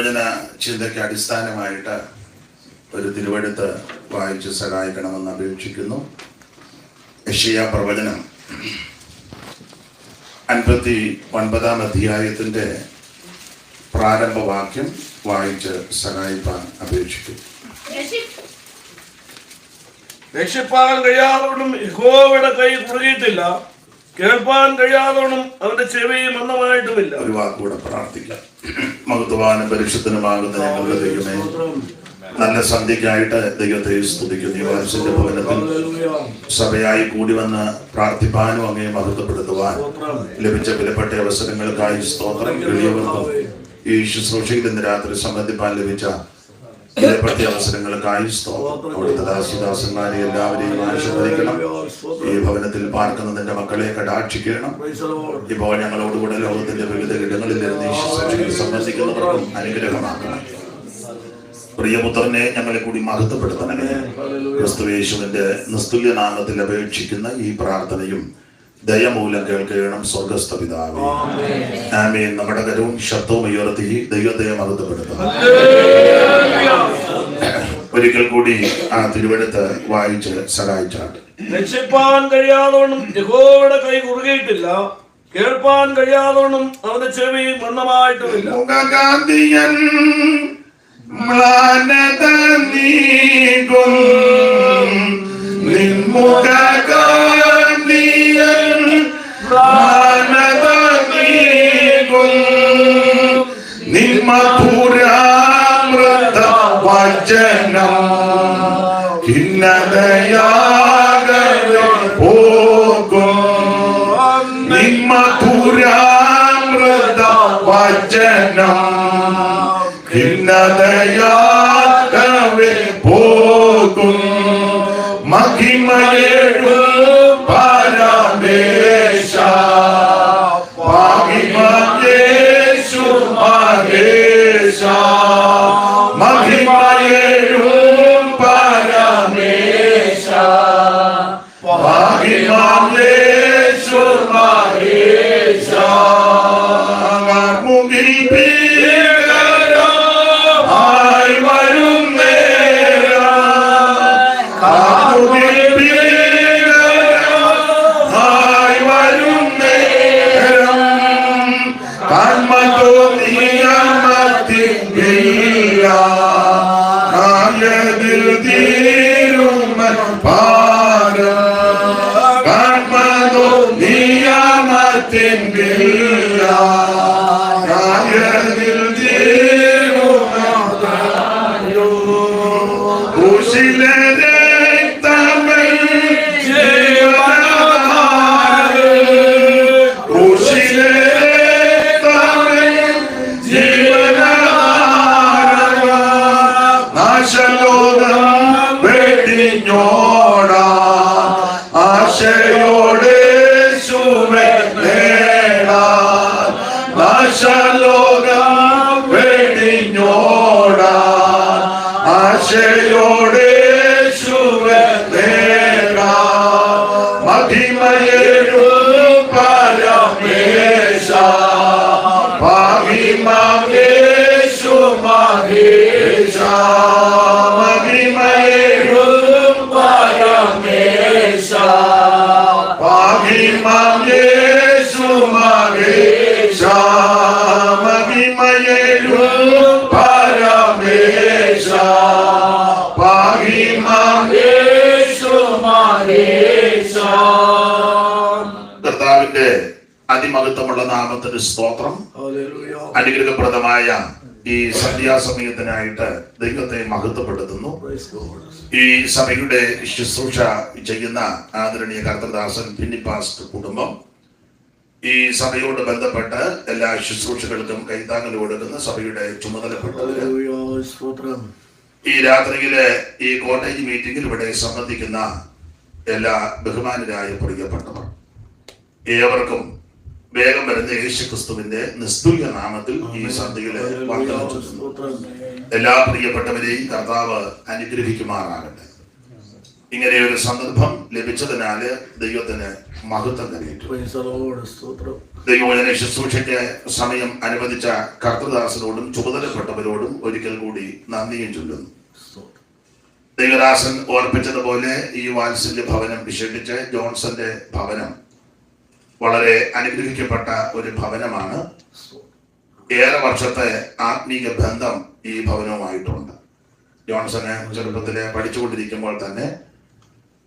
തിരുവചന ചിന്തയ്ക്ക് അടിസ്ഥാനമായിട്ട് ഒരു തിരുവെഴുത്ത് വായിച്ച് സഹായിക്കണമെന്ന് അപേക്ഷിക്കുന്നു. യെശയ്യാ പ്രവചനം 59 അധ്യായത്തിന്റെ പ്രാരംഭവാക്യം വായിച്ച് സഹായിപ്പാൻ അപേക്ഷിക്കുന്നു. രക്ഷിപ്പാൻ കഴിയാതോടും യഹോവയുടെ കൈ കുറുകിയിട്ടില്ല, കേൾപ്പാൻ കഴിയാതോടും അവന്റെ ചെവി മന്ദമായിട്ടുമില്ല. ഒരു വാക്കുകൂടെ പ്രാർത്ഥിക്കാം. മഹത്വവാനും പരിശുദ്ധനുമാകുന്ന ഞങ്ങളുടെ ദൈവമേ, നല്ല സന്ധ്യയ്ക്കായിട്ട് ദൈവത്തെ സ്തുതിക്കുന്നു. ഈ വാത്സല്യ ഭവനത്തിൽ സഭയായി കൂടി വന്ന് പ്രാർത്ഥിപ്പാനും അങ്ങയെ മഹത്വപ്പെടുത്തുവാൻ ലഭിച്ച വിലപ്പെട്ട അവസരങ്ങൾക്കായി സ്തോത്രം. എളിയവർക്കും ഈ ശുശ്രൂഷയിൽ ഇന്ന് രാത്രി സംബന്ധിപ്പാൻ ലഭിച്ച വിലപ്പെട്ട അവസരങ്ങൾക്കായി സ്തോത്രം. അവിടുത്തെ ദാസിദാസന്മാരെ എല്ലാവരെയും ആശീർവദിക്കണം. ഈ ഭവനത്തിൽ പാർക്കുന്നതിന്റെ മക്കളെ കടാക്ഷിക്കണം. ഇപ്പോൾ ഞങ്ങളോടുകൂടെ ലോകത്തിന്റെ വിവിധ ഇടങ്ങളിൽ സംബന്ധിക്കുന്നവർക്കും അനുഗ്രഹമാക്കണം. പ്രിയപുത്രനെ ഞങ്ങളെ കൂടി മഹത്വപ്പെടുത്തണമേ. ക്രിസ്തുയേശുവിന്റെ നിസ്തുല്യ നാമത്തിൽ അപേക്ഷിക്കുന്ന ഈ പ്രാർത്ഥനയും ദയമൂലം കേൾക്കണം സ്വർഗസ്ഥ പിതാവേ, ആമേൻ. നമ്മുടെ കരവും ശബ്ദവും ഉയർത്തി ദൈവത്തെ മഹത്വപ്പെടുത്തണം. ഒരിക്കൽ കൂടി ആ തിരുവെഴുത്ത് വായിച്ച് സഹായിച്ചാട്ട്. രക്ഷിപ്പാൻ കഴിയാതോണം യഹോവയുടെ കൈ കുറുകിയിട്ടില്ല, കേൾപ്പാൻ കഴിയാതോണം അവന്റെ ചെവി മന്ദമായിട്ടുമില്ല. ഖിന്നതയാകവേ പോകും മഹിമയേഴും പരമേശ, മഹിമയേശു മഹേശ, മഹിമയേഴും പരമേശ, മഹിമയേശു മഹേശ. കർത്താവിന്റെ അതിമഹത്വമുള്ള നാമത്തിന് സ്തോത്രം. അനുഗ്രഹപ്രദമായ ഈ സന്ധ്യാസമയത്തിനായിട്ട് ദൈവത്തെ മഹത്വപ്പെടുത്തുന്നു. ഈ സഭയുടെ ശുശ്രൂഷ ചെയ്യുന്ന ആദരണീയ കർത്തൃദാസൻ ഫിലിപ്പാസ് കുടുംബം, ഈ സഭയോട് ബന്ധപ്പെട്ട് എല്ലാ ശുശ്രൂഷകൾക്കും കൈത്താങ്ങൽ കൊടുക്കുന്ന സഭയുടെ ചുമതലപ്പെട്ടവര്, ഈ രാത്രിയിലെ ഈ കോട്ടേജ് മീറ്റിംഗിൽ ഇവിടെ സംബന്ധിക്കുന്ന എല്ലാ ബഹുമാനരായ പ്രിയപ്പെട്ടവർ, ഏവർക്കും വേഗം വരുന്ന യേശു ക്രിസ്തുവിന്റെ നിസ്തുല്യ നാമത്തിൽ ഈ സന്ധ്യയിലെ വാഗ്ദാനം ചെയ്യുന്നു. എല്ലാ പ്രിയപ്പെട്ടവരെയും കർത്താവ് അനുഗ്രഹിക്കുമാറാകട്ടെ. ഇങ്ങനെ ഒരു സന്ദർഭം ലഭിച്ചതിനാല് ദൈവത്തിന് മഹത്വം കരയിട്ടു. ദൈവവചന ശുശ്രൂഷയ്ക്ക് സമയം അനുവദിച്ച കർത്തൃദാസനോടും ചുമതലപ്പെട്ടവരോടും ഒരിക്കൽ കൂടി നന്ദിയും ചൊല്ലുന്നു. ദൈവദാസൻ ഓർപ്പിച്ചതുപോലെ ഈ വാത്സല്യ ഭവനം വിശേഷിച്ച് ജോൺസന്റെ ഭവനം വളരെ അനുഗ്രഹിക്കപ്പെട്ട ഒരു ഭവനമാണ്. ഏറെ വർഷത്തെ ആത്മീയ ബന്ധം ഈ ഭവനവുമായിട്ടുണ്ട്. ജോൺസന് ചെറുപ്പത്തിലെ പഠിച്ചുകൊണ്ടിരിക്കുമ്പോൾ തന്നെ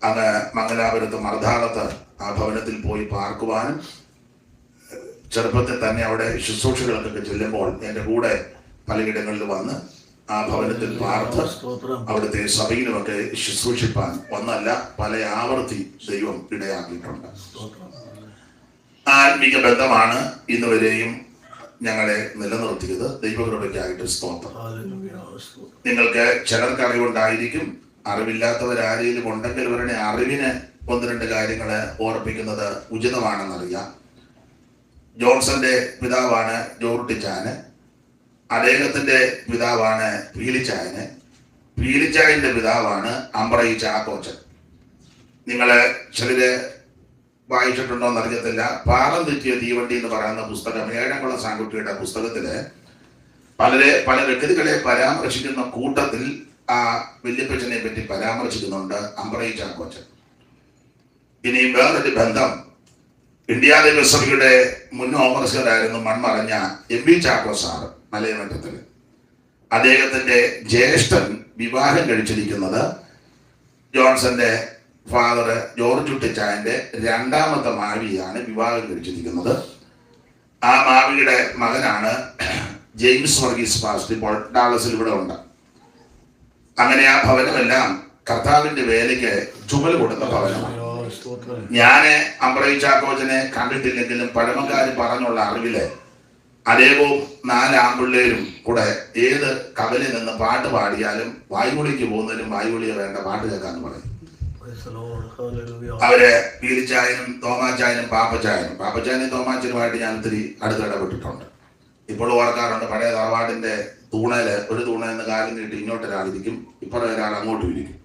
അങ്ങ് മംഗലാപുരത്ത് മർദ്ദാളത്ത് ആ ഭവനത്തിൽ പോയി പാർക്കുവാനും ചെറുപ്പത്തിൽ തന്നെ അവിടെ ശുശ്രൂഷകൾക്കൊക്കെ ചെല്ലുമ്പോൾ എൻ്റെ കൂടെ പലയിടങ്ങളിൽ വന്ന് ആ ഭവനത്തിൽ പാർത്ത് അവിടുത്തെ സഭയിലുമൊക്കെ ശുശ്രൂഷിപ്പാൻ ഒന്നല്ല പല ആവർത്തി ദൈവം ഇടയാക്കിയിട്ടുണ്ട്. ആത്മീക ബന്ധമാണ് ഇന്നുവരെയും ഞങ്ങളെ നിലനിർത്തിയത്. ദൈവകൃപയ്ക്കായിട്ട് സ്തോത്രം. നിങ്ങൾക്ക് ചിലർക്ക് അറിവുണ്ടായിരിക്കും, അറിവില്ലാത്തവരാരെങ്കിലും ഉണ്ടെങ്കിൽ അവരുടെ അറിവിന് ഒന്ന് രണ്ട് കാര്യങ്ങൾ ഓർപ്പിക്കുന്നത് ഉചിതമാണെന്നറിയാം. ജോൺസന്റെ പിതാവാണ് ജോർട്ടിച്ചാന്, അദ്ദേഹത്തിന്റെ പിതാവാണ് പീലിച്ചായന്, പീലിച്ചായന്റെ പിതാവാണ് അമ്പ്രയി ചാക്കോച്ചൻ. നിങ്ങള് ചിലര് വായിച്ചിട്ടുണ്ടോ എന്നറിയത്തില്ല. പാളം തെറ്റിയ തീവണ്ടി എന്ന് പറയുന്ന പുസ്തകം, ഏഴംകുളം സാൻകുട്ടിയുടെ പുസ്തകത്തില് പല വ്യക്തികളെ പരാമർശിക്കുന്ന കൂട്ടത്തിൽ ആ വല്യപ്പച്ചനെ പറ്റി പരാമർശിക്കുന്നുണ്ട് അമ്പ്രയി ചാക്കോച്ചൻ. ഇനിയും വേറൊരു ബന്ധം, ഇന്ത്യ ദേവസഭയുടെ മുൻ ഓഫീസറായിരുന്നു മൺമറഞ്ഞ എം വി ചാക്കോ സാറ് മലയമറ്റത്തില്. അദ്ദേഹത്തിന്റെ ജ്യേഷ്ഠൻ വിവാഹം കഴിച്ചിരിക്കുന്നത് ജോൺസന്റെ ഫാദർ ജോർജ് ഉട്ടിച്ചായന്റെ രണ്ടാമത്തെ മാവിയാണ് വിവാഹം കഴിച്ചിരിക്കുന്നത്. ആ മാവിയുടെ മകനാണ് ജെയിംസ് വർഗീസ് പാസ്റ്റർ, ഇപ്പോൾ ഡാളസിൽ ഇവിടെ ഉണ്ട്. അങ്ങനെ ആ ഭവനമെല്ലാം കർത്താവിന്റെ വേലയ്ക്ക് ചുമല് കൊടുത്ത ഭവനമാണ്. ഞാന് അമ്പ്രയി ചാക്കോച്ചനെ കണ്ടിട്ടില്ലെങ്കിലും പഴമക്കാര് പറഞ്ഞുള്ള അറിവില് അദ്ദേഹവും 4 ആൺപിള്ളേരും കൂടെ ഏത് കവലിൽ നിന്ന് പാട്ട് പാടിയാലും വായുകുളിക്ക് പോകുന്നതിനും വായുകുളിയെ വേണ്ട പാട്ട് കേൾക്കാന്ന് പറയും. അവര് പീലിച്ചായനും തോമാച്ചായനും പാപ്പച്ചായനും തോമാച്ചനുമായിട്ട് ഞാൻ ഒത്തിരി അടുത്തിടപെട്ടിട്ടുണ്ട്. ഇപ്പോഴും ഓർക്കാറുണ്ട്. പഴയ തറവാടിന്റെ തൂണയില് ഒരു തൂണയിൽ നിന്ന് കാലം നീട്ടി ഇങ്ങോട്ടൊരാളിരിക്കും, ഇപ്പുറം ഒരാൾ അങ്ങോട്ടും ഇരിക്കും.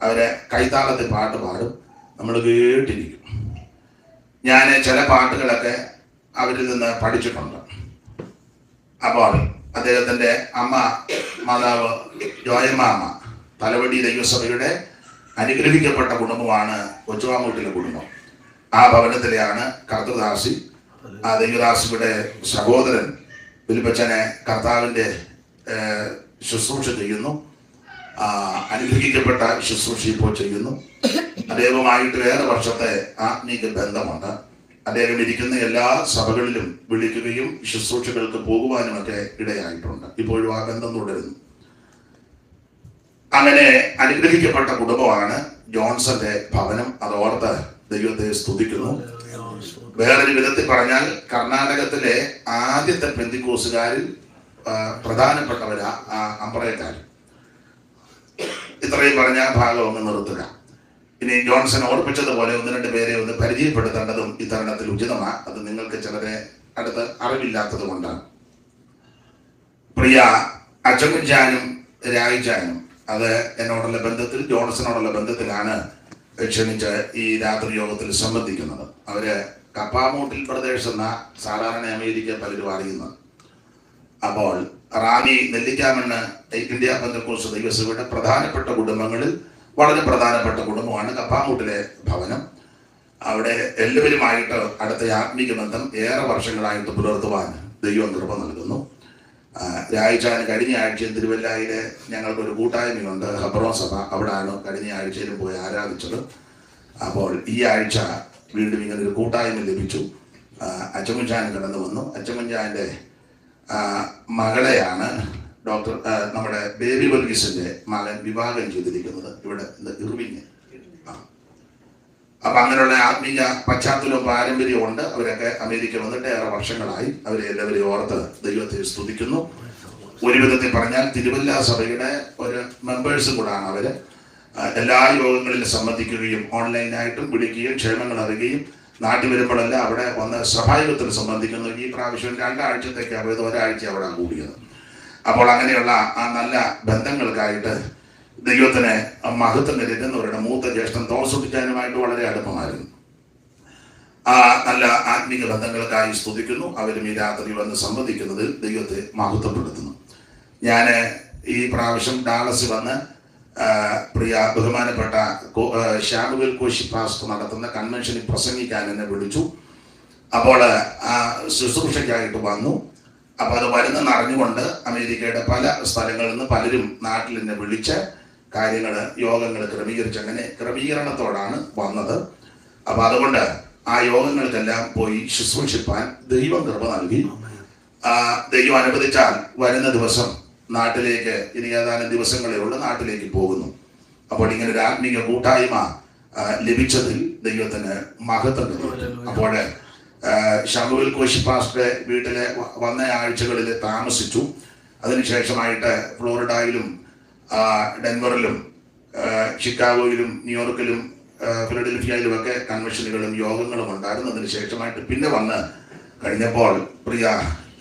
അവരെ കൈത്താളത്തിൽ പാട്ട് പാടും, നമ്മൾ കേട്ടിരിക്കും. ഞാൻ ചില പാട്ടുകളൊക്കെ അവരിൽ നിന്ന് പഠിച്ചിട്ടുണ്ട്. അപ്പോൾ അദ്ദേഹത്തിന്റെ അമ്മ മാതാവ് ജോയമ്മ അമ്മ തലവടി ദൈവസഭയുടെ അനുഗ്രഹിക്കപ്പെട്ട കുടുംബമാണ് കൊച്ചുവാമൂട്ടിലെ കുടുംബം. ആ ഭവനത്തിലെയാണ് കർത്തദാസി. ആ ദൈവദാസിയുടെ സഹോദരൻ വിൽപ്പച്ചനെ കർത്താവിന്റെ ശുശ്രൂഷ ചെയ്യുന്നു. അനുഗ്രഹിക്കപ്പെട്ട ശുശ്രൂഷ ഇപ്പോൾ ചെയ്യുന്നു. അദ്ദേഹവുമായിട്ട് വേറെ വർഷത്തെ ആത്മീക ബന്ധമുണ്ട്. അദ്ദേഹം ഇരിക്കുന്ന എല്ലാ സഭകളിലും വിളിക്കുകയും ശുശ്രൂഷകൾക്ക് പോകുവാനുമൊക്കെ ഇടയായിട്ടുണ്ട്. ഇപ്പോഴും ആ ബന്ധം തുടരുന്നു. അങ്ങനെ അനുഗ്രഹിക്കപ്പെട്ട കുടുംബമാണ് ജോൺസന്റെ ഭവനം. അതോർത്ത് ദൈവത്തെ സ്തുതിക്കുന്നു. വേറൊരു വിധത്തിൽ പറഞ്ഞാൽ കർണാടകത്തിലെ ആദ്യത്തെ പെന്തിക്കോസുകാരിൽ പ്രധാനപ്പെട്ടവരാ അമ്പ്രയക്കാർ. ഇത്രയും പറഞ്ഞ ഭാഗം ഒന്ന് നിർത്തുക. ഇനി ജോൺസൺ ഓർപ്പിച്ചതുപോലെ ഒന്ന് രണ്ട് പേരെ ഒന്ന് പരിചയപ്പെടുത്തേണ്ടതും ഇത്തരണത്തിൽ ഉചിതമാണ്. അത് നിങ്ങൾക്ക് ചിലരെ അടുത്ത് അറിവില്ലാത്തത് കൊണ്ടാണ്. പ്രിയ അച്ചകുഞ്ചാനും രായിച്ചാനും അത് എന്നോടുള്ള ബന്ധത്തിൽ, ജോൺസണോടുള്ള ബന്ധത്തിലാണ് ക്ഷണിച്ച് ഈ രാത്രി യോഗത്തിൽ സംബന്ധിക്കുന്നത്. അവര് കപ്പാമൂട്ടിൽ പ്രദേശം എന്ന സാധാരണ അമേരിക്ക പലരും അറിയുന്നത്. അപ്പോൾ റാണി നെല്ലിക്കാമണ്ണ് ഇന്ത്യ പെന്തക്കോസ്ത് ദൈവസഭയുടെ പ്രധാനപ്പെട്ട കുടുംബങ്ങളിൽ വളരെ പ്രധാനപ്പെട്ട കുടുംബമാണ് കപ്പാമൂട്ടിലെ ഭവനം. അവിടെ എല്ലാവരുമായിട്ട് അടുത്ത ആത്മീക ബന്ധം ഏറെ വർഷങ്ങളായിട്ട് പുലർത്തുവാൻ ദൈവം കൃപ നൽകുന്നു. രായിച്ചാൻ കഴിഞ്ഞ ആഴ്ചയിൽ തിരുവല്ലയിലെ ഞങ്ങൾക്കൊരു കൂട്ടായ്മയുണ്ട്, ഹബ്രോൻ സഭ. അവിടെയാണ് കഴിഞ്ഞ ആഴ്ചയിലും പോയി ആരാധിച്ചത്. അപ്പോൾ ഈ ആഴ്ച വീണ്ടും ഇങ്ങനെ ഒരു കൂട്ടായ്മ ലഭിച്ചു. അച്ചകുഞ്ചാൻ കടന്നു വന്നു. അച്ചകുഞ്ചാന്റെ മകളെയാണ് ഡോക്ടർ നമ്മുടെ ബേബി വർഗീസിന്റെ മകൻ വിവാഹം ചെയ്തിരിക്കുന്നത് ഇവിടെ ഇർവിങ്. അപ്പൊ അങ്ങനെയുള്ള ആത്മീയ പശ്ചാത്തലവും പാരമ്പര്യവും ഉണ്ട്. അവരൊക്കെ അമേരിക്ക വന്നിട്ട് ഏറെ വർഷങ്ങളായി. അവരെ എല്ലാവരെയും ഓർത്ത് ദൈവത്തെ സ്തുതിക്കുന്നു. ഒരു വിധത്തിൽ പറഞ്ഞാൽ തിരുവല്ല സഭയുടെ ഒരു മെമ്പേഴ്സും കൂടാണ് അവര്. എല്ലാ യോഗങ്ങളിലും സംബന്ധിക്കുകയും ഓൺലൈനായിട്ടും വിളിക്കുകയും ക്ഷേമങ്ങൾ അറിയുകയും നാട്ടിൽ വരുമ്പോഴെല്ലാം അവിടെ വന്ന് സഭായോഗത്തിൽ സംബന്ധിക്കുന്നു. ഈ പ്രാവശ്യം 2 ആഴ്ചത്തേക്ക് അവരത് ഒരാഴ്ച അവിടെ കൂടിയത്. അപ്പോൾ അങ്ങനെയുള്ള ആ നല്ല ബന്ധങ്ങൾക്കായിട്ട് ദൈവത്തിന് മഹത്വം കരുതുന്നവരുടെ മൂത്ത ജ്യേഷ്ഠൻ തോമസുട്ടിച്ചാനുമായിട്ട് വളരെ അടുപ്പമായിരുന്നു. ആ നല്ല ആത്മീക ബന്ധങ്ങൾക്കായി സ്തുതിക്കുന്നു. അവരും ഈ രാത്രി വന്ന് സംബന്ധിക്കുന്നതിൽ ദൈവത്തെ മഹത്വപ്പെടുത്തുന്നു. ഞാൻ ഈ പ്രാവശ്യം ഡാളസ് വന്ന് പ്രിയ ബഹുമാനപ്പെട്ട ഷാമുവേൽ കോശി പാസ്റ്റർ നടത്തുന്ന കൺവെൻഷനിൽ പ്രസംഗിക്കാൻ എന്നെ വിളിച്ചു. അപ്പോൾ ആ ശുശ്രൂഷയ്ക്കായിട്ട് വന്നു. അപ്പോൾ അത് വരുന്നെന്ന് അറിഞ്ഞുകൊണ്ട് അമേരിക്കയുടെ പല സ്ഥലങ്ങളിൽ നിന്ന് പലരും നാട്ടിൽ എന്നെ വിളിച്ച് കാര്യങ്ങൾ യോഗങ്ങൾ ക്രമീകരിച്ച് അങ്ങനെ ക്രമീകരണത്തോടാണ് വന്നത്. അപ്പോൾ അതുകൊണ്ട് ആ യോഗങ്ങൾക്കെല്ലാം പോയി ശുശ്രൂഷിപ്പാൻ ദൈവം കൃപ നൽകി. ദൈവം അനുവദിച്ചാൽ വരുന്ന ദിവസം നാട്ടിലേക്ക് ഇനി ഏതാനും ദിവസങ്ങളേ ഉള്ളൂ നാട്ടിലേക്ക് പോകുന്നു. അപ്പോൾ ഇങ്ങനെ ഒരു ആത്മീയ കൂട്ടായ്മ ലഭിച്ചതിൽ ദൈവത്തിന് മഹത്വം ലഭിക്കും. അപ്പോൾ ഷാമുവേൽ കോശി പാസ്റ്ററുടെ വീട്ടിലെ വന്ന ആഴ്ചകളിൽ താമസിച്ചു. അതിനുശേഷമായിട്ട് ഫ്ലോറിഡയിലും ഡെൻവറിലും ഷിക്കാഗോയിലും ന്യൂയോർക്കിലും ഫിലഡൽഫിയയിലും ഒക്കെ കൺവെൻഷനുകളും യോഗങ്ങളും ഉണ്ടായിരുന്നു. അതിന് ശേഷമായിട്ട് പിന്നെ വന്ന് കഴിഞ്ഞപ്പോൾ പ്രിയ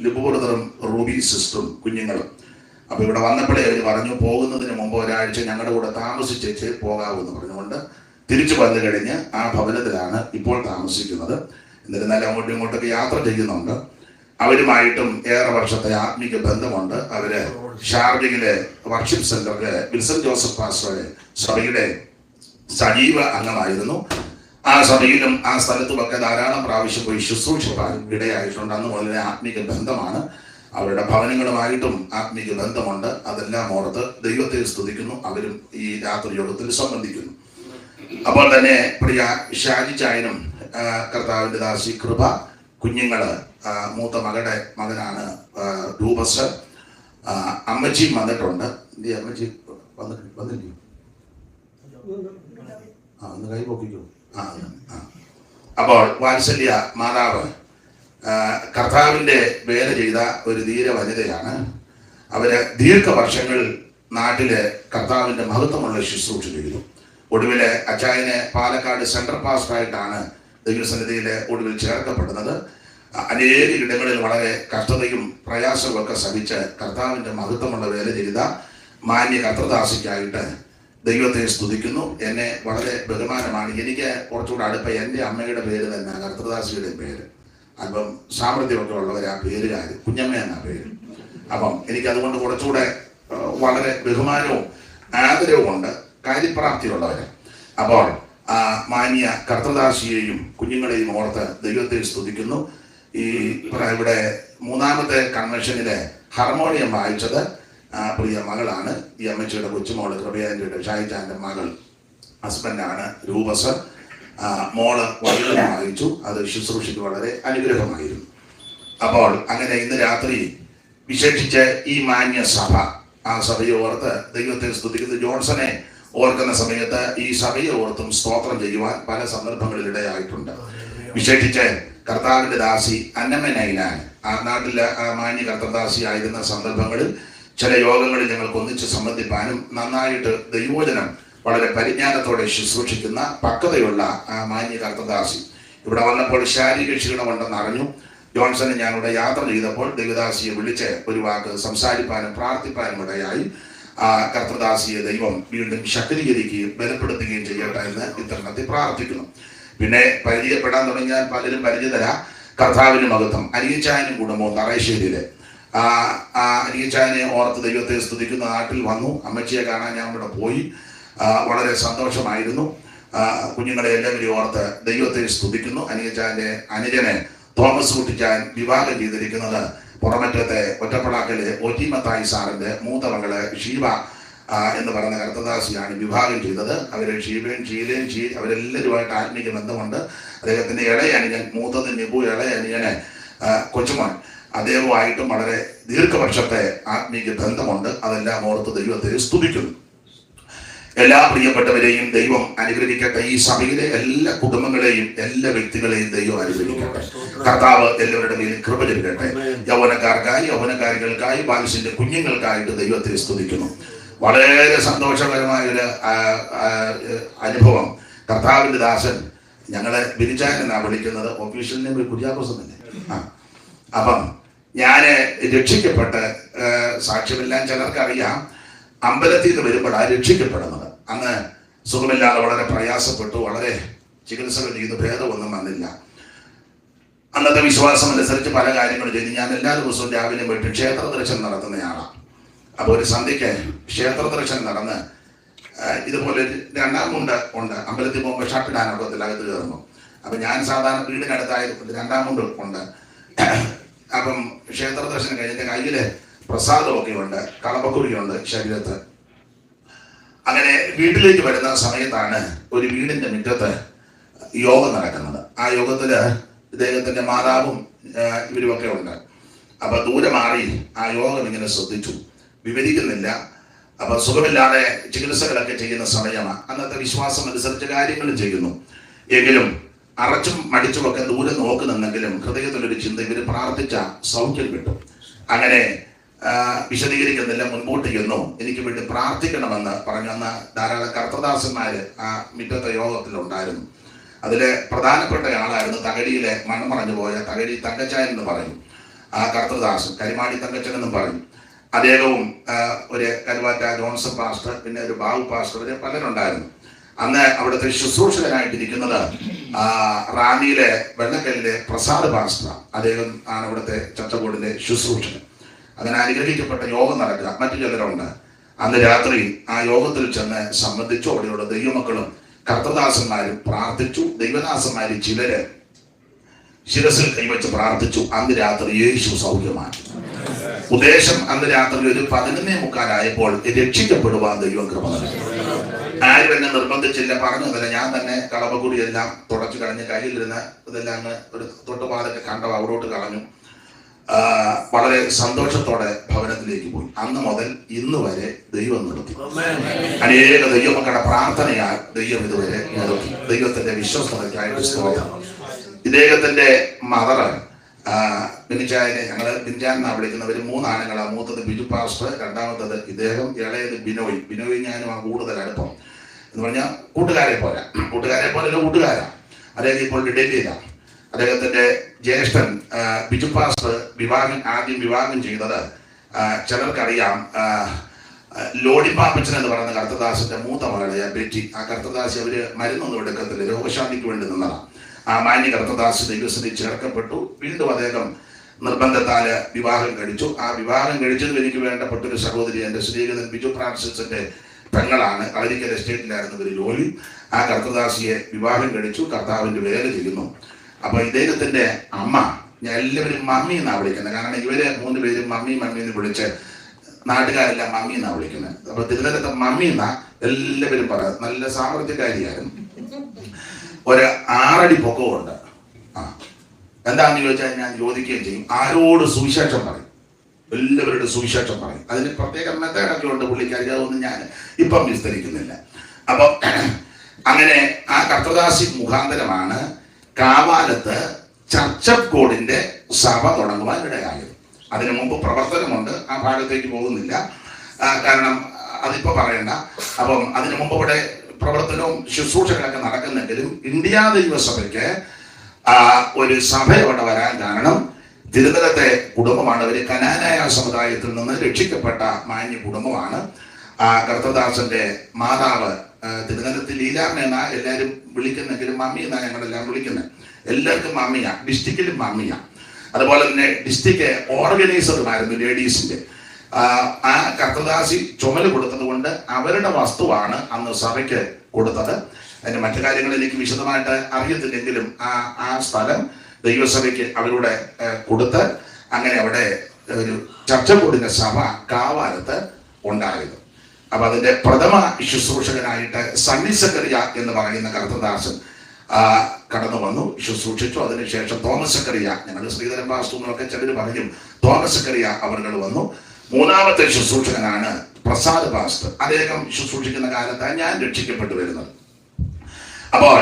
ലിബു ബ്രദറും റൂബി സിസ്റ്ററും കുഞ്ഞുങ്ങളും അപ്പോൾ ഇവിടെ വന്നപ്പോഴേ അവർ പറഞ്ഞു പോകുന്നതിന് മുമ്പ് ഒരാഴ്ച ഞങ്ങളുടെ കൂടെ താമസിച്ചേച്ച് പോകാമെന്ന് പറഞ്ഞുകൊണ്ട് തിരിച്ചു വന്നു കഴിഞ്ഞ് ആ ഭവനത്തിലാണ് ഇപ്പോൾ താമസിക്കുന്നത്. എന്നിരുന്നാലും അങ്ങോട്ടും ഇങ്ങോട്ടൊക്കെ യാത്ര ചെയ്യുന്നുണ്ട്. അവരുമായിട്ടും ഏറെ വർഷത്തെ ആത്മീക ബന്ധമുണ്ട്. അവര് ഷാർജയിലെ വർഷിപ്പ് സെന്ററിലെ വിൽസൺ ജോസഫ് പാസ്റ്ററുടെ സഭയുടെ സജീവ അംഗമായിരുന്നു. ആ സഭയിലും ആ സ്ഥലത്തുമൊക്കെ ധാരാളം പ്രാവശ്യം പോയി ശുശ്രൂഷിപ്പാൻ ഇടയായിട്ടുണ്ട്. അന്ന് മുതലേ ആത്മീക ബന്ധമാണ്. അവരുടെ ഭവനങ്ങളുമായിട്ടും ആത്മീക ബന്ധമുണ്ട്. അതെല്ലാം ഓർത്ത് ദൈവത്തെ സ്തുതിക്കുന്നു. അവരും ഈ രാത്രി യോഗത്തിൽ സംബന്ധിക്കുന്നു. അപ്പോൾ തന്നെ പ്രിയ ഷാജി ചായനും കർത്താവിന്റെ ദാസി കൃപ, കുഞ്ഞുങ്ങള്, മൂത്ത മകനാണ് രൂപസ്, അമ്മച്ചി വന്നിട്ടുണ്ട്. അമ്മച്ചി വന്നില്ലേ? ഒന്ന് കൈ പൊക്കിക്കോ. അപ്പോൾ വാത്സല്യ മാതാവ് കർത്താവിന്റെ വേല ചെയ്ത ഒരു ധീര വനിതയാണ്. അവര് ദീർഘവർഷങ്ങൾ നാട്ടിലെ കർത്താവിന്റെ മഹത്വമുള്ള ശുശ്രൂഷ ചെയ്തു. ഒടുവില് അച്ചായനെ പാലക്കാട് സെൻട്രൽ പാസ്റ്ററായിട്ടാണ് ദൈവസന്നിധിയിലെ ഒടുവിൽ ചേർക്കപ്പെടുന്നത്. അനേക ഇടങ്ങളിൽ വളരെ കഷ്ടതയും പ്രയാസവും ഒക്കെ സഹിച്ച് കർത്താവിന്റെ മഹത്വമുള്ള വേല ചെയ്ത മാന്യ കർത്തദാസിക്കായിട്ട് ദൈവത്തെ സ്തുതിക്കുന്നു. എന്നെ വളരെ ബഹുമാനമാണ്. എനിക്ക് കുറച്ചുകൂടെ അടുപ്പം എൻ്റെ അമ്മയുടെ പേര് തന്നെ കർത്തദാസിയുടെ പേര്. അല്പം സാമർഥ്യമൊക്കെ ഉള്ളവർ ആ പേരുകാർ കുഞ്ഞമ്മ എന്നാ പേര്. അപ്പം എനിക്ക് അതുകൊണ്ട് കുറച്ചുകൂടെ വളരെ ബഹുമാനവും ആദരവും ഉണ്ട്, കാര്യപ്രാപ്തിയുള്ളവര്. അപ്പോൾ മാന്യ കർത്തദാസിയെയും കുഞ്ഞുങ്ങളെയും ഓർത്ത് ദൈവത്തെ സ്തുതിക്കുന്നു. ഈ ഇവിടെ മൂന്നാമത്തെ കൺവെൻഷനിലെ ഹാർമോണിയം വായിച്ചത് പ്രിയ മകളാണ്. ഈ അമ്മച്ചിയുടെ കൊച്ചുമോള് കൃപയാൻ്റെ ഷായിച്ചാൻ്റെ മകൾ ഹസ്ബൻഡാണ് രൂപസ്. മോള് വയലിൻ വായിച്ചു. അത് ശുശ്രൂഷയ്ക്ക് വളരെ അനുഗ്രഹമായിരുന്നു. അപ്പോൾ അങ്ങനെ ഇന്ന് രാത്രി വിശേഷിച്ച് ഈ മാന്യ സഭ, ആ സഭയെ ഓർത്ത് ദൈവത്തെ സ്തുതിക്കുന്നു. ജോൺസനെ ഓർക്കുന്ന സമയത്ത് ഈ സഭയെ ഓർത്തും സ്തോത്രം ചെയ്യുവാൻ പല സന്ദർഭങ്ങളിൽ ഇടയായിട്ടുണ്ട്. വിശേഷിച്ച് കർത്താവിന്റെ ദാസി അന്നമ്മനൈനാൻ ആ നാട്ടിലെ മാന്യ കർത്തദാസി ആയിരുന്ന സന്ദർഭങ്ങളിൽ ചില യോഗങ്ങളിൽ ഞങ്ങൾക്ക് ഒന്നിച്ച് സംബന്ധിപ്പാനും നന്നായിട്ട് ദൈവോചനം വളരെ പരിജ്ഞാനത്തോടെ ശുശ്രൂഷിക്കുന്ന പക്വതയുള്ള ആ മാന്യ കർത്തദാസി ഇവിടെ വന്നപ്പോൾ ശാരീരിക ക്ഷീണമുണ്ടെന്ന് അറിഞ്ഞു. ജോൺസനെ ഞാനിവിടെ യാത്ര ചെയ്തപ്പോൾ ദൈവദാസിയെ വിളിച്ച് ഒരു വാക്ക് സംസാരിപ്പാനും പ്രാർത്ഥിപ്പാനും ഇടയായി. ആ കർത്തദാസിയെ ദൈവം വീണ്ടും ശക്തീകരിക്കുകയും ബലപ്പെടുത്തുകയും ചെയ്യട്ടെ എന്ന് ഇത്തരണത്തിൽ പ്രാർത്ഥിക്കുന്നു. പിന്നെ പരിചയപ്പെടാൻ തുടങ്ങിയാൽ പലരും പരിചിതരാ. കർത്താവിന് മഹത്വം. അനിയച്ചായനും കുടുംബവും തറശ്ശേരിയിലെ അനിയച്ചായനെ ഓർത്ത് ദൈവത്തെ സ്തുതിക്കുന്ന നാട്ടിൽ വന്നു. അമ്മച്ചിയെ കാണാൻ ഞാൻ ഇവിടെ പോയി. വളരെ സന്തോഷമായിരുന്നു. കുഞ്ഞുങ്ങളെ എല്ലാവരും ഓർത്ത് ദൈവത്തെ സ്തുതിക്കുന്നു. അനിയച്ചായന്റെ അനുജനെ തോമസ് കുട്ടിച്ചാൻ വിവാഹം ചെയ്തിരിക്കുന്നത് പുറമറ്റത്തെ ഒറ്റപ്പളാക്കലെ ഒറ്റിമത്തായി സാറിന്റെ മൂത്ത മകള് ഷീബ എന്ന് പറയുന്ന കർത്തദാസിയാണ് വിവാഹം ചെയ്തത്. അവര് ഷീബയും ഷീലയും അവരെല്ലാവരുമായിട്ട് ആത്മീയ ബന്ധമുണ്ട്. അദ്ദേഹത്തിന്റെ ഇളയ അനുജൻ, മൂത്തത് നിബു, ഇളയ അനുജനെ കൊച്ചുമോൻ, അദ്ദേഹവുമായിട്ടും വളരെ ദീർഘവർഷത്തെ ആത്മീയ ബന്ധമുണ്ട്. അതെല്ലാം ഓർത്ത് ദൈവത്തെ സ്തുതിക്കുന്നു. എല്ലാ പ്രിയപ്പെട്ടവരെയും ദൈവം അനുഗ്രഹിക്കട്ടെ. ഈ സഭയിലെ എല്ലാ കുടുംബങ്ങളെയും എല്ലാ വ്യക്തികളെയും ദൈവം അനുഗ്രഹിക്കട്ടെ. കർത്താവ് എല്ലാവരുടെ മേലും കൃപ നൽകട്ടെ. യൗവനക്കാർക്കായി, യൗവനക്കാരികൾക്കായി, ബാലിസിന്റെ കുഞ്ഞുങ്ങൾക്കായിട്ട് ദൈവത്തെ സ്തുതിക്കുന്നു. വളരെ സന്തോഷകരമായ ഒരു അനുഭവം. കർത്താവിന്റെ ദാസൻ, ഞങ്ങളെ ബിരിജാൻ എന്നാണ് വിളിക്കുന്നത്, ഒഫീഷ്യൽ നെയിം കുര്യാക്കോസ് തന്നെ. അപ്പം ഞാന് രക്ഷിക്കപ്പെട്ട് സാക്ഷ്യമെല്ലാം ചിലർക്കറിയാം. അമ്പലത്തിൽ നിന്ന് വരുമ്പോഴാണ് രക്ഷിക്കപ്പെടുന്നത്. അന്ന് സുഖമില്ലാതെ വളരെ പ്രയാസപ്പെട്ടു, വളരെ ചികിത്സകൾ ചെയ്ത് ഭേദമൊന്നും വന്നില്ല. അന്നത്തെ വിശ്വാസം അനുസരിച്ച് പല കാര്യങ്ങളും ചെയ്ത് ഞാൻ എല്ലാ ദിവസവും രാവിലെ പോയിട്ട് ക്ഷേത്ര ദർശനം നടത്തുന്നയാളാണ്. അപ്പോൾ ഒരു സന്ധ്യയ്ക്ക് ക്ഷേത്ര ദർശനം നടന്ന് ഇതുപോലെ രണ്ടാം മുണ്ട് ഉണ്ട്. അമ്പലത്തിൽ പോകുമ്പോൾ ഷർട്ടിടാനൊക്കത്തിൽ അകത്ത് കയറുന്നു. അപ്പം ഞാൻ സാധാരണ വീടിനടുത്തായതുകൊണ്ട് രണ്ടാം മുണ്ട് ഉണ്ട്. അപ്പം ക്ഷേത്ര ദർശനം കഴിഞ്ഞിട്ട് കയ്യിൽ പ്രസാദമൊക്കെ ഉണ്ട്, കളപ്പക്കുറിയുണ്ട് ശരീരത്ത്. അങ്ങനെ വീട്ടിലേക്ക് വരുന്ന സമയത്താണ് ഒരു വീടിന്റെ മുറ്റത്ത് യോഗം നടക്കുന്നത്. ആ യോഗത്തില് ഇദ്ദേഹത്തിന്റെ മാതാവും ഇവരുമൊക്കെ ഉണ്ട്. അപ്പൊ ദൂരെ മാറി ആ യോഗം ഇങ്ങനെ ശ്രദ്ധിച്ചു. വിവരിക്കുന്നില്ല. അപ്പൊ സുഖമില്ലാതെ ചികിത്സകളൊക്കെ ചെയ്യുന്ന സമയമാണ്. അന്നത്തെ വിശ്വാസം അനുസരിച്ച് കാര്യങ്ങൾ ചെയ്യുന്നു. എങ്കിലും അറച്ചും മടിച്ചുമൊക്കെ ദൂരെ നോക്കുന്നെങ്കിലും ഹൃദയത്തിലൊരു ചിന്ത, ഇവര് പ്രാർത്ഥിച്ച സൗഖ്യം കിട്ടും. അങ്ങനെ വിശദീകരിക്കുന്നില്ല, മുൻപോട്ട് ചെന്നു എനിക്ക് വേണ്ടി പ്രാർത്ഥിക്കണമെന്ന് പറഞ്ഞു. അന്ന് ധാരാളം കർത്തദാസന്മാര് ആ മുറ്റത്തെ യോഗത്തിലുണ്ടായിരുന്നു. അതിലെ പ്രധാനപ്പെട്ട ആളായിരുന്നു തകഴിയിലെ മൺമറഞ്ഞു പോയ തകഴി തങ്കച്ചായൻ എന്ന് പറയും. ആ കർത്തദാസൻ കരിമാടി തങ്കച്ചൻ എന്നും പറയും. അദ്ദേഹവും ഒരു കരുവാറ്റ ജോൺസൺ പാസ്റ്റർ, പിന്നെ ഒരു ബാബു പാസ്റ്റർ, ഇവരെ പലരുണ്ടായിരുന്നു. അന്ന് അവിടുത്തെ ശുശ്രൂഷകനായിട്ടിരിക്കുന്നത് റാന്നിയിലെ വെള്ളക്കല്ലിലെ പ്രസാദ് പാസ്റ്റർ. അദ്ദേഹം ആണ് ഇവിടുത്തെ ചട്ടക്കൂടിന്റെ ശുശ്രൂഷകൻ. അങ്ങനെ അനുഗ്രഹിക്കപ്പെട്ട യോഗം നടക്കുക. മറ്റു ചിലരുണ്ട്. അന്ന് രാത്രി ആ യോഗത്തിൽ ചെന്ന് സംബന്ധിച്ചു. അവിടെയുള്ള ദൈവമക്കളും കർത്തദാസന്മാരും പ്രാർത്ഥിച്ചു. ദൈവദാസന്മാരിൽ ചിലര് ശിരസിൽ കൈവച്ച് പ്രാർത്ഥിച്ചു. അന്ന് രാത്രി യേശു സൗഖ്യമാക്കി. ഉദ്ദേശം അന്ന് രാത്രി ഒരു 11:45 രക്ഷിക്കപ്പെടുവാൻ ദൈവം കൃപ നൽകി. ആരും എന്നെ നിർബന്ധിച്ചില്ല, പറഞ്ഞതല്ല. ഞാൻ തന്നെ കളവക്കുടിയെല്ലാം തുടച്ചു കളഞ്ഞ് കയ്യിലിരുന്ന് ഇതെല്ലാം അങ്ങ് ഒരു തൊട്ടുപാതൊക്കെ കണ്ടോ അവിടോട്ട് കളഞ്ഞു. വളരെ സന്തോഷത്തോടെ ഭവനത്തിലേക്ക് പോയി. അന്ന് മുതൽ ഇന്ന് വരെ ദൈവം നിർത്തി. അനേക ദൈവമക്കളുടെ പ്രാർത്ഥനയാൽ ദൈവം ഇതുവരെ നിർത്തി. ദൈവത്തിന്റെ വിശ്വസ്തതയ്ക്കായിട്ട് സ്തോത്രം. ഇദ്ദേഹത്തിന്റെ മദർ ബിനിജായനെ, ഞങ്ങള് ബിൻജാൻ എന്നാണ് വിളിക്കുന്നവര്. 3 ആണുങ്ങളാണ്. മൂത്തത് ബിജു പാസ്റ്റർ, രണ്ടാമത്തത് ഇദ്ദേഹം, ഇളയത് ബിനോയ്. ബിനോയ് ഞാനുമാണ് കൂടുതൽ അടുപ്പം എന്ന് പറഞ്ഞാൽ കൂട്ടുകാരെ പോലെ കൂട്ടുകാരാ. അദ്ദേഹം ഇപ്പോൾ ഡൽഹിയിലാണ്. അദ്ദേഹത്തിന്റെ ജ്യേഷ്ഠൻ ബിജു പാസ്റ്റർ ആദ്യം വിവാഹം ചെയ്തത് ചിലർക്കറിയാം, ലോഡിപ്പാപ്പച്ചൻ എന്ന് പറയുന്ന കർത്തദാസിന്റെ മൂത്ത മകളെ ബെറ്റി. ആ കർത്തദാസി അവര് മരുന്നൊന്നും എടുക്കത്തില്ല, രോഗശാന്തിക്ക് വേണ്ടി നിന്നതാണ്. ആ മാന്യ കർത്തദാസി ദൈവസഭയിൽ ചേർക്കപ്പെട്ടു. വീണ്ടും അദ്ദേഹം നിർബന്ധത്താല് വിവാഹം കഴിച്ചു. ആ വിവാഹം കഴിച്ചതിൽ എനിക്ക് വേണ്ടപ്പെട്ടൊരു സഹോദരി, എന്റെ സ്നേഹിതൻ ബിജു ഫ്രാൻസിസിന്റെ പെങ്ങളാണ്. കളരിക്കൽ എസ്റ്റേറ്റിലായിരുന്നു ഒരു ജോലി. ആ കർത്തദാസിയെ വിവാഹം കഴിച്ചു. കർത്താവിന്റെ വേല ചെയ്യുന്നു. അപ്പൊ ഇദ്ദേഹത്തിന്റെ അമ്മ, ഞാൻ എല്ലാവരും മമ്മി എന്നാണ് വിളിക്കുന്നത്. കാരണം ഇവര് 3 പേരും മമ്മി എന്ന് വിളിച്ച് നാട്ടുകാരെല്ലാം മമ്മി എന്നാണ് വിളിക്കുന്നത്. അപ്പൊ തിരുവനന്തപുരത്തെ മമ്മി എന്നാ എല്ലാവരും പറയുന്നത്. നല്ല സാമർത്ഥ്യക്കാരിയായിരുന്നു. ഒരു 6 അടി പൊക്കമുണ്ട്. എന്താണെന്ന് ചോദിച്ചാൽ ഞാൻ ചോദിക്കുകയും ചെയ്യും. ആരോട് സുവിശേഷം പറയും, എല്ലാവരുടെ സുവിശേഷം പറയും. അതിന് പ്രത്യേക മെത്തേഡൊക്കെ ഉണ്ട് പുള്ളിക്കാരി. അതൊന്നും ഞാൻ ഇപ്പം വിസ്തരിക്കുന്നില്ല. അപ്പം അങ്ങനെ ആ കർത്തദാസി മുഖാന്തരമാണ് കാവാലത്ത് ചർച്ചക്കോടിന്റെ സഭ തുടങ്ങുവാൻ ഇടയായത്. അതിനു മുമ്പ് പ്രവർത്തനമുണ്ട്. ആ ഭാഗത്തേക്ക് പോകുന്നില്ല, കാരണം അതിപ്പോ പറയണ്ട. അപ്പം അതിനു മുമ്പ് ഇവിടെ പ്രവർത്തനവും ശുശ്രൂഷകളൊക്കെ നടക്കുന്നെങ്കിലും ഇന്ത്യ ദൈവസഭയ്ക്ക് ഒരു സഭ ഇവിടെ വരാൻ കാരണം തിരുവനന്തപുരത്തെ കുടുംബമാണ്. അവര് കനാനായ സമുദായത്തിൽ നിന്ന് രക്ഷിക്കപ്പെട്ട മാന്യ കുടുംബമാണ്. കർത്തദാസന്റെ മാതാവ് തിരുവനന്തപുരത്ത് ലീലാമ്മ എന്നാ എല്ലാവരും വിളിക്കുന്നെങ്കിലും മമ്മി എന്നാ ഞങ്ങളെല്ലാം വിളിക്കുന്നത്. എല്ലാവർക്കും മമ്മിയ, ഡിസ്ട്രിക്റ്റിലും മമ്മിയ. അതുപോലെ തന്നെ ഡിസ്ട്രിക്ട് ഓർഗനൈസറുമായിരുന്നു ലേഡീസിന്റെ. ആ കർത്തദാസി ചുമല് കൊടുത്തത് കൊണ്ട് അവരുടെ വസ്തുവാണ് അന്ന് സഭയ്ക്ക് കൊടുത്തത്. അതിന്റെ മറ്റു കാര്യങ്ങൾ എനിക്ക് വിശദമായിട്ട് അറിയത്തില്ലെങ്കിലും ആ സ്ഥലം ദൈവസഭയ്ക്ക് അവരുടെ കൊടുത്ത് അങ്ങനെ അവിടെ ഒരു ചർച്ചക്കൂടിന്റെ സഭ കാവാലത്ത് ഉണ്ടായത്. അപ്പൊ അതിന്റെ പ്രഥമ ശുശ്രൂഷകനായിട്ട് സണ്ണി സക്കറിയ എന്ന് പറയുന്ന കർത്തദാസൻ കടന്നു വന്നു, ശുശ്രൂഷിച്ചു. അതിനുശേഷം തോമസ് സക്കറിയ, ഞങ്ങളുടെ ശ്രീധരൻ പാസ്റ്റൂന്നൊക്കെ ചിലർ പറയും, തോമസ് സക്കറിയ അവർ വന്നു. 3ാമത്തെ ശുശ്രൂഷകനാണ് പ്രസാദ് പാസ്റ്റർ. അദ്ദേഹം ശുശ്രൂഷിക്കുന്ന കാലത്താണ് ഞാൻ രക്ഷിക്കപ്പെട്ടു വരുന്നത്. അപ്പോൾ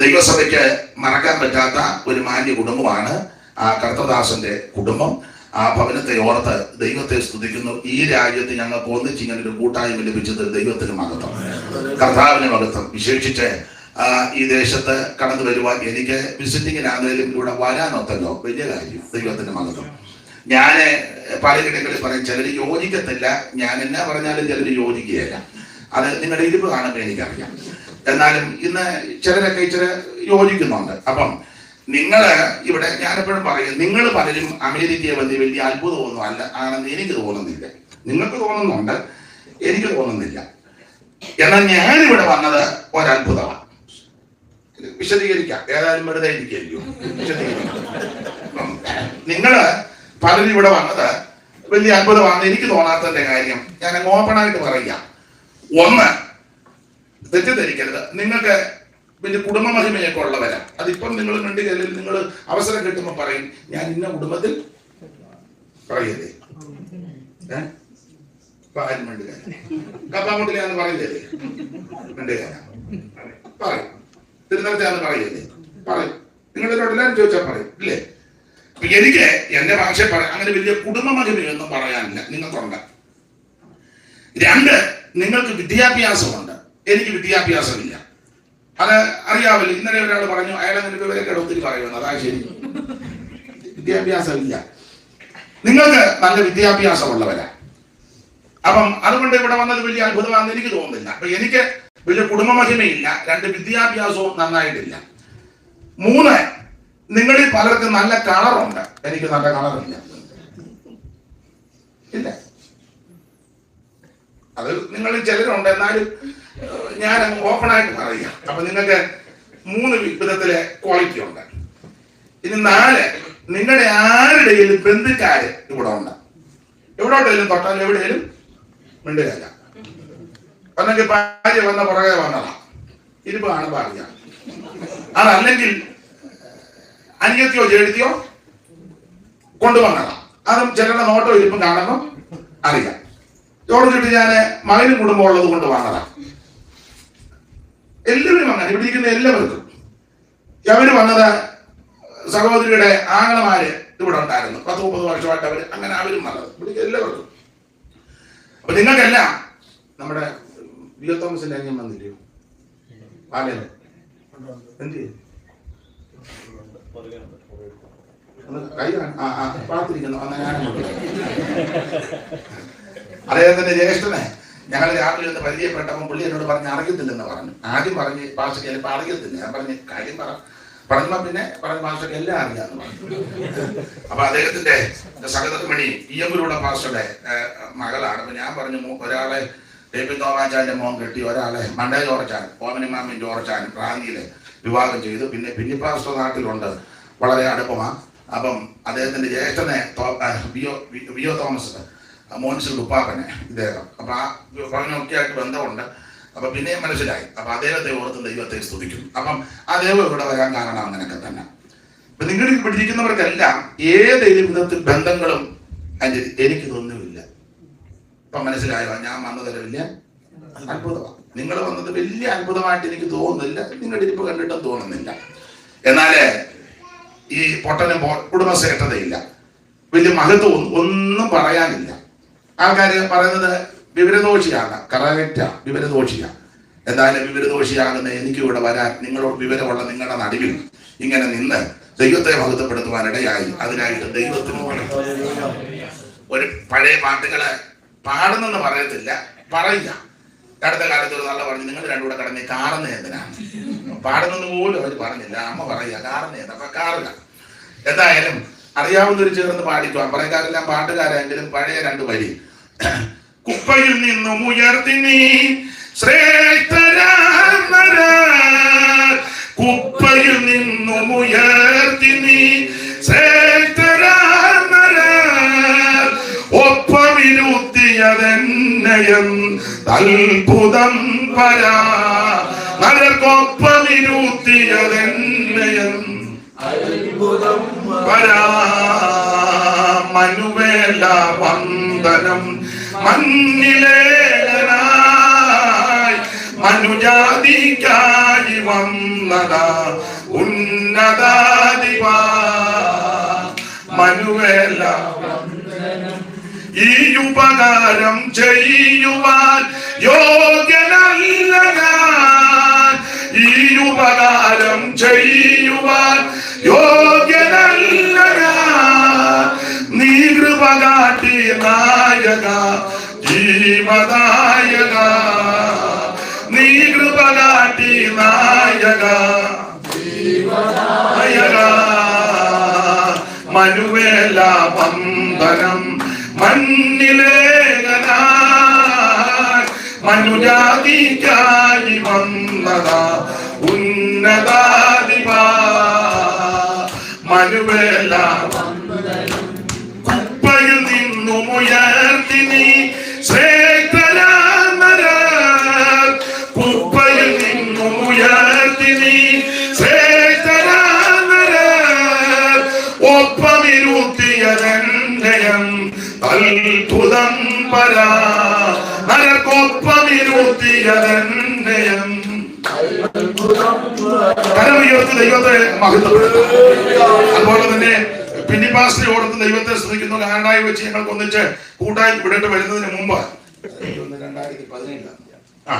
ദൈവസഭയ്ക്ക് മറക്കാൻ പറ്റാത്ത ഒരു മാന്യ കുടുംബമാണ് ആ കർത്തദാസന്റെ കുടുംബം. ആ ഭവനത്തെ ഓർത്ത് ദൈവത്തെ സ്തുതിക്കുന്നു. ഈ രാജ്യത്ത് ഞങ്ങൾക്ക് ഒന്നിച്ച് ഇങ്ങനെ ഒരു കൂട്ടായ്മ ലഭിച്ചത് ദൈവത്തിന് മഹത്വം, കർത്താവിന് മഹത്വം. വിശേഷിച്ച് ഈ ദേശത്ത് കടന്നു വരുവാൻ എനിക്ക് വിസിറ്റിങ്ങിനാണെങ്കിലും ഇവിടെ വരാനൊത്തല്ലോ, വലിയ കാര്യം. ദൈവത്തിന്റെ മഹത്വം. ഞാന് പലയിടങ്ങളിൽ പറയും, ചിലർ യോജിക്കത്തില്ല. ഞാൻ എന്നാ പറഞ്ഞാലും ചിലർ യോജിക്കുകയല്ല. അത് നിങ്ങളുടെ ഇരിപ്പ് കാണുമ്പോൾ എനിക്കറിയാം. എന്നാലും ഇന്ന് ചിലരൊക്കെ ഇച്ചിരി യോജിക്കുന്നുണ്ട്. അപ്പം നിങ്ങള് ഇവിടെ, ഞാനെപ്പോഴും പറയും, നിങ്ങൾ പലരും അമേരിക്കയെ വലിയ അത്ഭുതമൊന്നും അല്ല ആണെന്ന് എനിക്ക് തോന്നുന്നില്ല. നിങ്ങൾക്ക് തോന്നുന്നുണ്ട്, എനിക്ക് തോന്നുന്നില്ല. എന്നാൽ ഞാനിവിടെ വന്നത് ഒരത്ഭുതമാണ്. വിശദീകരിക്കാം, ഏതായാലും വെറുതെ ഇരിക്കുകയല്ലോ, വിശദീകരിക്കാം. നിങ്ങള് പലരും ഇവിടെ വന്നത് വലിയ അത്ഭുതമാണെന്ന് എനിക്ക് തോന്നാത്തതിന്റെ കാര്യം ഞാൻ ഓപ്പണായിട്ട് പറയാം. ഒന്ന്, തെറ്റിദ്ധരിക്കരുത്, നിങ്ങൾക്ക് വലിയ കുടുംബ മഹിമയൊക്കെ ഉള്ളവരാ. അതിപ്പം നിങ്ങൾ കണ്ടില്ലെങ്കിൽ നിങ്ങൾ അവസരം കിട്ടുമ്പോൾ പറയും, ഞാൻ ഇന്ന കുടുംബത്തിൽ പറയല്ലേ, ആരും വേണ്ടുകാരൻ കപ്പാമുട്ടിലാന്ന് പറയില്ലേ, വേണ്ടുകാരൻ പറയും, തിരുനെൽച്ചാന്ന് പറയല്ലേ, പറയും. നിങ്ങളെല്ലാവരും ചോദിച്ചാൽ പറയും ഇല്ലേ? എനിക്ക് എന്റെ ഭാഷ പറയാം, അങ്ങനെ വലിയ കുടുംബ മഹിമയൊന്നും പറയാനില്ല, നിങ്ങൾക്കുണ്ട്. രണ്ട്, നിങ്ങൾക്ക് വിദ്യാഭ്യാസമുണ്ട്, എനിക്ക് വിദ്യാഭ്യാസമില്ല. അത് അറിയാമല്ലോ. ഇന്നലെ ഒരാൾ പറഞ്ഞു, അയാളെ നിനക്ക് വിവരക്കേട് ഒത്തിരി പറയുമെന്ന്. അതാ ശരി, വിദ്യാഭ്യാസമില്ല. നിങ്ങൾക്ക് നല്ല വിദ്യാഭ്യാസമുള്ളവരാ. അപ്പം അതുകൊണ്ട് ഇവിടെ വന്നത് വലിയ അത്ഭുതമാണെന്ന് എനിക്ക് തോന്നുന്നില്ല. അപ്പൊ എനിക്ക് വലിയ കുടുംബ മഹിമയില്ല. രണ്ട്, വിദ്യാഭ്യാസവും നന്നായിട്ടില്ല. മൂന്ന്, നിങ്ങളിൽ പലർക്കും നല്ല കളറുണ്ട്, എനിക്ക് നല്ല കളറില്ല. ഇല്ല, അത് നിങ്ങളിൽ ചിലരുണ്ട്, എന്നാലും ഞാൻ ഓപ്പണായിട്ട് പറയാം. അപ്പൊ നിങ്ങൾക്ക് മൂന്ന് വിധത്തിലെ ക്വാളിറ്റി ഉണ്ട്. ഇനി നാല്, നിങ്ങളുടെ ആരുടെയും ബന്ധുക്കാര് ഇവിടെ ഉണ്ട്. എവിടോട്ടേലും തൊട്ടാലും എവിടെയും മിണ്ടുകയല്ല. ഒന്നെങ്കിൽ ഭാര്യ വന്ന പുറകെ വന്നതാ, ഇരുമ്പ് കാണുമ്പോ അറിയാം. അതല്ലെങ്കിൽ അനിയത്തിയോ ചേട്ടത്തിയോ കൊണ്ടുവന്നതാ, അതും ചിലരുടെ നോട്ടോ ഇരിപ്പും കാണുമ്പോൾ അറിയാം. ചോദിച്ചിട്ട് ഞാൻ മകനും കുടുംബം ഉള്ളത് കൊണ്ട് വന്നതാ. എല്ലാവരും അങ്ങനെ, ഇവിടെ ഇരിക്കുന്ന എല്ലാവർക്കും. അവര് വന്നത് സഹോദരിയുടെ ആങ്ങളമാര് ഇവിടെ ഉണ്ടായിരുന്നു, 10-30 വർഷമായിട്ട് അവര് അങ്ങനെ അവരും വന്നത് ഇവിടെ എല്ലാവർക്കും. അപ്പൊ നിങ്ങൾക്കെല്ലാം നമ്മുടെ വിയോ തോമസിന്റെ അന്യം വന്നില്ലയോ? പാലയില് എന്ത് പാർത്തിരിക്കുന്നു. അദ്ദേഹത്തിന്റെ ജ്യേഷ്ഠനെ ഞങ്ങൾ രാവിലെ ഒന്ന് പരിചയപ്പെട്ടപ്പോൾ പുള്ളി എന്നോട് പറഞ്ഞ് അറിയത്തില്ലെന്ന് പറഞ്ഞു. ആദ്യം പറഞ്ഞ് ഭാഷയ്ക്ക് ചിലപ്പോൾ അറിയത്തില്ല. ഞാൻ പറഞ്ഞ് കാര്യം പറഞ്ഞപ്പോ പിന്നെ പറഞ്ഞ ഭാഷയ്ക്ക് എല്ലാം അറിയാന്ന് പറഞ്ഞു. അപ്പൊ അദ്ദേഹത്തിന്റെ സഹധർമ്മിണി ഇയമ്പൂരുള്ള ഭാഷയുടെ മകളാണ്. അപ്പൊ ഞാൻ പറഞ്ഞു, ഒരാളെ ഡേവിഡ് തോമാച്ചാന്റെ മോൻ കെട്ടി, ഒരാളെ മണ്ടേ ജോർച്ചാൻ, ഓമനിമാമൻ ജോർച്ചാൻ പ്രാന്തിയില് വിവാഹം ചെയ്തു. പിന്നെ പിന്നിപ്പാസ്റ്റർ നാട്ടിലുണ്ട്, വളരെ അടുപ്പമാണ്. അപ്പം അദ്ദേഹത്തിന്റെ ജ്യേഷ്ഠനെ വിയോ തോമസ്, മോൻസിൽ ഉപ്പാപ്പനെ ഇദ്ദേഹം. അപ്പൊ ആ പറഞ്ഞൊക്കെ ആയിട്ട് ബന്ധമുണ്ട്. അപ്പൊ പിന്നെയും മനസ്സിലായി. അപ്പൊ അദ്ദേഹത്തെ ഓർത്ത് ദൈവത്തെ സ്തുതിക്കും. അപ്പം ആ ദൈവം ഇവിടെ വരാൻ കാരണം അങ്ങനെയൊക്കെ തന്നെ. അപ്പൊ നിങ്ങളിൽ പിടിച്ചിരിക്കുന്നവർക്കെല്ലാം ഏതെങ്കിലും വിധത്തിൽ ബന്ധങ്ങളും എനിക്ക് തോന്നുന്നില്ല. ഇപ്പൊ മനസ്സിലായോ? ഞാൻ വന്നത് വലിയ അത്ഭുതമാണ്. നിങ്ങൾ വന്നത് വലിയ അത്ഭുതമായിട്ട് എനിക്ക് തോന്നുന്നില്ല. നിങ്ങളുടെ ഇരിപ്പ് കണ്ടിട്ടും തോന്നുന്നില്ല. എന്നാല് ഈ പൊട്ടനും കുടുംബശ്രേഷ്ഠതയില്ല, വലിയ മഹത്വം ഒന്നും പറയാനില്ല. ആൾക്കാര് പറയുന്നത് വിവരദോഷിയാണ്. കറക്റ്റാ, വിവരദോഷിയാണ്. എന്തായാലും വിവരദോഷിയാകുന്ന എനിക്ക് ഇവിടെ വരാൻ, നിങ്ങളോട് വിവരമുള്ള നിങ്ങളുടെ നടുവിൽ ഇങ്ങനെ നിന്ന് ദൈവത്തെ മഹത്വപ്പെടുത്തുവാനിടയായി. അതിനായിട്ട് ദൈവത്തിനോട് ഒരു പഴയ പാട്ടുകള് പാടുന്നെന്ന് പറയത്തില്ല, പറയുക. അടുത്ത കാലത്ത് ഒരു നല്ല പറഞ്ഞു, നിങ്ങൾ രണ്ടുകൂടെ കടന്ന് കാറുന്ന എന്തിനാണ് പാടുന്നെന്ന് പോലും അവർ പറഞ്ഞില്ല. അമ്മ പറയുക കാറുന്ന എന്താ, അപ്പൊ കാറുക. എന്തായാലും അറിയാവുന്നൊരു ചേർന്ന് പാടിക്കുവാൻ പറയക്കാരെല്ലാം പാട്ടുകാരെങ്കിലും പഴയ രണ്ടു വരി. കുപ്പയിൽ നിന്നും ഉയർത്തി നീ ശ്രേഷ്ഠരാമരാർ, കുപ്പയിൽ നിന്നും ഉയർത്തി നീ ശ്രേഷ്ഠരാമരാർ, ഒപ്പമിരുത്തിയതെന്നയം അത്ഭുതം പരാ, നരക്കൊപ്പമിരുത്തിയതെന്നയം അത്ഭുതം പരാ. മനുവേല വന്ദനം മണ്ണിലേനായി, മനുജാതിക്കായി വന്നതാ ഉന്നതാധിപാ. മനുവേല ഈ ഉപകാരം ചെയ്യുവാൻ യോഗ്യനല്ല ഞാൻ, ഈ ഉപകാരം ചെയ്യുവാൻ യോഗ്യനല്ല ഞാൻ. നീ കൃപ കാട്ടി നായക ജീവദായക, നീ കൃപ കാട്ടി നായക ജീവദായക. മനുവേല വന്ദനം മണ്ണിലേന മനുജാതിക്കായി വന്നതാ ഉന്നതാധിപ മനുവേല കുപ്പയിൽ നിന്നും ഉയർത്തി നീ ശ്രേഷ്ഠരാമര കുപ്പയിൽ നിന്നും ഉയർത്തി നീ ശ്രേഷ്ഠരാമര ഒപ്പമിരുത്തിയതെന്നയം അത്ഭുതം പരാ നരക്കൊപ്പമിരുത്തിയതെന്നയം കരമുയർത്തി ദൈവത്തെ മഹത്വപ്പെടുത്തുക. അതുപോലെ തന്നെ പിന്നിപ്പാസ്റ്റിനെ ഓർത്ത് ദൈവത്തെ സ്തുതിക്കുന്നു. കാനഡയിൽ വെച്ച് ഞങ്ങൾക്ക് ഒന്നിച്ച് കൂട്ടായി ഇവിടേട്ട് വരുന്നതിന് മുമ്പ് 2017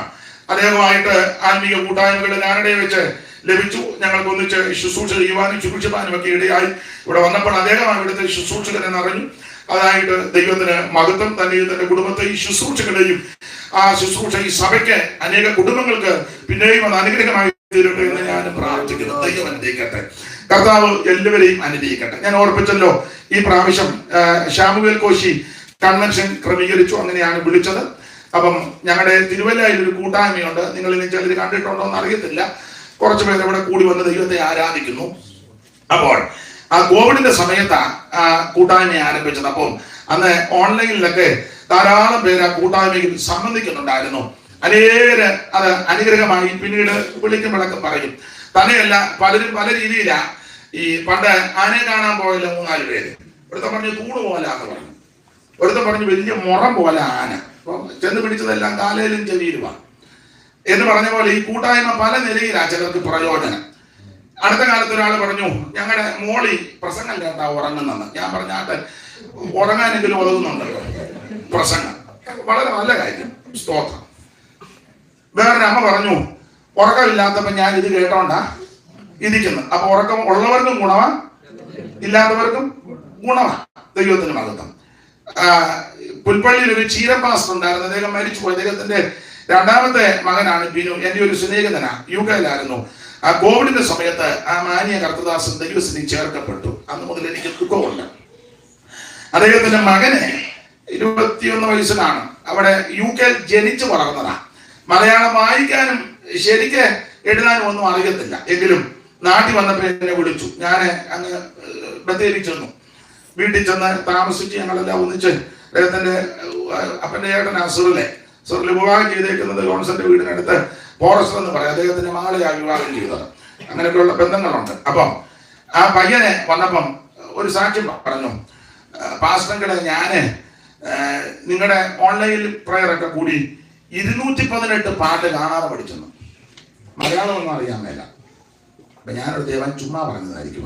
അദ്ദേഹമായിട്ട് ആത്മീയ കൂട്ടായ്മകൾ കാനഡയിൽ വെച്ച് ലഭിച്ചു. ഞങ്ങൾക്ക് ഒന്നിച്ച് ശുശ്രൂഷ ചെയ്യുവാനും ശുശ്രൂഷിപ്പാനും ഒക്കെ ഇടയായി. ഇവിടെ വന്നപ്പോൾ അദ്ദേഹമാണ് ഇവിടുത്തെ ശുശ്രൂഷകരെന്ന് അറിഞ്ഞു. അതായിട്ട് ദൈവത്തിന് മഹത്വം. തന്നെയും തന്റെ കുടുംബത്തെയും ശുശ്രൂഷകളെയും ആ ശുശ്രൂഷ ഈ സഭയ്ക്ക് അനേക കുടുംബങ്ങൾക്ക് പിന്നെയും അത് അനുഗ്രഹമായി തീരട്ടെ എന്ന് ഞാൻ പ്രാർത്ഥിക്കുന്നു. ദൈവം അനുഗ്രഹിക്കട്ടെ. കർത്താവ് എല്ലാവരെയും അനുഗ്രഹിക്കട്ടെ. ഞാൻ ഓർപ്പിച്ചല്ലോ, ഈ പ്രാവശ്യം ശാമുവേൽ കോശി കൺവെൻഷൻ ക്രമീകരിച്ചു. അങ്ങനെയാണ് വിളിച്ചത്. അപ്പം ഞങ്ങളുടെ തിരുവല്ലയിൽ ഒരു കൂട്ടായ്മയുണ്ട്. നിങ്ങൾ ഇനി ചിലർ കണ്ടിട്ടുണ്ടോ എന്ന് അറിയത്തില്ല. കുറച്ച് പേര് ഇവിടെ കൂടി വന്ന് ദൈവത്തെ ആരാധിക്കുന്നു. അപ്പോൾ ആ കോവിഡിന്റെ സമയത്താണ് ആ കൂട്ടായ്മയെ ആരംഭിച്ചത്. അപ്പം അന്ന് ഓൺലൈനിലൊക്കെ ധാരാളം പേര് ആ കൂട്ടായ്മയിൽ സംബന്ധിക്കുന്നുണ്ടായിരുന്നു. അനേകര് അത് അനുഗ്രഹമായി പിന്നീട് വിളിക്കുമ്പോഴൊക്കെ പറയും. തന്നെയല്ല, പലരും പല രീതിയിലാ. ഈ പണ്ട് ആനയെ കാണാൻ പോയല്ലോ 3-4 പേര്. ഒരുത്തൻ പറഞ്ഞു തൂണ് പോലാന്ന് പറഞ്ഞു. ഒരുത്തൻ പറഞ്ഞു വലിയ മുറം പോലെ ആന. അപ്പം ചെന്ന് പിടിച്ചതെല്ലാം കാലയിലും ചെവിയിലുമാണ് എന്ന് പറഞ്ഞ പോലെ ഈ കൂട്ടായ്മ പല നിലയിലാ ചിലർക്ക് പ്രയോജനം. അടുത്ത കാലത്ത് ഒരാൾ പറഞ്ഞു, ഞങ്ങളുടെ മോളി പ്രസംഗം കേട്ടാ ഉറങ്ങുന്നെന്ന്. ഞാൻ പറഞ്ഞ ആട്ടെ, ഉറങ്ങാനെങ്കിലും ഉതകുന്നുണ്ടല്ലോ പ്രസംഗം. വളരെ നല്ല കാര്യം, സ്തോത്രം. വേറൊരു അമ്മ പറഞ്ഞു, ഉറക്കമില്ലാത്തപ്പോ ഞാൻ ഇത് കേട്ടോണ്ടാ ഇരിക്കുന്നു. അപ്പൊ ഉറക്കം ഉള്ളവർക്കും ഗുണമാ, ഇല്ലാത്തവർക്കും ഗുണമാ. ദൈവത്തിന് മഹത്വം. പുൽപ്പള്ളിയിൽ ഒരു ചീരം പാസ്റ്റർ ഉണ്ടായിരുന്നു. അദ്ദേഹം മരിച്ചുപോയി. അദ്ദേഹത്തിന്റെ 2ാമത്തെ മകനാണ് ബിനു. എന്റെ ഒരു സ്നേഹിതനാ, UK-യിലായിരുന്നു. ആ കോവിഡിന്റെ സമയത്ത് ആ മാന്യ കർത്തദാസൻ ദൈവസന്നിധിയിൽ ചേർക്കപ്പെട്ടു. അന്ന് മുതൽ എനിക്ക് ദുഃഖമുണ്ട്. അദ്ദേഹത്തിന്റെ മകനെ 21 വയസ്സിലാണ്. അവിടെ UK-യിൽ ജനിച്ചു വളർന്നതാ. മലയാളം വായിക്കാനും ശരിക്ക് എഴുതാനും ഒന്നും അറിയത്തില്ല. എങ്കിലും നാട്ടിൽ വന്നപ്പോൾ എന്നെ വിളിച്ചു. ഞാൻ അങ്ങ് ബത്തേരി ചെന്നു. വീട്ടിൽ ചെന്ന് താമസിച്ച് ഞങ്ങളെല്ലാം ഒന്നിച്ച് അദ്ദേഹത്തിന്റെ അപ്പന്റെ ഏട്ടൻ സുറിലെ വിവാഹം ചെയ്തേക്കുന്നത് ജോൺസന്റെ വീടിനടുത്ത് ഫോറസ്റ്റർ എന്ന് പറയും. അദ്ദേഹത്തിന്റെ മകളെയാണ് വിവാഹം ചെയ്തത്. അങ്ങനെയൊക്കെയുള്ള ബന്ധങ്ങളുണ്ട്. അപ്പം ആ പയ്യനെ വന്നപ്പം ഒരു സാക്ഷ്യം പറഞ്ഞു, പാസ്റ്ററുടെ ഞാന് നിങ്ങളുടെ ഓൺലൈൻ പ്രയറൊക്കെ കൂടി 218 പാട്ട് കാണാതെ പഠിച്ചെന്നു. മലയാളം ഒന്നും അറിയാൻ മേല. അപ്പൊ ഞാനൊരു ദേവൻ ചുമ്മാ പറഞ്ഞതായിരിക്കും.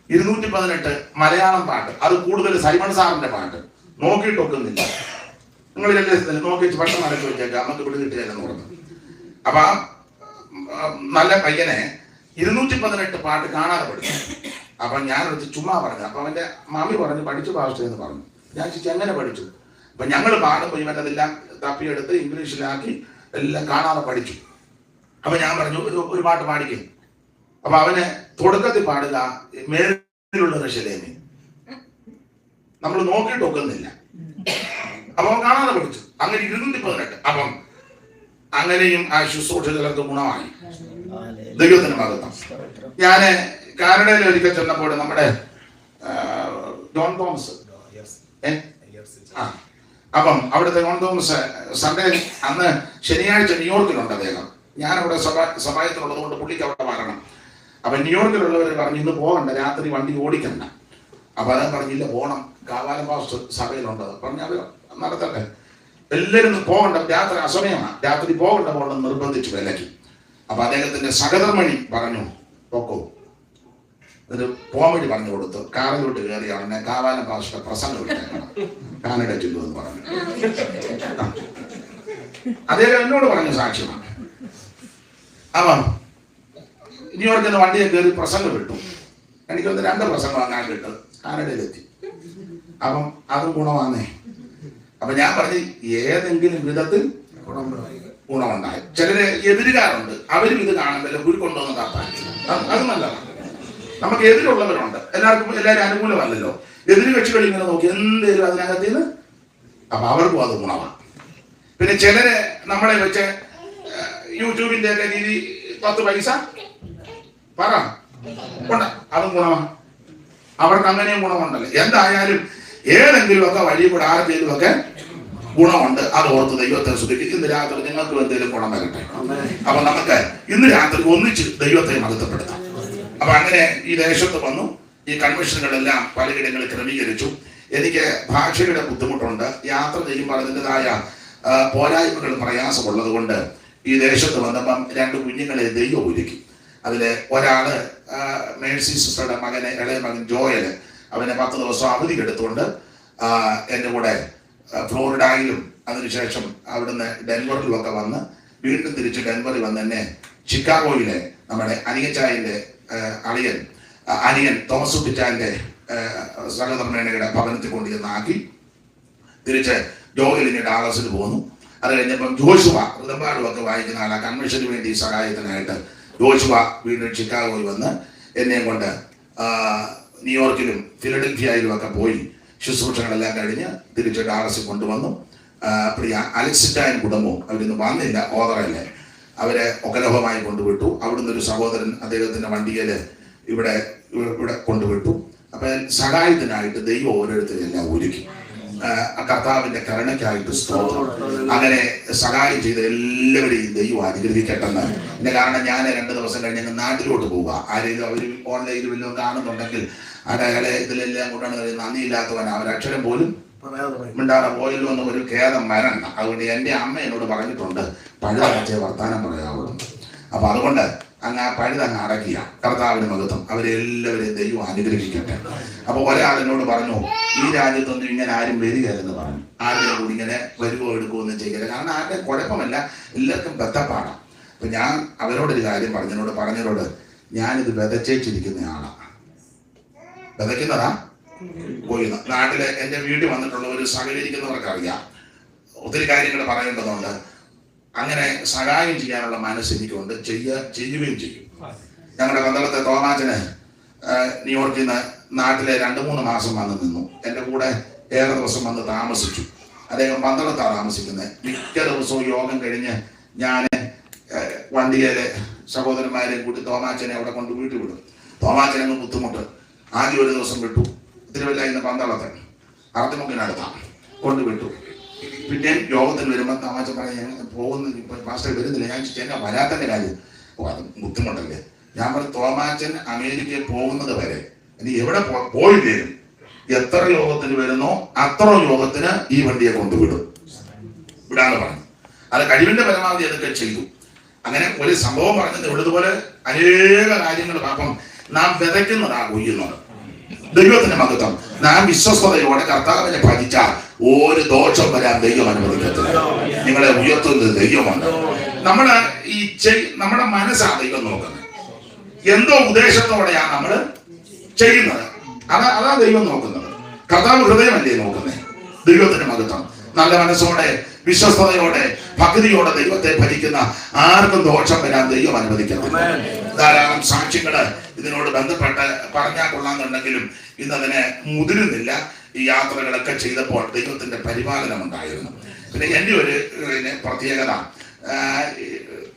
218 മലയാളം പാട്ട്, അത് കൂടുതൽ സൈമൺ സാറിന്റെ പാട്ട് നോക്കിയിട്ടൊക്കുന്നില്ല. നിങ്ങൾ നോക്കി പെട്ടെന്ന് അടച്ചു വെച്ചേക്കാം, നമുക്ക് ഇവിടെ കിട്ടിയാലെന്ന് പറഞ്ഞു. അപ്പൊ നല്ല പയ്യനെ 218 പാട്ട് കാണാതെ പഠിച്ചു. അപ്പൊ ഞാനൊരു ചുമ്മാ പറഞ്ഞു. അപ്പൊ അവന്റെ മാമി പറഞ്ഞു പഠിച്ചു പാസ്റ്റർ എന്ന് പറഞ്ഞു. ഞാൻ ചോദിച്ചു എങ്ങനെ പഠിച്ചു? അപ്പൊ ഞങ്ങൾ പാടുമ്പോൾ ഇവനതെല്ലാം തപ്പിയെടുത്ത് ഇംഗ്ലീഷിലാക്കി എല്ലാം കാണാതെ പഠിച്ചു. അപ്പൊ ഞാൻ പറഞ്ഞു ഒരു പാട്ട് പാടിക്കും. അപ്പൊ അവന് തുടക്കത്തിൽ പാടുക മേലുള്ള റഷലേമി, നമ്മൾ നോക്കിയിട്ട് ഒക്കുന്നില്ല. അപ്പൊ അവൻ കാണാതെ പഠിച്ചു. അങ്ങനെ 218. അപ്പം അങ്ങനെയും ആ ശുശ്രൂഷ ചിലർക്ക് ഗുണമായി. ദൈവത്തിന് മഹത്വം. ഞാന് കാനഡയിൽ ഒരിക്കൽ ചെന്നപ്പോൾ നമ്മുടെ ജോൺ തോമസ് അപ്പം അവിടുത്തെ ജോൺ തോമസ് സൺഡേ അന്ന് ശനിയാഴ്ച ന്യൂയോർക്കിലുണ്ട് അദ്ദേഹം. ഞാനവിടെ സഭായത്തിലുള്ളത് കൊണ്ട് പുള്ളിക്ക് അവിടെ വരണം. അപ്പൊ ന്യൂയോർക്കിലുള്ളവർ പറഞ്ഞു ഇന്ന് പോകണ്ട, രാത്രി വണ്ടി ഓടിക്കണ്ട. അപ്പൊ അദ്ദേഹം പറഞ്ഞില്ല പോകണം, കാവാലം പാസ്റ്റർ സഭയിലുണ്ട്. പറഞ്ഞു അത് നടത്തട്ടെ, എല്ലാവരും പോകണ്ട, രാത്രി അസമയമാണ്, രാത്രി പോകണ്ടെന്ന് നിർബന്ധിച്ചു വിലക്കി. അപ്പൊ അദ്ദേഹത്തിന്റെ സഹധർമ്മണി പറഞ്ഞു പൊക്കോ, ഒരു പോകാൻ വേണ്ടി പറഞ്ഞു കൊടുത്തു. കാറിലോട്ട് കയറിയാണ് കാവാലം പാസ്റ്റർ പ്രസംഗം വിട്ടേക്കണം, കാനഡ ചെല്ലുമെന്ന് പറഞ്ഞു. അദ്ദേഹം എന്നോട് പറഞ്ഞു സാക്ഷ്യമാണ്. അപ്പം ന്യൂയോർക്കിൽ നിന്ന് വണ്ടിയെ കയറി പ്രസംഗം വിട്ടു. എനിക്കൊന്ന് 2 പ്രസംഗം അങ്ങനെ കിട്ടും. കാനഡയിലെത്തി. അപ്പം അതും ഗുണമാണേ. അപ്പൊ ഞാൻ പറഞ്ഞു ഏതെങ്കിലും വിധത്തിൽ ഗുണമുണ്ടായി. ചിലര് എതിരുകാരുണ്ട്, അവരും ഇത് കാണുന്നില്ല, ഉരുക്കൊണ്ടോന്ന് കാത്താൻ. അത് നല്ലതാണ്. നമുക്ക് എതിരുള്ളവരുണ്ട്, എല്ലാവരും അനുകൂലമല്ലല്ലോ. എതിര് കക്ഷികൾ ഇങ്ങനെ നോക്കി എന്തേലും അതിനകത്ത് നിന്ന്, അപ്പൊ അവർക്കും അത് ഗുണമാണ്. പിന്നെ ചിലര് നമ്മളെ വെച്ച് യൂട്യൂബിന്റെ ഒക്കെ രീതി 10 പൈസ പറ ഉണ്ട്, അതും ഗുണമാണ്. അവർക്ക് അങ്ങനെയും ഗുണമുണ്ടല്ലോ. എന്തായാലും ഏതെങ്കിലുമൊക്കെ വഴി കൂടെ ആർക്കെങ്കിലുമൊക്കെ ഗുണമുണ്ട്. അത് ഓർത്ത് ദൈവത്തെ സ്തുതിക്കും. ഇന്ന് രാത്രി നിങ്ങൾക്ക് എന്തെങ്കിലും ഗുണം വരട്ടെ. അപ്പൊ നമുക്ക് ഇന്ന് രാത്രി ഒന്നിച്ച് ദൈവത്തെ മഹത്വപ്പെടുത്താം. അപ്പൊ അങ്ങനെ ഈ ദേശത്ത് വന്നു. ഈ കൺവെൻഷനുകളെല്ലാം പലയിടങ്ങളിൽ ക്രമീകരിച്ചു. എനിക്ക് ഭാഷയുടെ ബുദ്ധിമുട്ടുണ്ട്. യാത്ര ചെയ്യുമ്പോൾ അതിൻ്റെതായ പോരായ്മകളും പ്രയാസമുള്ളത് കൊണ്ട് ഈ ദേശത്ത് വന്നപ്പം 2 കുഞ്ഞുങ്ങളെ ദൈവം ഒരുക്കി. അതില് ഒരാള് മേഴ്സി സിസ്റ്ററുടെ മകനെ, ഇളയ മകൻ ജോയല്, അവനെ 10 ദിവസം അവധി എടുത്തുകൊണ്ട് എൻ്റെ കൂടെ ഫ്ലോറിഡയിലും അതിനുശേഷം അവിടുന്ന് ഡെൻവറിലും ഒക്കെ വന്ന് വീണ്ടും തിരിച്ച് ഡെൻവറിൽ വന്ന് തന്നെ ചിക്കാഗോയിലെ നമ്മുടെ അനിയച്ചായന്റെ അനിയൻ തോമസ് കുട്ടിച്ചാന്റെ സഹധർമ്മേണയുടെ ഭവനത്തിൽ കൊണ്ടുചെന്നാക്കി തിരിച്ച് ജോയലിന് ഡാലസിൽ പോന്നു. അത് കഴിഞ്ഞപ്പം ജോഷുവ ഋതമ്പാടുമൊക്കെ വായിക്കുന്ന ആളാ കൺവെൻഷന് വേണ്ടി സഹായത്തിനായിട്ട് ജോഷുവ വീണ്ടും ചിക്കാഗോയിൽ വന്ന് എന്നെയും കൊണ്ട് ന്യൂയോർക്കിലും ഫിലഡൽഫിയയിലും ഒക്കെ പോയി ശുശ്രൂഷകളെല്ലാം കഴിഞ്ഞ് തിരിച്ച് ഡാലസിൽ കൊണ്ടുവന്നു. പ്രിയ അലക്സിറ്റായൻ കുടുംബവും അവരിന്ന് വന്നില്ല, ഓതറല്ലേ, അവരെ ഒക്കലഹമായി കൊണ്ടുവിട്ടു. അവിടുന്ന് ഒരു സഹോദരൻ അദ്ദേഹത്തിന്റെ വണ്ടിയിൽ ഇവിടെ കൊണ്ടുവിട്ടു. അപ്പൊ സഹായത്തിനായിട്ട് ദൈവം ഓരോരുത്തരെല്ലാം ഒരുക്കി. കർത്താവിന്റെ കരുണയ്ക്കായിട്ട് സ്തോത്രം. അങ്ങനെ സഹായം ചെയ്ത എല്ലാവരെയും ദൈവം അനുഗ്രഹിക്കട്ടെന്ന്. എന്റെ കാരണം ഞാൻ 2 ദിവസം കഴിഞ്ഞ് നാട്ടിലോട്ട് പോവുക. ആരെങ്കിലും അവർ ഓൺലൈനിൽ വല്ലതും കാണുന്നുണ്ടെങ്കിൽ അയാളെ ഇതിലെല്ലാം കൊണ്ടാണ് നന്ദിയില്ലാത്തവൻ, അവരക്ഷരം പോലും മിണ്ടാതെ പോയല്ലോ എന്ന് ഒരു ഖേദം വരണ്ട. അതുകൊണ്ട് എൻ്റെ അമ്മ എന്നോട് പറഞ്ഞിട്ടുണ്ട് പഴുതടച്ചേ വർത്താനം പറയാവുള്ളൂ. അപ്പൊ അതുകൊണ്ട് അങ്ങ് ആ പഴുതങ്ങ് അടക്കിയ കർത്താവിന് മഹത്വം. അവരെല്ലാവരെയും ദൈവം അനുഗ്രഹിക്കട്ടെ. അപ്പൊ ഒരാളെന്നോട് പറഞ്ഞു, ഈ രാജ്യത്തൊന്നും ഇങ്ങനെ ആരും വരികയെന്ന് പറഞ്ഞു. ആരുടെ കൂടി ഇങ്ങനെ വരുവോ എടുക്കുമോ ഒന്നും ചെയ്യരുത്. കാരണം ആരുടെ കുഴപ്പമല്ല, എല്ലാവർക്കും ബന്ധപ്പാടാണ്. അപ്പൊ ഞാൻ അവരോടൊരു കാര്യം പറഞ്ഞവരോട് ഞാനിത് വിതച്ചേച്ചിരിക്കുന്ന ആളാണ്. വിതയ്ക്കുന്നതാ പോയി നാട്ടിലെ എൻ്റെ വീട്ടിൽ വന്നിട്ടുള്ളവർ സഹകരിക്കുന്നവർക്ക് അറിയാം. ഒത്തിരി കാര്യങ്ങൾ പറയേണ്ടതുണ്ട്. അങ്ങനെ സഹായം ചെയ്യാനുള്ള മനസ്സ് എനിക്കുണ്ട്, ചെയ്യുകയും ചെയ്യും. ഞങ്ങളുടെ പന്തളത്തെ തോമാച്ചന് ന്യൂയോർക്കിൽ നിന്ന് നാട്ടിലെ 2-3 മാസം വന്ന് നിന്നു. എൻ്റെ കൂടെ ഏറെ ദിവസം വന്ന് താമസിച്ചു. അദ്ദേഹം പന്തളത്താണ് താമസിക്കുന്നത്. മിക്ക ദിവസവും യോഗം കഴിഞ്ഞ് ഞാൻ വണ്ടിയിലെ സഹോദരന്മാരെയും കൂട്ടി തോമാച്ചനെ അവിടെ കൊണ്ട് വീട്ടിൽ വിടും. തോമാച്ചനങ്ങ് ബുദ്ധിമുട്ട്. ആദ്യം ഒരു ദിവസം വിട്ടു തിരുവല്ല ഇന്ന് പന്തളത്തെ അർദ്ധമുക്കിനടുത്താണ് കൊണ്ടുവിട്ടു. പിന്നെ യോഗത്തിന് വരുമ്പോൾ തമാശ പറയാൻ പോകുന്ന പാസ്റ്റർ വരുന്നില്ല. ഞാൻ ചേട്ടാ വരാത്തതിൻ്റെ കാര്യം. അത് ബുദ്ധിമുട്ടല്ലേ. ഞാൻ പറഞ്ഞു തോമാച്ചൻ അമേരിക്കയിൽ പോകുന്നത് വരെ ഇനി എവിടെ പോയി വരും, എത്ര യോഗത്തിന് വരുന്നോ അത്ര യോഗത്തിന് ഈ വണ്ടിയെ കൊണ്ടുവിടും, വിടാന്ന് പറഞ്ഞു. അത് കഴിവിന്റെ പരമാവധി അതൊക്കെ ചെയ്തു. അങ്ങനെ ഒരു സംഭവം പറഞ്ഞത് ഉള്ളതുപോലെ അനേക കാര്യങ്ങൾ. അപ്പം നാം വിതയ്ക്കുന്നതാ കൊയ്യുന്നത്. ദൈവത്തിന്റെ മഹത്വം. നാം വിശ്വസ്തയോടെ കർത്താവിനെ ഭജിച്ചാൽ ഒരു ദോഷം വരാൻ ദൈവം അനുവദിക്കത്തില്ല. നിങ്ങളെ ഉയർത്തുന്നത് ദൈവമാണ്. നമ്മുടെ മനസ്സാ ദൈവം നോക്കുന്നത്. എന്തോ ഉദ്ദേശത്തോടെയാണ് നമ്മൾ ചെയ്യുന്നത്, അതാ ദൈവം നോക്കുന്നത്. കർത്താവ് ഹൃദയമല്ലേ നോക്കുന്നത്. ദൈവത്തിന്റെ മഹത്വം. നല്ല മനസ്സോടെ വിശ്വസ്തയോടെ ഭക്തിയോടെ ദൈവത്തെ ഭജിക്കുന്ന ആർക്കും ദോഷം വരാൻ ദൈവം അനുവദിക്കത്തില്ല. ധാരാളം സാക്ഷ്യങ്ങള് ഇതിനോട് ബന്ധപ്പെട്ട് പറഞ്ഞാൽ കൊള്ളാന്നുണ്ടെങ്കിലും ഇന്നതിനെ മുതിരുന്നില്ല. ഈ യാത്രകളൊക്കെ ചെയ്തപ്പോൾ ദൈവത്തിന്റെ പരിപാലനം ഉണ്ടായിരുന്നു. പിന്നെ എൻ്റെ ഒരു പ്രത്യേകത,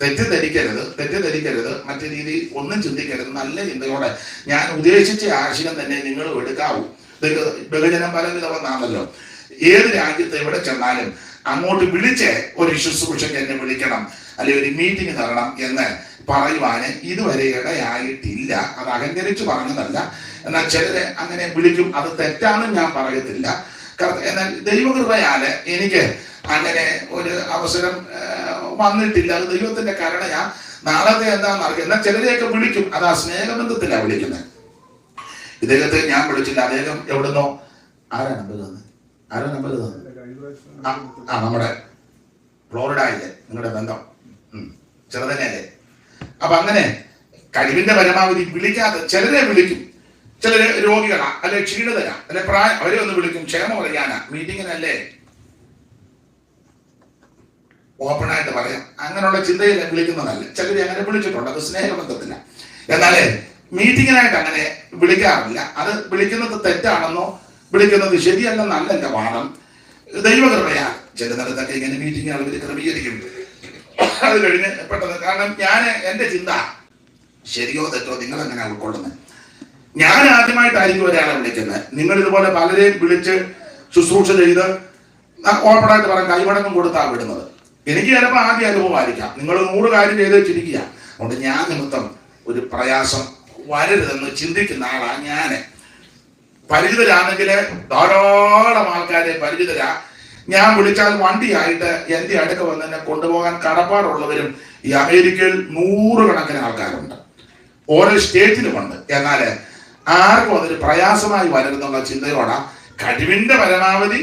തെറ്റിദ്ധരിക്കരുത്, മറ്റു രീതി ഒന്നും ചിന്തിക്കരുത്. നല്ല ചിന്തയോടെ ഞാൻ ഉദ്ദേശിച്ച ആശയം തന്നെ നിങ്ങൾ എടുക്കാവൂ. ബഹുജനം പലവിധമെന്നാണല്ലോ. ഏത് രാജ്യത്ത് എവിടെ ചെന്നാലും അങ്ങോട്ട് വിളിച്ച് ഒരു ശുശ്രൂഷയ്ക്ക് എന്നെ വിളിക്കണം, അല്ലെങ്കിൽ ഒരു മീറ്റിംഗ് തരണം എന്ന് പറയുവാന് ഇതുവരെ ഇടയായിട്ടില്ല. അത് അഹങ്കരിച്ച് പറഞ്ഞതല്ല. എന്നാൽ ചിലരെ അങ്ങനെ വിളിക്കും. അത് തെറ്റാണെന്ന് ഞാൻ പറയത്തില്ല. എന്നാൽ ദൈവകൃപയാല് എനിക്ക് അങ്ങനെ ഒരു അവസരം വന്നിട്ടില്ല. അത് ദൈവത്തിന്റെ കരുണയാ. നാളത്തെ എന്താണെന്ന് അറിയാം. എന്നാൽ ചിലരെയൊക്കെ വിളിക്കും. അത് ആ സ്നേഹബന്ധത്തിലാണ് വിളിക്കുന്നത്. ഇദ്ദേഹത്തെ ഞാൻ വിളിച്ചില്ല. അദ്ദേഹം എവിടുന്നോ ആരാ നമ്പർ തന്നത്? നമ്മുടെ ഫ്ലോറിഡയിലെ നിങ്ങളുടെ ബന്ധം ചെറുതന്നെയല്ലേ. അപ്പൊ അങ്ങനെ കഴിവിന്റെ പരമാവധി വിളിക്കാതെ ചിലരെ വിളിക്കും. ചിലര് രോഗികളാ, അല്ലെ ക്ഷീണിതരാ, അല്ലെ പ്രായം, അവരെ ഒന്ന് വിളിക്കും. ക്ഷേമം പറയാനാ, മീറ്റിങ്ങിനല്ലേ, ഓപ്പണായിട്ട് പറയാം. അങ്ങനെയുള്ള ചിന്തയിൽ വിളിക്കുന്നതല്ല. ചിലരെ അങ്ങനെ വിളിച്ചിട്ടുണ്ട്. അത് സ്നേഹബന്ധത്തില്ല. എന്നാലേ മീറ്റിങ്ങിനായിട്ട് അങ്ങനെ വിളിക്കാറില്ല. അത് വിളിക്കുന്നത് തെറ്റാണെന്നോ വിളിക്കുന്നത് ശരിയല്ലെന്നല്ല എന്റെ വാദം. ദൈവകൃപയാ ചിലയിടത്തൊക്കെ ഇങ്ങനെ മീറ്റിംഗ് ആളുകൾ ക്രമീകരിക്കും. അത് കഴിഞ്ഞ് പെട്ടെന്ന്, കാരണം ഞാൻ എൻ്റെ ചിന്ത ശരിയോ തെറ്റോ നിങ്ങളെങ്ങനെ ഉൾക്കൊള്ളുന്നത്. ഞാൻ ആദ്യമായിട്ടായിരിക്കും ഒരാളെ വിളിക്കുന്നത്. നിങ്ങൾ ഇതുപോലെ പലരെയും വിളിച്ച് ശുശ്രൂഷ ചെയ്ത് ഓപ്പണായിട്ട് പറയാൻ കൈമടക്കം കൊടുത്താണ് വിടുന്നത്. എനിക്ക് ചിലപ്പോൾ ആദ്യ അനുഭവമായിരിക്കാം. നിങ്ങൾ 100 കാര്യം ചെയ്ത് വെച്ചിരിക്കുക. അതുകൊണ്ട് ഞാൻ നിമിത്തം ഒരു പ്രയാസം വരരുതെന്ന് ചിന്തിക്കുന്ന ആളാണ് ഞാൻ. പരിചിതരാണെങ്കിൽ ധാരാളം ആൾക്കാരെ പരിചിതരാ. ഞാൻ വിളിച്ചാൽ വണ്ടിയായിട്ട് എൻ്റെ അടുക്ക വന്ന് എന്നെ കൊണ്ടുപോകാൻ കടപ്പാടുള്ളവരും ഈ അമേരിക്കയിൽ 100 കണക്കിന് ആൾക്കാരുണ്ട്. ഓരോ സ്റ്റേറ്റിലുമുണ്ട്. എന്നാൽ ആർക്കും അതൊരു പ്രയാസമായി വരരുന്നുള്ള ചിന്തയോടെ കഴിവിന്റെ പരമാവധി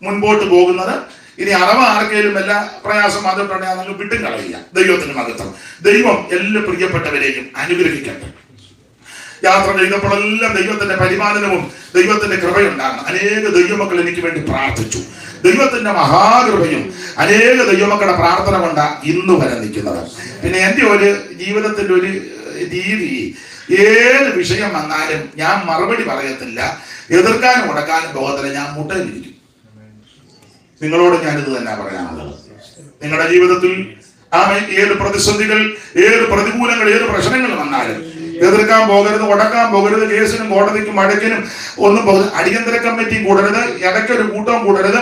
മുൻപോട്ട് പോകുന്നത്. ഇനി അഥവാ ആർക്കെങ്കിലും എല്ലാ പ്രയാസം വന്നിട്ടുണ്ടെങ്കിൽ നിങ്ങൾ വിട്ടും കളയുക. ദൈവത്തിന് മഹത്വം. ദൈവം എല്ലാ പ്രിയപ്പെട്ടവരെയും അനുഗ്രഹിക്കട്ടെ. യാത്ര ചെയ്തപ്പോഴെല്ലാം ദൈവത്തിന്റെ പരിപാലനവും ദൈവത്തിന്റെ കൃപയുണ്ടാകണം. അനേക ദൈവമക്കൾ എനിക്ക് വേണ്ടി പ്രാർത്ഥിച്ചു. ദൈവത്തിന്റെ മഹാകൃപയും അനേക ദൈവമക്കളുടെ പ്രാർത്ഥന കൊണ്ടാണ് ഇന്ന് വരെ നിൽക്കുന്നത്. പിന്നെ എൻ്റെ ഒരു ജീവിതത്തിന്റെ ഒരു രീതി, ഏത് വിഷയം വന്നാലും ഞാൻ മറുപടി പറയത്തില്ല. എതിർക്കാനും ഉടക്കാനും പോകത്തില്ല. ഞാൻ മുട്ടയിലിരിക്കും. നിങ്ങളോട് ഞാനിത് തന്നെ പറയാനുള്ളത്. നിങ്ങളുടെ ജീവിതത്തിൽ ഏത് പ്രതിസന്ധികൾ, ഏത് പ്രതികൂലങ്ങൾ, ഏത് പ്രശ്നങ്ങൾ വന്നാലും എതിർക്കാൻ പോകരുത്, ഉടക്കാൻ പോകരുത്. കേസിനും കോടതിക്കും അടയ്ക്കിനും ഒന്നും പോകരുത്. അടിയന്തര കമ്മിറ്റി കൂടരുത്, ഇടയ്ക്കൊരു കൂട്ടം കൂടരുത്.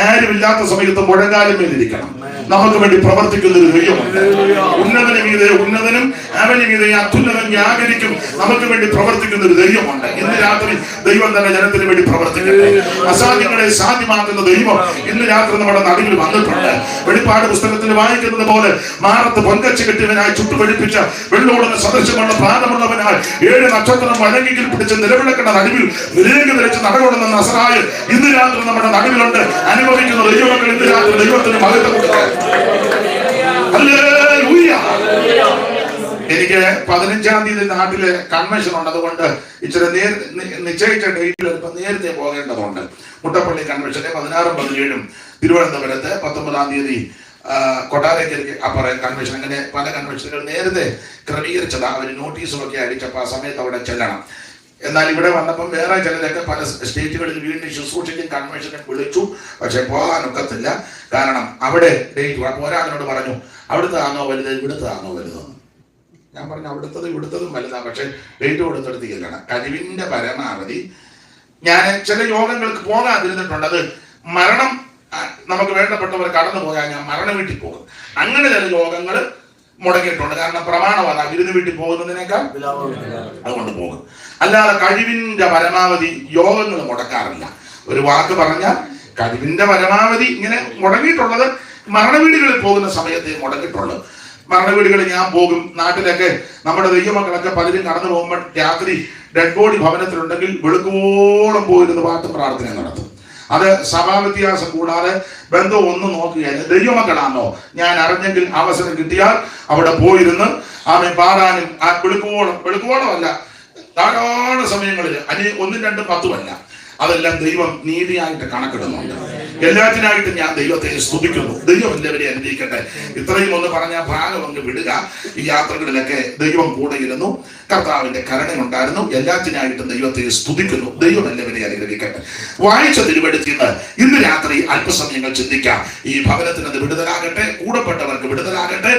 ആരുമില്ലാത്ത സമയത്ത് മുഴങ്കാലും മേലിരിക്കണം. നമുക്ക് വേണ്ടി പ്രവർത്തിക്കുന്ന ഒരു ദൈവമുണ്ട്. ഉന്നതന് മീതെ ഉന്നതനും അവന് മീതെ അത്യുന്നതൻ വ്യാപരിക്കും. നമുക്ക് വേണ്ടി പ്രവർത്തിക്കുന്ന ഒരു ദൈവമുണ്ട്. ഇന്ന് രാത്രി ദൈവം തന്നെ ജനത്തിന് വേണ്ടി പ്രവർത്തിക്കട്ടെ. അസാധ്യങ്ങളെ സാധ്യമാക്കുന്ന ദൈവം ഇന്ന് രാത്രി നമ്മുടെ നടുവിൽ വന്നിട്ടുണ്ട്. വെളിപ്പാട് പുസ്തകത്തിൽ വായിക്കുന്നത് പോലെ മാറത്ത് പൊൻകച്ച് കെട്ടിയവനായി ചുട്ടുപഴിപ്പിച്ച വെള്ളോടുന്ന സദൃശമുള്ള പ്രാണമുള്ളവനാൽ 7 നക്ഷത്രം വഴങ്ങിയിൽ പിടിച്ച് നിലവിളക്കുന്ന നടുവിൽ നിരങ്ങി നിരച്ച് നടകൊടുന്ന നസറായ ഇന്ന് രാത്രി നമ്മുടെ നടുവിലുണ്ട്. അനുഭവിക്കുന്ന ദൈവമക്കൾ ഇന്ന് രാത്രി ദൈവത്തിന് മഹത്വം കൊടുക്കുക. എനിക്ക് 15-ാം തീയതി നാട്ടില് കൺവെൻഷൻ ഉണ്ട്. അതുകൊണ്ട് ഇച്ചിരി നിശ്ചയിച്ച ഡേറ്റിൽ ഇപ്പം നേരത്തെ പോകേണ്ടതുണ്ട്. മുട്ടപ്പള്ളി കൺവെൻഷന് 16-ഉം 17-ഉം, തിരുവനന്തപുരത്ത് 19-ാം തീയതി കൊട്ടാരക്കരയ്ക്ക് അപ്പുറം കൺവെൻഷൻ. അങ്ങനെ പല കൺവെൻഷനുകൾ നേരത്തെ ക്രമീകരിച്ചത്. അവർ നോട്ടീസുമൊക്കെ അടിച്ചപ്പോൾ ആ സമയത്ത് അവിടെ ചെല്ലണം. എന്നാൽ ഇവിടെ വന്നപ്പം വേറെ ചിലരൊക്കെ പല സ്റ്റേറ്റുകളിൽ വീണ്ടും ശുശ്രൂഷയ്ക്കും കൺവെൻഷനും വിളിച്ചു. പക്ഷെ പോകാനൊക്കത്തില്ല. കാരണം അവിടെ ഡേറ്റ്. അപ്പോൾ ഒരാളിനോട് പറഞ്ഞു, അവിടുത്തെ ആണോ വലുത്, ഇവിടുത്തെ ആണോ വലുതെന്ന്. ഞാൻ പറഞ്ഞു, ഇവിടുത്തതും വലുതാണ്, പക്ഷെ ഡേറ്റ് കൊടുത്തെടുത്ത് ചെല്ലണം. കഴിവിന്റെ പരമാവധി ഞാൻ ചില യോഗങ്ങൾക്ക് പോകാതിരുന്നിട്ടുണ്ട്. അത് മരണം നമുക്ക് വേണ്ടപ്പെട്ടവർ കടന്നു പോയാൽ ഞാൻ മരണ വീട്ടിൽ പോകും. അങ്ങനെ ചില യോഗങ്ങൾ മുടങ്ങിയിട്ടുണ്ട്. കാരണം പ്രമാണമാണ് വിരുന്ന് വീട്ടിൽ പോകുന്നതിനേക്കാൾ അതുകൊണ്ട് പോകും. അല്ലാതെ കഴിവിന്റെ പരമാവധി യോഗങ്ങൾ മുടക്കാറില്ല. ഒരു വാക്ക് പറഞ്ഞാൽ കഴിവിന്റെ പരമാവധി ഇങ്ങനെ മുടങ്ങിയിട്ടുള്ളത് മരണവീടുകളിൽ പോകുന്ന സമയത്ത് മുടങ്ങിയിട്ടുള്ളത്. മരണവീടുകളിൽ ഞാൻ പോകും. നാട്ടിലൊക്കെ നമ്മുടെ ദൈവമക്കളൊക്കെ പലരും കടന്നു പോകുമ്പോൾ രാത്രി ഡെഡ് ബോഡി ഭവനത്തിലുണ്ടെങ്കിൽ വെളുക്കോളം പോയിരുന്ന് പാട്ടും പ്രാർത്ഥന നടത്തും. അത് സഭാവ്യത്യാസം കൂടാതെ ബന്ധം ഒന്നും നോക്കുകയല്ല. ദൈവമക്കളാണോ ഞാൻ അറിഞ്ഞെങ്കിൽ അവസരം കിട്ടിയാൽ അവിടെ പോയിരുന്ന് ആമേ പാടാനും ആ വെളുക്കോളമല്ല ധാരാളം സമയങ്ങളിൽ 1, 2, 10 അതെല്ലാം ദൈവം നീതിയായിട്ട് കണക്കിടുന്നുണ്ട്. എല്ലാത്തിനായിട്ടും ഞാൻ ദൈവത്തെ സ്തുതിക്കുന്നു. ദൈവം എല്ലാവരെയും അനുഗ്രഹിക്കട്ടെ. ഇത്രയും ഒന്ന് പറഞ്ഞ ഭാഗം ഒന്ന് വിടുക. ഈ യാത്രകളിലൊക്കെ ദൈവം കൂടെ ഇരുന്നു. കർത്താവിന്റെ കരുണയുണ്ടായിരുന്നു. എല്ലാത്തിനായിട്ടും ദൈവത്തെ സ്തുതിക്കുന്നു. ദൈവം എല്ലാവരെയും അനുഗ്രഹിക്കട്ടെ. വായിച്ച തിരുവെടുത്തിന്ന് ഇന്ന് രാത്രി അല്പസമയങ്ങൾ ചിന്തിക്കാം. ഈ ഭവനത്തിന് അത് വിടുതലാകട്ടെ. കൂടപ്പെട്ടവർക്ക് വിടുതലാകട്ടെ.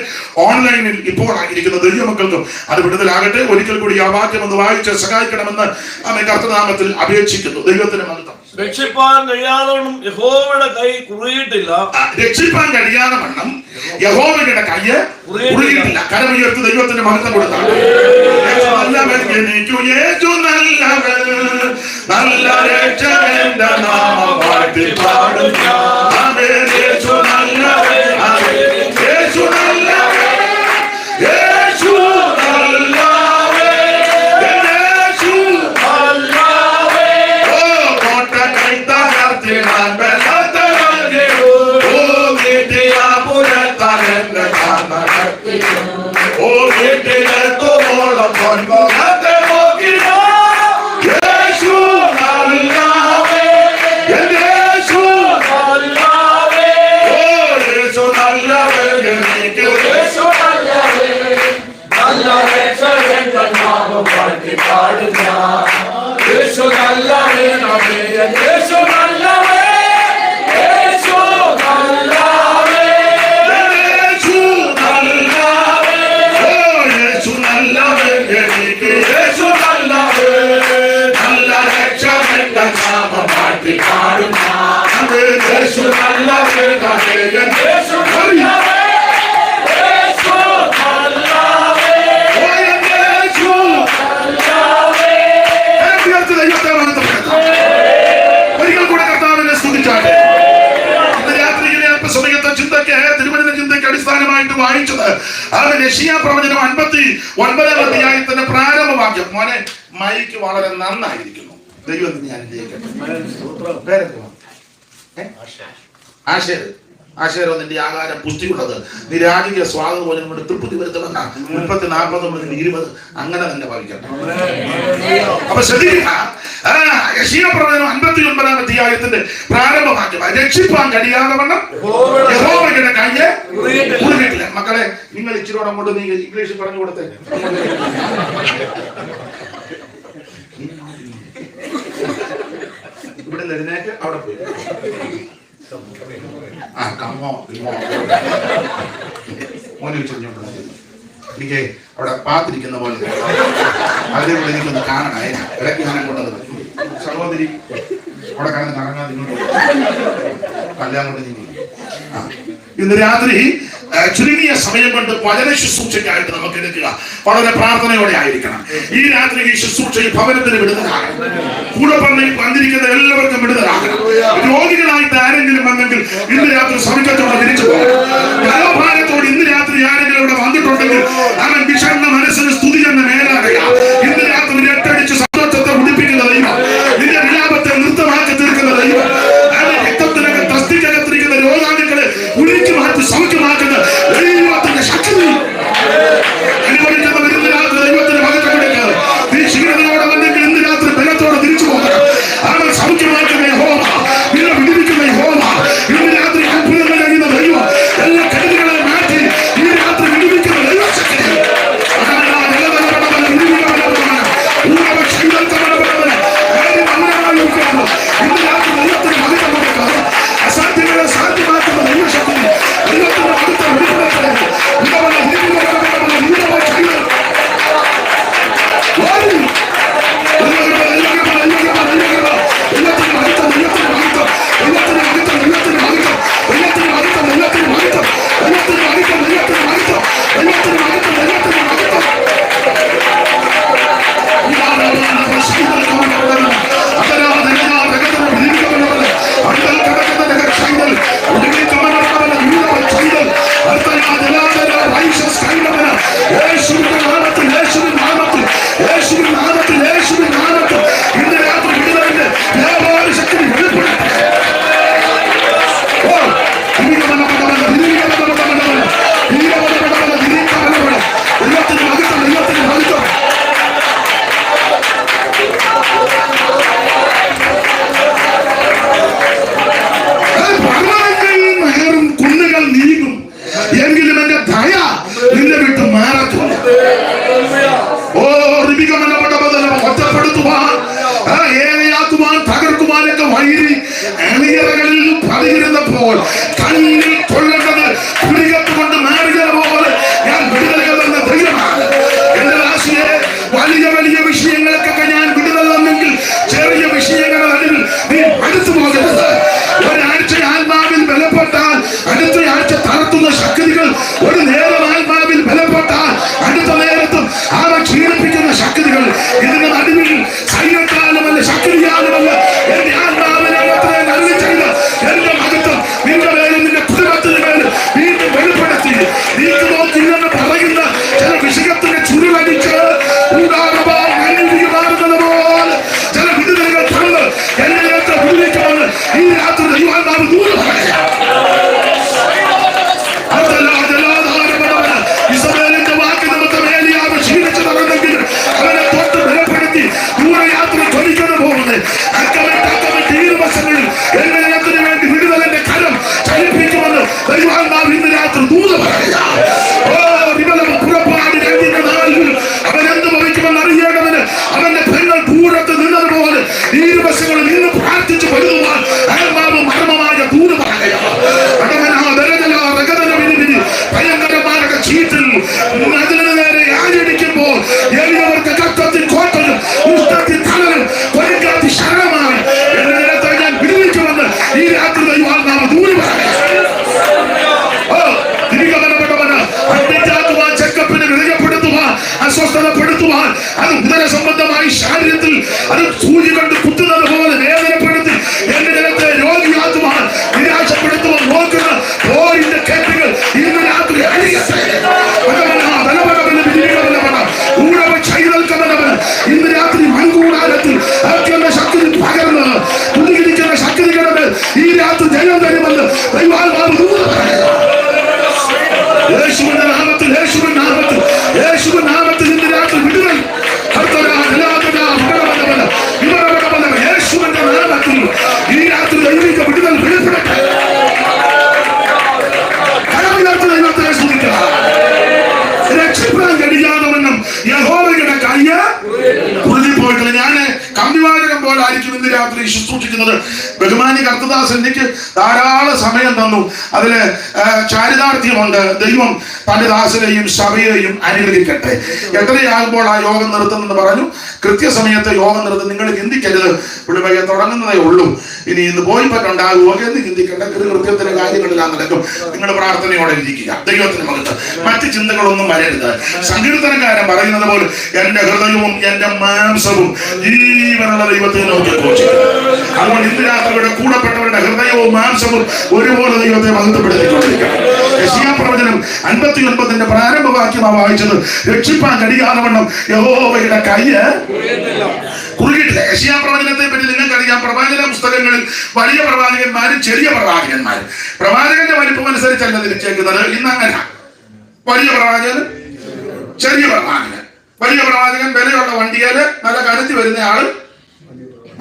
ഓൺലൈനിൽ ഇപ്പോൾ ആയിരിക്കുന്ന ദൈവമക്കൾക്കും അത് വിടുതലാകട്ടെ. ഒരിക്കൽ കൂടി ആ വാക്യം ഒന്ന് വായിച്ച് സഹായിക്കണമെന്ന് കർത്തനാമത്തിൽ അപേക്ഷിക്കുന്നു. ദൈവത്തിന് മഹത്വം. രക്ഷിപ്പാൻ കഴിയാതവണ്ണം യഹോവയുടെ കൈ കുറുകിയിട്ടില്ല. രക്ഷിപ്പാൻ കഴിയാതെ വണ്ണം യഹോവയുടെ കൈ കുറുകിയിട്ടില്ല. കരമുയർത്തി ദൈവത്തിന് മഹത്വം കൊടുത്താണ്. നല്ല രക്ഷകന്റെ നാമം വാഴ്ത്തി പാടും ഞാൻ. യേശു നല്ലവൻ, യേശു നല്ലവൻ, യേശു നല്ലവൻ, യേശു നല്ലവൻ. ഓ കോട്ട കൈത്താർത്തിടാൻ ബലത്തവനെ ഓ വീട്ടിയാപുരത്തവന്റെ കാരണത്തി ഓ വീട്ടിലെത്തുമ്പോളം പൊൻമുഖത്തെ നോക്കിയോ യേശു നല്ലവൻ, യേശു നല്ലവൻ. ശുശ്രൂഷയ്ക്ക് അടിസ്ഥാനമായിട്ട് വായിച്ചത് അവൻ യെശയ്യാ പ്രവചനം 59-ാം അധ്യായത്തിന്റെ പ്രാരംഭവാക്യം. മോനെ മൈക്ക് വളരെ നന്നായിരിക്കുന്നു. ദൈവം ഞാൻ പേരെന്തുവാ? ആശേരോ നിന്റെ ആകാരം പുഷ്ടിയുള്ളത്, നീ രാജകീയ സ്വാതന്ത്ര്യം കൊണ്ട് തൃപ്തി വരുത്തുമെന്ന 30, 40 മുതൽ 20 അങ്ങനെ തന്നെ ഭവിക്കട്ടെ. അപ്പൊ ശ്രദ്ധിക്കുക, യെശയ്യാ പ്രവചനം 59-ാം അധ്യായത്തിന്റെ പ്രാരംഭവാക്യം. രക്ഷിപ്പാൻ കഴിയാതെ വണ്ണം യഹോവയുടെ കയ്യെ കുറുകിയിട്ടില്ല. മക്കളെ, നിങ്ങൾ ഇച്ചിരോടെ കൊണ്ട് നീ ഇംഗ്ലീഷിൽ പറഞ്ഞു കൊടുത്തേ. ഇവിടെ എഴുന്നേറ്റ് അവിടെ പോയി മോനെ വെച്ചോണ്ട് എനിക്ക് അവിടെ പാത്തിരിക്കുന്ന പോലെ അതിലൂടെ എനിക്കൊന്ന് കാണണേ. ഇടയ്ക്ക് ഞാൻ കൊണ്ടത് സഹോദരി അവിടെ കിടന്ന് കറങ്ങാൻ നിന്നോട്ട് കല്യാണം കൊണ്ട് നീങ്ങി. ഇന്ന് രാത്രി ചുരുങ്ങിയ സമയം കൊണ്ട് വചന ശുശ്രൂഷയ്ക്കായിട്ട് നമുക്ക് എടുക്കുക. വളരെ പ്രാർത്ഥനയോടെ ആയിരിക്കണം. ഈ രാത്രി ഈ ശുശ്രൂഷയിൽ ഭവനത്തിന് വിടുതലാകണം. കൂടെ വന്നിരിക്കുന്ന എല്ലാവർക്കും വിടുതലാകണം. രോഗികളായിട്ട് ആരെങ്കിലും വന്നെങ്കിൽ ഇന്ന് രാത്രി സൗഖ്യത്തോടെ തിരിച്ചു പോകണം. മനോഭാരത്തോട് ഇന്ന് രാത്രി ആരെങ്കിലും ഇവിടെ വന്നിട്ടുണ്ടെങ്കിൽ അവൻ വിഷണ്ണ മനസ്സിന് സ്തുതി എന്ന മേലാകയാ. ഇന്ന് രാത്രി രട്ടടിച്ച് സന്തോഷത്തെ ഉടിപ്പിക്കുന്ന ദൈവം, നിന്റെ വിലാപത്തെ നൃത്തമാക്കി തീർക്കുന്ന ദൈവം, അവൻ രക്തത്തിനകത്ത് തസ്തിക്കകത്തിരിക്കുന്ന രോഗാണുക്കളെ ഉരുക്കി മാറ്റി സൗഖ്യമാക്കുന്ന ദൈവത്തിന്റെ ശക്തി അനുഭവിക്കുന്ന വരുന്ന രാത്രി ദൈവത്തിന് മകത്തെ കൊടുക്കുക. നീ ക്ഷീണതയോടെ വന്നെങ്കിൽ ഇന്ന് രാത്രി ബലത്തോടെ തിരിച്ചു പോകണം. അവൻ സൗഖ്യമാക്കുന്ന യഹോവ, നിന്നെ വിടുവിക്കുന്ന യഹോവ, ഇന്ന് രാത്രി അത്ഭുതങ്ങൾ കഴിയുന്ന ദൈവം, എല്ലാ കരുതുകളെ മാറ്റി ഈ രാത്രി വിടുവിക്കുന്ന ദൈവശക്തി. ഇന്ന് രാത്രി ദൈവത്തിന് മകത്തെ കൊടുക്കുക. അസാധ്യങ്ങളെ സാധ്യമാക്കുന്ന ദൈവശക്തി ദൈവത്തിന്റെ മകത്തെ വെളിപ്പെടുത്തരുത്. പതിയിരുന്നപ്പോൾ കണ്ണിൽ കൊള്ളേണ്ടത് കുടികത്തുകൊണ്ട് മാറിയ പോലെ ഞാൻ വിടുതലുകൾ എന്ന ധൈര്യമാണ്. എന്റെ രാശിയെ വലിയ വലിയ വിഷയങ്ങൾക്കൊക്കെ ഞാൻ വിടുതൽ തന്നെങ്കിൽ ചെറിയ വിഷയങ്ങളുടെ നടുവിൽ നീ അടുത്തു പോകരുത്. ഒരാഴ്ച ആത്മാവിൽ ബലപ്പെട്ടാൽ അടുത്ത ആഴ്ച തളർത്തുന്ന ശക്തികൾ ഒരു നേരം ആത്മാവിൽ ബലപ്പെട്ടാൽ അടുത്ത നേരത്തും അവ ക്ഷീണിപ്പിക്കുന്ന ശക്തികൾ ഇതിന്റെ നടുവിൽ സൈന്യത്താലുമല്ല ശക്തിയാലുമല്ല എന്റെ ആത്മാവിനെ നന്ദി ചെയ്ത് എന്റെ മകത്വം നിന്റെ മേലും നിന്റെ കുടുംബത്തിന് മേലും വീണ്ടും വെളിപ്പെടുത്തി നീക്ക് നോക്കില്ലെന്ന് പറയുന്ന ചില വിഷയത്തിന്റെ ചുരുളടിച്ച് മാറുന്നത് പോലെ ചില വിടുതലുകൾ തന്ന് എന്നെ വിടുവിക്കുമെന്ന് ഈ രാത്രി ദൈവാത്മാവ് ദൂരെ പറയാം. ഇസ്രായേലിന്റെ വാക്ക് നിമിത്തം ഏലിയാവ് ക്ഷീണിച്ചു നടന്നെങ്കിൽ അവനെ തൊട്ട് ബലപ്പെടുത്തി ദൂരയാത്ര തൊലിക്കുന്നു പോകുന്നത് ഇരുവശങ്ങളിൽ എന്നെ വേണ്ടി വിടുതലിന്റെ കരം ചലിപ്പിക്കുമെന്ന് ദൈവാത്മാവ് ഇന്ന് രാത്രി ദൂരെ പറയാം. നിലപാടായിരിക്കും ഇന്ന് രാത്രി ശുശ്രൂഷിക്കുന്നത്. ബഹുമാനി കർത്തദാസൻ എനിക്ക് ധാരാളം സമയം തന്നു. അതില് ചാരിതാർത്ഥ്യമുണ്ട്. ദൈവം തന്റെ ദാസനെയും സഭയെയും അനുഗ്രഹിക്കട്ടെ. എട്ടരയാകുമ്പോൾ ആ യോഗം നിർത്തുമെന്ന് പറഞ്ഞു. കൃത്യസമയത്ത് യോഗം നിർത്തും. നിങ്ങൾ ചിന്തിക്കരുത് വിളിവയ്യ തുടങ്ങുന്നതേ ഉള്ളൂ, ഇനി ഇന്ന് പോയി പറ്റുണ്ടാകുമോ എന്ന് ചിന്തിക്കേണ്ട. കൃത്യത്തിന് കാര്യങ്ങളെല്ലാം നടക്കും. നിങ്ങൾ പ്രാർത്ഥനയോടെ ഇരിക്കുക. ദൈവത്തിന് മകത്ത് മറ്റ് ചിന്തകളൊന്നും വരരുത്. സങ്കീർത്തനക്കാരൻ പറയുന്നത് പോലെ എന്റെ ഹൃദയവും എന്റെ മാംസവും ജീവനുള്ള ദൈവത്തെ നോക്കി ഘോഷിക്കും. അതുകൊണ്ട് ഇന്ന് രാത്രിയുടെ കൂടപ്പെട്ടവരുടെ ഹൃദയവും മാംസവും ഒരുപോലെ ദൈവത്തെ മഹത്വപ്പെടുത്തിക്കൊണ്ടിരിക്കണം. യെശയ്യാ പ്രവചനം 59 പ്രാരംഭവാക്യമാണ് വായിച്ചത്. രക്ഷിപ്പാൻ കഴിയാതവണ്ണം യഹോവയുടെ കയ്യ് കുറുകിയിട്ടില്ല. യെശയ്യാ പ്രവചനത്തെ പറ്റി നിങ്ങൾക്കറിയാം. പ്രവാചക പുസ്തകങ്ങളിൽ വലിയ പ്രവാചകന്മാരും ചെറിയ പ്രവാചകന്മാരും. പ്രവാചകന്റെ വലിപ്പം അനുസരിച്ചല്ല തിരിച്ചേക്കുന്നത്. ഇന്ന് അങ്ങനെ വലിയ പ്രവാചകൻ, ചെറിയ പ്രവാചകൻ. വലിയ പ്രവാചകൻ വിലയുള്ള വണ്ടിയാല് നല്ല കരുത്തി വരുന്ന ആള്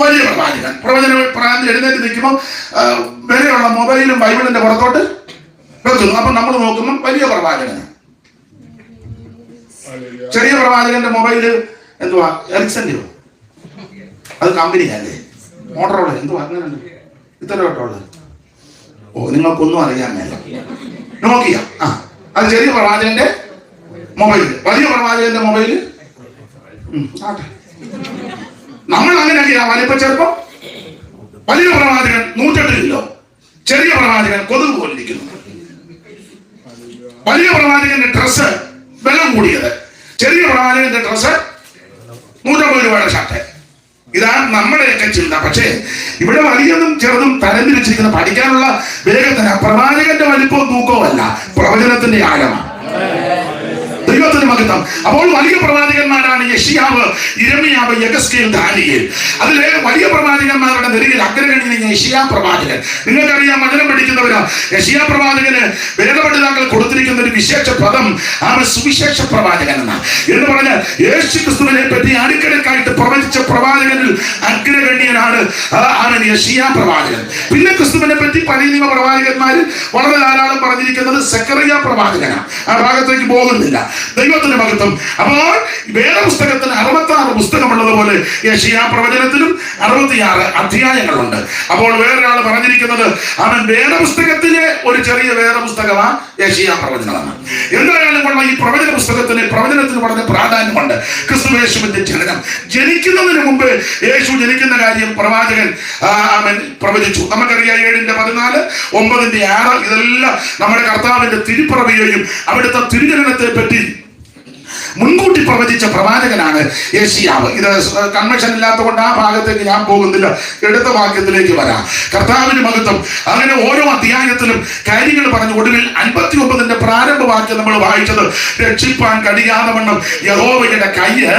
വലിയ പ്രവാചകൻ. പ്രവചന എഴുന്നേറ്റ് നിൽക്കുമ്പോൾ വിലയുള്ള മൊബൈലും ബൈബിളിന്റെ പുറത്തോട്ട് വെക്കുന്നു. അപ്പൊ നമ്മൾ നോക്കുമ്പോൾ വലിയ പ്രവാചകന്. ചെറിയ പ്രവാചകന്റെ മൊബൈല് എന്തുവാ? എറിക്സന്റെയോ? അത് കമ്പനിയല്ലേ, മോട്ടറോള എന്തുവാ അങ്ങനെ ഇത്തരമായിട്ടുള്ളത്. ഓ, നിങ്ങൾക്കൊന്നും അറിയാൻ മേല. നോക്കിയ അത് ചെറിയ പ്രവാചകന്റെ മൊബൈല്. വലിയ പ്രവാചകന്റെ മൊബൈല് നമ്മൾ അങ്ങനെയൊക്കെയാ. വലിപ്പ ചെറുപ്പം. വലിയ പ്രവാചകൻ 108 കിലോ, ചെറിയ പ്രവാചകൻ കൊതുക് പോലിരിക്കുന്നു. വലിയ പ്രവാചകന്റെ ഡ്രസ്സ് വില കൂടിയത്, ചെറിയ പ്രവാചകന്റെ ഡ്രസ്സ് 150 രൂപയുടെ ഷർട്ട്. ഇതാണ് നമ്മുടെയൊക്കെ ചിന്ത. പക്ഷേ ഇവിടെ വലിയതും ചെറുതും തരംതിരിച്ചിരിക്കുന്ന പഠിക്കാനുള്ള വേഗത്തിന് പ്രവാചകന്റെ വലിപ്പവും തൂക്കവും അല്ല, പ്രവചനത്തിന്റെ ആഴമാണ്. ദൈവത്തിന് മഹത്വം. അപ്പോൾ വലിയ പ്രവാചകന്മാരാണ് യെശയ്യാവ്, യിരെമ്യാവ്, യെഹെസ്കേൽ, ദാനിയേൽ. അതിലെ വലിയ പ്രവാചകന്മാരുടെ നിരയിൽ അഗ്രഗണ്യനായ യെശയ്യാ പ്രവാചകൻ. നിങ്ങൾക്കറിയാം, വചനം പഠിക്കുന്നവരാ. യെശയ്യാ പ്രവാചകന് വേദപണ്ഡിതാക്കൾ കൊടുത്തിരിക്കുന്ന ഒരു വിശേഷ പദം അവൻ സുവിശേഷ പ്രവാചകൻ എന്ന് പറഞ്ഞാൽ യേശു ക്രിസ്തുവിനെ പറ്റി അടുക്കിടക്കായിട്ട് പ്രവചിച്ച പ്രവാചകനിൽ അഗ്രഗണ്യനാണ് അവൻ യെശയ്യാ പ്രവാചകൻ. പിന്നെ ക്രിസ്തുവിനെ പറ്റി പഴയ നിയമ പ്രവാചകന്മാരിൽ വളരെ ധാരാളം പറഞ്ഞിരിക്കുന്നത് സെക്കറിയ പ്രവാചകനാണ്. ആ ഭാഗത്തേക്ക് പോകുന്നില്ല. ദൈവത്തിന്റെ മഹത്വം. അപ്പോൾ വേദപുസ്തകത്തിന് 66 പുസ്തകമുള്ളതുപോലെ യെശയ്യാ പ്രവചനത്തിലും 66 അധ്യായങ്ങളുണ്ട്. അപ്പോൾ വേറൊരാൾ പറഞ്ഞിരിക്കുന്നത് അവൻ വേദപുസ്തകത്തിലെ ഒരു ചെറിയ വേദപുസ്തകമാണ് യെശയ്യാ പ്രവചനമാണ്. എന്തായാലും കൊള്ള ഈ പ്രവചനത്തിന് വളരെ പ്രാധാന്യമുണ്ട്. ക്രിസ്തു യേശുവിന്റെ ജനനം, ജനിക്കുന്നതിന് മുമ്പ് യേശു ജനിക്കുന്ന കാര്യം പ്രവാചകൻ അവൻ പ്രവചിച്ചു. നമുക്കറിയാം 7:14, 9:6 ഇതെല്ലാം നമ്മുടെ കർത്താവിന്റെ തിരുപ്പിറവിയെയും അവിടുത്തെ തിരുജനനത്തെ പറ്റി മുൻകൂട്ടി പ്രവചിച്ച പ്രവാചകനാണ് യെശയ്യാവ്. ഇത് കൺവെൻഷൻ ഇല്ലാത്തതുകൊണ്ട് ആ ഭാഗത്തേക്ക് ഞാൻ പോകുന്നില്ല. എടുത്ത വാക്യത്തിലേക്ക് വരാം. കർത്താവിന് മഹത്വം. അങ്ങനെ ഓരോ അധ്യായത്തിലും കാര്യങ്ങൾ പറഞ്ഞു. ഒടുവിൽ 59 പ്രാരംഭ വാക്യം നമ്മൾ വായിച്ചത്, രക്ഷിപ്പാൻ കഴിയാതവണ്ണം യഹോവയുടെ കയ്യ്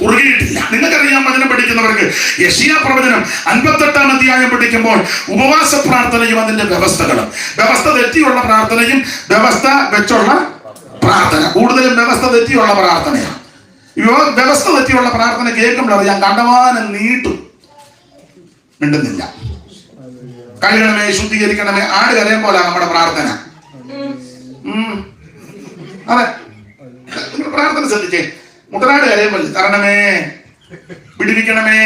കുറുകിയിട്ടില്ല. നിങ്ങൾക്കറിയാം, വചനം പഠിക്കുന്നവർക്ക് യെശയ്യാ പ്രവചനം 58 അധ്യായം പഠിക്കുമ്പോൾ ഉപവാസ പ്രാർത്ഥനയും അതിന്റെ വ്യവസ്ഥകളും, വ്യവസ്ഥ തെറ്റിയുള്ള പ്രാർത്ഥനയും വ്യവസ്ഥ വെച്ചുള്ള പ്രാർത്ഥന, കൂടുതലും വ്യവസ്ഥ തെറ്റിയുള്ള പ്രാർത്ഥനയാണ്. വ്യവസ്ഥ തെറ്റിയുള്ള പ്രാർത്ഥന കേൾക്കുമ്പോൾ അറിയാം, കണ്ടമാനം നീട്ടും, മിണ്ടുന്നില്ല. കഴുകണമേ, ശുദ്ധീകരിക്കണമേ, ആട് കരയും പോലെ നമ്മുടെ പ്രാർത്ഥന. അതെ, പ്രാർത്ഥന ശ്രദ്ധിച്ചേ. മുട്ടനാട് കരയും പോലെ, തരണമേ, വിടിവിക്കണമേ,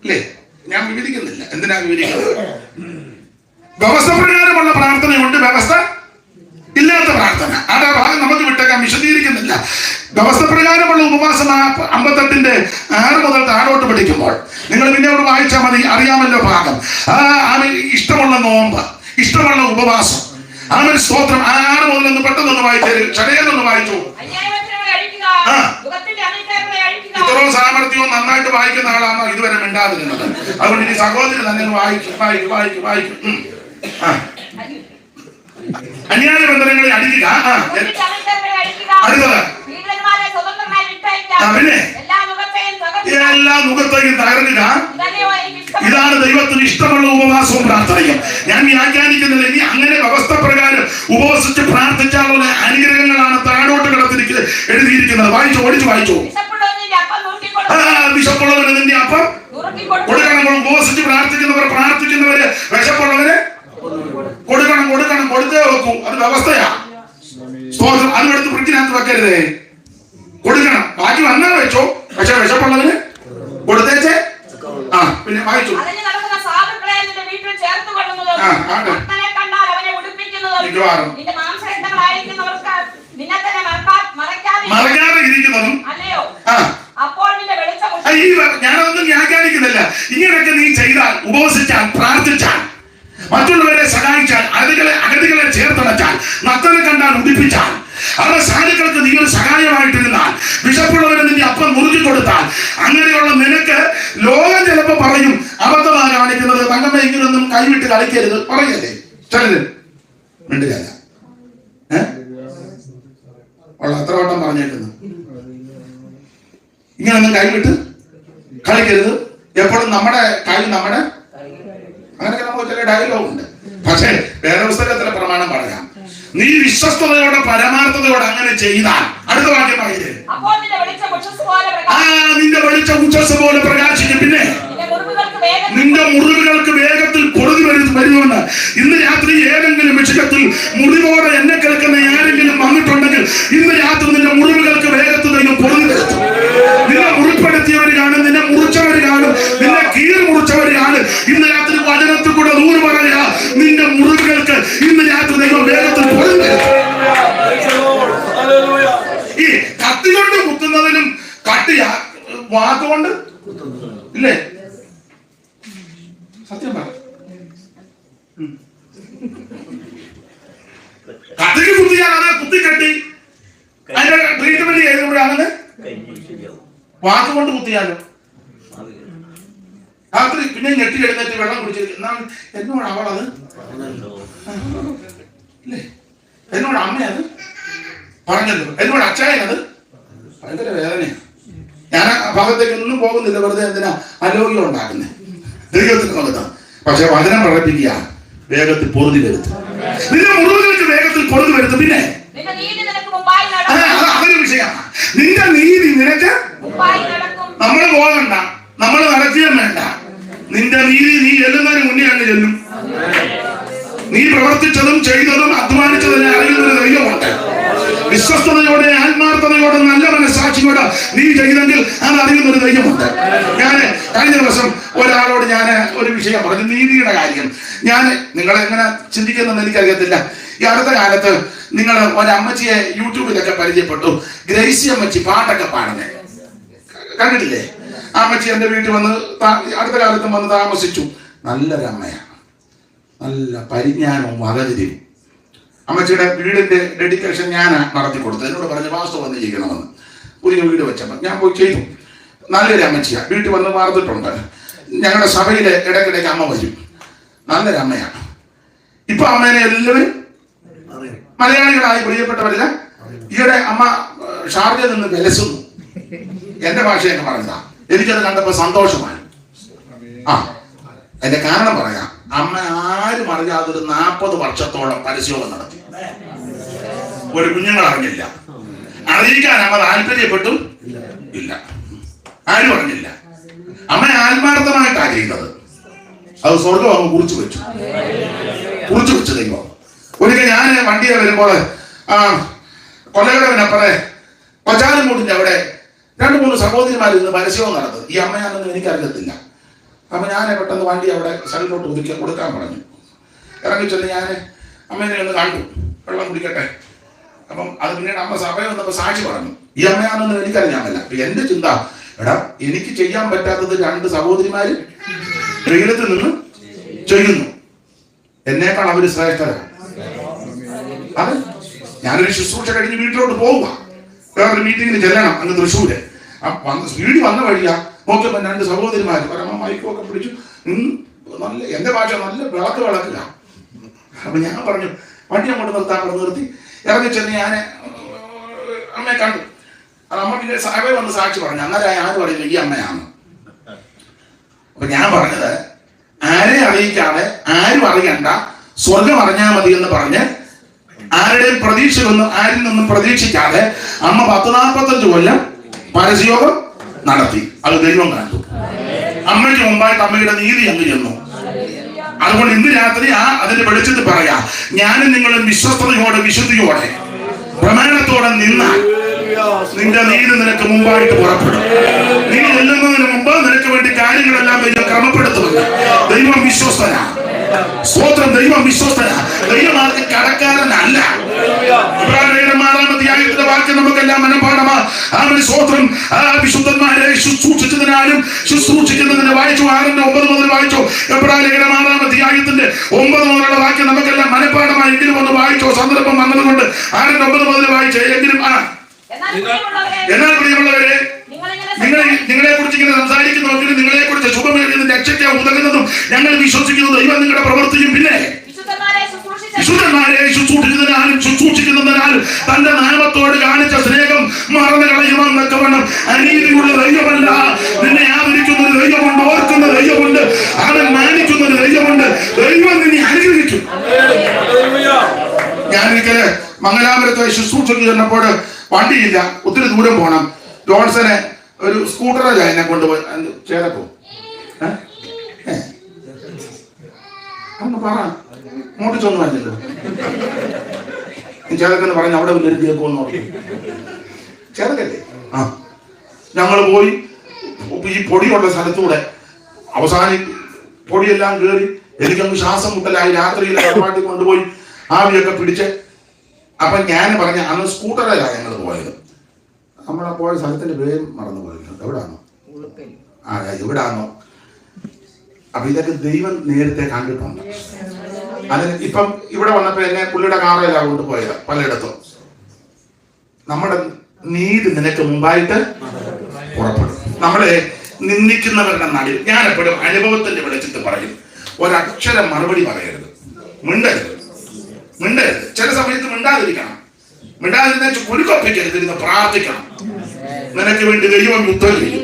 അല്ലേ? ഞാൻ വിവരിക്കുന്നില്ല. എന്തിനാ വിവരിക്കുന്നത്? വ്യവസ്ഥ പ്രകാരമുള്ള പ്രാർത്ഥനയുണ്ട്, വ്യവസ്ഥ ഇല്ലാത്ത പ്രാർത്ഥന. ആ ഭാഗം നമുക്ക് വിട്ടേക്കാം, വിശദീകരിക്കുന്നില്ല. വ്യവസ്ഥ പ്രകാരമുള്ള ഉപവാസം 58 6 മുതൽ താഴോട്ട് പഠിക്കുമ്പോൾ നിങ്ങൾ പിന്നെ അവിടെ വായിച്ചാൽ മതി, അറിയാമല്ലോ ഭാഗം. ഇഷ്ടമുള്ള നോമ്പ്, ഇഷ്ടമുള്ള ഉപവാസം, അവൻ സ്തോത്രം. 6 മുതൽ പെട്ടെന്നൊന്ന് വായിച്ചു, ചടയെന്നൊന്ന് വായിച്ചു. ഇത്രയും സാമർത്ഥ്യവും നന്നായിട്ട് വായിക്കുന്ന ആളാണോ ഇതുവരെ മിണ്ടാതിരുന്നത്? അതുകൊണ്ട് ഇനി സഹോദരി തന്നെ വായിക്കും. അന്യായ ബന്ധനങ്ങളെ അടിക്കുക. അടുത്തത് പിന്നെ എല്ലാ മുഖത്തേക്കും തകർക്കുക. ഇതാണ് ദൈവത്തിന് ഇഷ്ടമുള്ള ഉപവാസവും പ്രാർത്ഥനയും. ഞാൻ വ്യാഖ്യാനിക്കുന്നില്ല. ഇനി അങ്ങനെ വ്യവസ്ഥ പ്രകാരം ഉപവസിച്ച് പ്രാർത്ഥിച്ചാലുള്ള അനുഗ്രഹങ്ങളാണ് താഴോട്ട് കിടത്തിരിക്കുന്നത് എഴുതിയിരിക്കുന്നത്. വായിച്ചു. വിശപ്പുള്ളവന് നിന്റെ അപ്പം കൊടുക്കണം. ഉപവസിച്ച് പ്രാർത്ഥിക്കുന്നവര് വിശപ്പുള്ളവര് കൊടുക്കണം. കൊടുത്തേ വെക്കൂ. അത് വ്യവസ്ഥയാ. സ്തോത്രം. അതുമെടുത്ത് ഫ്രിഡ്ജിനകത്ത് വെക്കരുതേ, കൊടുക്കണം. ബാക്കി വന്നാൽ വെച്ചോ, പക്ഷെ വിശപ്പുള്ളവന് കൊടുത്തേച്ച് പിന്നെ വായിച്ചു. മറക്കാതെ ഇരിക്കുന്നതും ഞാനതൊന്നും വ്യാഖ്യാനിക്കുന്നില്ല. ഇങ്ങനെയൊക്കെ നീ ചെയ്താൽ, ഉപവസിച്ചാൽ, പ്രാർത്ഥിച്ചാൽ, മറ്റുള്ളവരെ സഹായിച്ചാൽ, അഗതികളെ ചേർത്തണച്ചാൽ, നത്തനെ കണ്ടാൽ ഉടിപ്പിച്ചാൽ, അവരുടെ സാധുക്കൾക്ക് നീ ഒരു സഹായമായിട്ടിരുന്നാൽ, വിശപ്പുള്ളവരെ നിന്റെ അപ്പം മുറുക്കി കൊടുത്താൽ, അങ്ങനെയുള്ള നിനക്ക് ലോകം ചിലപ്പോ പറയും അബദ്ധമാണ് കാണിക്കുന്നത്, തങ്കമ്മ ഇങ്ങനൊന്നും കൈവിട്ട് കളിക്കരുത് പറയല്ലേ ചിലര് മിണ്ടുകയല്ല. അത്ര വട്ടം പറഞ്ഞേക്കുന്നു ഇങ്ങനൊന്നും കൈവിട്ട് കളിക്കരുത്, എപ്പോഴും നമ്മുടെ കൈ നമ്മുടെ അങ്ങനെയൊക്കെ നമുക്ക് ചില ഡയലോഗ് ഉണ്ട്. പക്ഷേ വേറെ പുസ്തകത്തിലെ പ്രമാണം പറയാം, നീ വിശ്വസ്തയോടെ പരമാർത്ഥതയോടെ അങ്ങനെ ചെയ്താൽ, അടുത്ത വാക്യം പറയില്ലേ, നിന്റെ വെളിച്ചം ഉച്ചസ് പോലെ പ്രകാശിക്കും, പിന്നെ നിന്റെ മുറിവുകൾക്ക് വേഗത്തിൽ പൊറുതി വരുമെന്ന്. ഇന്ന് രാത്രി ഏതെങ്കിലും വിഷയത്തിൽ മുറിവോടെ എന്നെ കേൾക്കുന്ന ആരെങ്കിലും വന്നിട്ടുണ്ടെങ്കിൽ, ഇന്ന് രാത്രി നിന്റെ മുറിവുകൾക്ക് വേഗത്തിൽ നിങ്ങൾ പൊറുതി വരുത്തും. നിന്നെ മുറിപ്പെടുത്തിയവർ കാണും, നിന്നെ മുറിച്ചവർ കാണും, നിന്നെ കീറി മുറിച്ചവർ കാണും. ഇന്ന് രാത്രി വചനത്തിൽ കൂടെ നൂറ് പറയുക, നിന്റെ മുറിവുകൾക്ക് ഇന്ന് രാത്രി നിങ്ങൾ വേഗത്തിൽ പൊറുതി വരുത്തും. ഈ കത്തി കൊണ്ട് കുത്തുന്നതിനും കട്ടിയ വാക്കുകൊണ്ട് ഇല്ലേ, സത്യം പറ, കത്തിക്ക് കുത്തിയാൽ അത് കുത്തിക്കെട്ടി അതിന്റെ ട്രീറ്റ്മെന്റ് ചെയ്തപ്പോഴാണെന്ന് വാക്കുകൊണ്ട് കുത്തിയാലോ രാത്രി പിന്നെ ഞെട്ടി എഴുന്നേറ്റ് വെള്ളം കുടിച്ചിരിക്കും. എന്നോട് അവളത് ഇല്ലേ, എന്നോട് അമ്മയത് പറഞ്ഞല്ലോ, എന്നോട് അച്ചായനത് ഭയങ്കര വേദനയാണ്. ഞാൻ ആ ഭാഗത്തേക്ക് ഒന്നും പോകുന്നില്ല, വെറുതെ എന്തിനാ അലോഗ്യം ഉണ്ടാക്കുന്നത് ദൈവത്തിന് നോക്കാം. പക്ഷെ വചനം പ്രകടിപ്പിക്കുക, വേഗത്തിൽ പൊറുതി വരുത്തും, നിന്റെ മുറിവുകൾക്ക് വേഗത്തിൽ പൊറുതി വരുത്തും. പിന്നെ അതൊരു വിഷയമാണ്, നിന്റെ നീതി നിനക്ക് നമ്മൾ പോകണ്ട, നമ്മൾ നടക്കുകയും വേണ്ട. നിന്റെ നീതി നീ ചെല്ലുന്നതിന് മുന്നേ അങ്ങ് ചെല്ലും. നീ പ്രവർത്തിച്ചതും ചെയ്തതും അധ്വാനിച്ചതും അറിയുന്നൊരു ദൈവമുണ്ട്. വിശ്വസ്തയോടെ ആത്മാർത്ഥതയോടെ നല്ല മനസ്സാക്ഷിയോടെ നീ ചെയ്തെങ്കിൽ അത് അറിയുന്നൊരു ദൈവമുണ്ട്. ഞാൻ കഴിഞ്ഞ ദിവസം ഒരാളോട് ഞാൻ ഒരു വിഷയം പറഞ്ഞു, നീതിയുടെ കാര്യം. ഞാൻ നിങ്ങളെങ്ങനെ ചിന്തിക്കുന്നതെന്ന് എനിക്കറിയത്തില്ല. ഈ അടുത്ത കാലത്ത് നിങ്ങൾ ഒരമ്മച്ചിയെ യൂട്യൂബിലൊക്കെ പരിചയപ്പെട്ടു, ഗ്രേസി അമ്മച്ചി പാട്ടൊക്കെ പാടുന്നത് കണ്ടിട്ടില്ലേ? ആ അമ്മച്ചി എൻ്റെ വീട്ടിൽ വന്ന് അടുത്ത കാലത്തും വന്ന് താമസിച്ചു. നല്ലൊരമ്മയാണ്, നല്ല പരിജ്ഞാനവും വകതിരിവും. അമ്മച്ചിയുടെ വീടിന്റെ ഡെഡിക്കേഷൻ ഞാൻ നടത്തി കൊടുത്തു. എന്നോട് പറഞ്ഞ വാസ്തു വന്ന് ചെയ്യണമെന്ന്. പുതിയ വീട് വെച്ചപ്പോൾ ഞാൻ പോയി ചെയ്തു. നല്ലൊരു അമ്മച്ചിയാണ്, വീട്ടിൽ വന്ന് വാർത്തിട്ടുണ്ട്. ഞങ്ങളുടെ സഭയിലെ ഇടയ്ക്കിടയ്ക്ക് അമ്മ വരും, നല്ലൊരു അമ്മയാണ്. ഇപ്പൊ അമ്മേനെ എല്ലാവരും മലയാളികളായി പ്രിയപ്പെട്ടവരില്ല. ഈയിടെ അമ്മ ഷാർജയിൽ നിന്ന് വിലസുന്നു, എന്റെ ഭാഷയൊക്കെ പറഞ്ഞതാ. എനിക്കത് കണ്ടപ്പോ സന്തോഷമായി. അതിന്റെ കാരണം പറയാം, അമ്മ ആരും അറിയാതെ ഒരു 40 വർഷത്തോളം പരസ്യവും നടത്തി. ഒരു കുഞ്ഞുങ്ങൾ അറിഞ്ഞില്ല, അറിയിക്കാൻ അമ്മ താല്പര്യപ്പെട്ടും ഇല്ല, ആരും അറിഞ്ഞില്ല. അമ്മ ആത്മാർത്ഥമായിട്ടാണ് ചെയ്യുന്നത്. അത് സ്വർഗം അങ്ങ് കുറിച്ചു വെച്ചു ദൈവം. ഒരിക്കൽ ഞാൻ വണ്ടിയെ വരുമ്പോൾ കൊല്ലകടവിനപ്പുറേ കൊച്ചാലമൂടിന്റെ അവിടെ 2-3 സഹോദരിമാരിൽ നിന്ന് പരസ്യവും നടന്നത്. ഈ അമ്മയാണെന്ന് എനിക്കറിയത്തില്ല. അപ്പൊ ഞാൻ പെട്ടെന്ന് വണ്ടി അവിടെ സൈഡിലോട്ട് ഒതുക്കി കൊടുക്കാൻ പറഞ്ഞു. ഇറങ്ങി ചെന്ന് ഞാൻ അമ്മേനെ ഒന്ന് കണ്ടു, വെള്ളം കുടിക്കട്ടെ. അപ്പം അത് പിന്നീട് അമ്മ സഭയിൽ വന്നപ്പോൾ സാക്ഷി പറഞ്ഞു, ഈ അമ്മയാണെന്ന് എനിക്കറിയാമല്ല. അപ്പൊ എന്റെ ചിന്ത, എടാ എനിക്ക് ചെയ്യാൻ പറ്റാത്തത് 2 സഹോദരിമാര് വെയിലത്ത് നിന്ന് ചെയ്യുന്നു, എന്നേക്കാൾ അവര് ശ്രേഷ്ഠരാണ്. അത് ഞാനൊരു ശുശ്രൂഷ കഴിഞ്ഞ് വീട്ടിലോട്ട് പോവുക, വേറൊരു മീറ്റിങ്ങിന് ചെല്ലണം അങ്ങ് തൃശ്ശൂര്. സ്പീഡിൽ വന്ന വഴിയാ നോക്കിയപ്പോ 2 സഹോദരിമാര് പരമ മൈക്കൊക്കെ പിടിച്ചു നല്ല, എന്റെ ഭാഷ നല്ല വിളക്കുക. അപ്പൊ ഞാൻ പറഞ്ഞു വണ്ടി അങ്ങോട്ട് നിർത്താൻ പറഞ്ഞു. നിർത്തി ഇറങ്ങി ചെന്ന് ഞാൻ അമ്മയെ കണ്ടു. അത് അമ്മ പിന്നെ സഭയിൽ വന്ന് സാക്ഷി പറഞ്ഞു. അങ്ങനെ ആര് പറയുന്നു ഈ അമ്മയാണ്. അപ്പൊ ഞാൻ പറഞ്ഞത്, ആരെയും അറിയിക്കാതെ ആരും അറിയണ്ട, സ്വർഗം അറിഞ്ഞാൽ മതി എന്ന് പറഞ്ഞ് ആരുടെയും ആരിൽ നിന്നും പ്രതീക്ഷിക്കാതെ അമ്മ 10-45 കൊല്ലം പരസ്യയോഗം നടത്തി. അത് ദൈവം കണ്ടു. അമ്മയ്ക്ക് മുമ്പായിട്ട് അമ്മയുടെ നീതി അങ്ങ് ചെന്നു. അതുകൊണ്ട് ഇന്ന് രാത്രി അതിന്റെ വെളിച്ചത്തിൽ പറയാം, ഞാനും നിങ്ങളും വിശ്വസ്തയോടെ വിശുദ്ധിയോടെ പ്രമാണത്തോടെ നിന്നാൽ നിന്റെ നീതി നിനക്ക് മുമ്പായിട്ട് പുറപ്പെടും. നീ ചെല്ലുന്നതിന് മുമ്പ് നിനക്ക് വേണ്ടി കാര്യങ്ങളെല്ലാം ദൈവം ക്രമപ്പെടുത്തുമെന്ന്. ദൈവം വിശ്വസ്തനാ. സ്തോത്രം. ദൈവം വിശ്വസ്തനാ. ദൈവമാർക്ക് കടക്കാരനല്ല. ാമധ്യായത്തിന്റെ വാക്യം നമുക്കെല്ലാം മനഃപാഠമാ. അവന് സ്തോത്രം. വിശുദ്ധന്മാരെ ശുശ്രൂഷിച്ചതിനാലും ശുശ്രൂഷിക്കുന്നതിന് വായിച്ചു. 6:9 മുതൽ വായിച്ചു. എബ്രായലേഖനം 6-ാം അധ്യായത്തിന്റെ 9 മുതലുള്ള വാക്യം നമുക്കെല്ലാം മനഃപാഠമായി. എങ്കിലും ഒന്ന് വായിച്ചോ, സന്ദർഭം വന്നതുകൊണ്ട് 6:9 മുതൽ വായിച്ചു. എങ്കിലും എന്നാൽ പ്രിയമുള്ളവരെ, നിങ്ങളെ കുറിച്ച് ഇങ്ങനെ സംസാരിക്കുന്നുവെങ്കിലും നിങ്ങളെ കുറിച്ച് ശുഭമേറിയതിന്റെ രക്ഷയ്ക്ക് ഉതകുന്നതും ഞങ്ങൾ വിശ്വസിക്കുന്നു. ദൈവം നിങ്ങളുടെ പ്രവർത്തിയും പിന്നെ വിശുദ്ധന്മാരെ ശുശ്രൂഷിച്ചതിനാലും ശുശ്രൂഷിക്കുന്നതിനാലും തന്റെ നാമത്തോട് കാണിച്ച സ്നേഹം മറന്നു കളയുമെന്നൊക്കെ വേണം. അനീതിയുള്ള ദൈവമല്ല. നിന്നെ ആദരിക്കുന്ന ഒരു ദൈവമുണ്ട്, ഓർക്കുന്ന ദൈവമുണ്ട്, അവൻ മാനിക്കുന്ന ഒരു ദൈവമുണ്ട്. ദൈവം നിന്നെ അനുഗ്രഹിക്കും. ഞാനൊരിക്കല് മംഗലാപുരത്തെ ശുശ്രൂഷയ്ക്ക് ചെന്നപ്പോൾ വണ്ടിയില്ല, ഒത്തിരി ദൂരം പോകണം. ജോൺസനെ ഒരു സ്കൂട്ടറിലാണ് എന്നെ കൊണ്ടുപോയി. ചേരക്കോ ഒന്ന് പറ, മോട്ടിച്ചൊന്നും പറഞ്ഞല്ലോ. ചേതക്കെന്ന് പറഞ്ഞ് അവിടെ വലിയൊരു കേൾക്കുമെന്ന് പറഞ്ഞു. ചേതക്കല്ലേ? ആ, ഞങ്ങൾ പോയി ഈ പൊടിയുള്ള സ്ഥലത്തൂടെ അവസാനം പൊടിയെല്ലാം കയറി എനിക്കങ്ങ് ശ്വാസം മുട്ടലായി. രാത്രിയിൽ കടമാട്ടി കൊണ്ടുപോയി ആവിയൊക്കെ പിടിച്ച്. അപ്പൊ ഞാൻ പറഞ്ഞ അന്ന് സ്കൂട്ടറിലാണ് ഞങ്ങൾ പോയത്. നമ്മളെ പോയ സ്ഥലത്തിന്റെ പേര് മറന്നു പോയിരുന്നു. എവിടാണോ? എവിടാണോ? അപ്പൊ ഇതൊക്കെ ദൈവം നേരത്തെ കണ്ടിട്ടുണ്ട്. അതിന് ഇപ്പം ഇവിടെ വന്നപ്പോ എന്നെ പുള്ളിയുടെ കാറിലാണ് കൊണ്ടുപോയത് പലയിടത്തും. നമ്മുടെ നീതി നിനക്ക് മുമ്പായിട്ട് പുറപ്പെടും. നമ്മളെ നിന്ദിക്കുന്നവരുടെ നടുവിൽ ഞാൻ എപ്പോഴും അനുഭവത്തിന്റെ വെളിച്ചത്ത് പറയും, ഒരക്ഷരം മറുപടി പറയരുത്, മിണ്ടരുത്. ചില സമയത്ത് മിണ്ടാതിരിക്കണം. മിണ്ടാതിരുന്ന കുരുക്കൊപ്പിക്കരുത്, ഇരുന്ന് പ്രാർത്ഥിക്കണം. നിനക്ക് വേണ്ടി ദൈവം യുദ്ധം ചെയ്യും.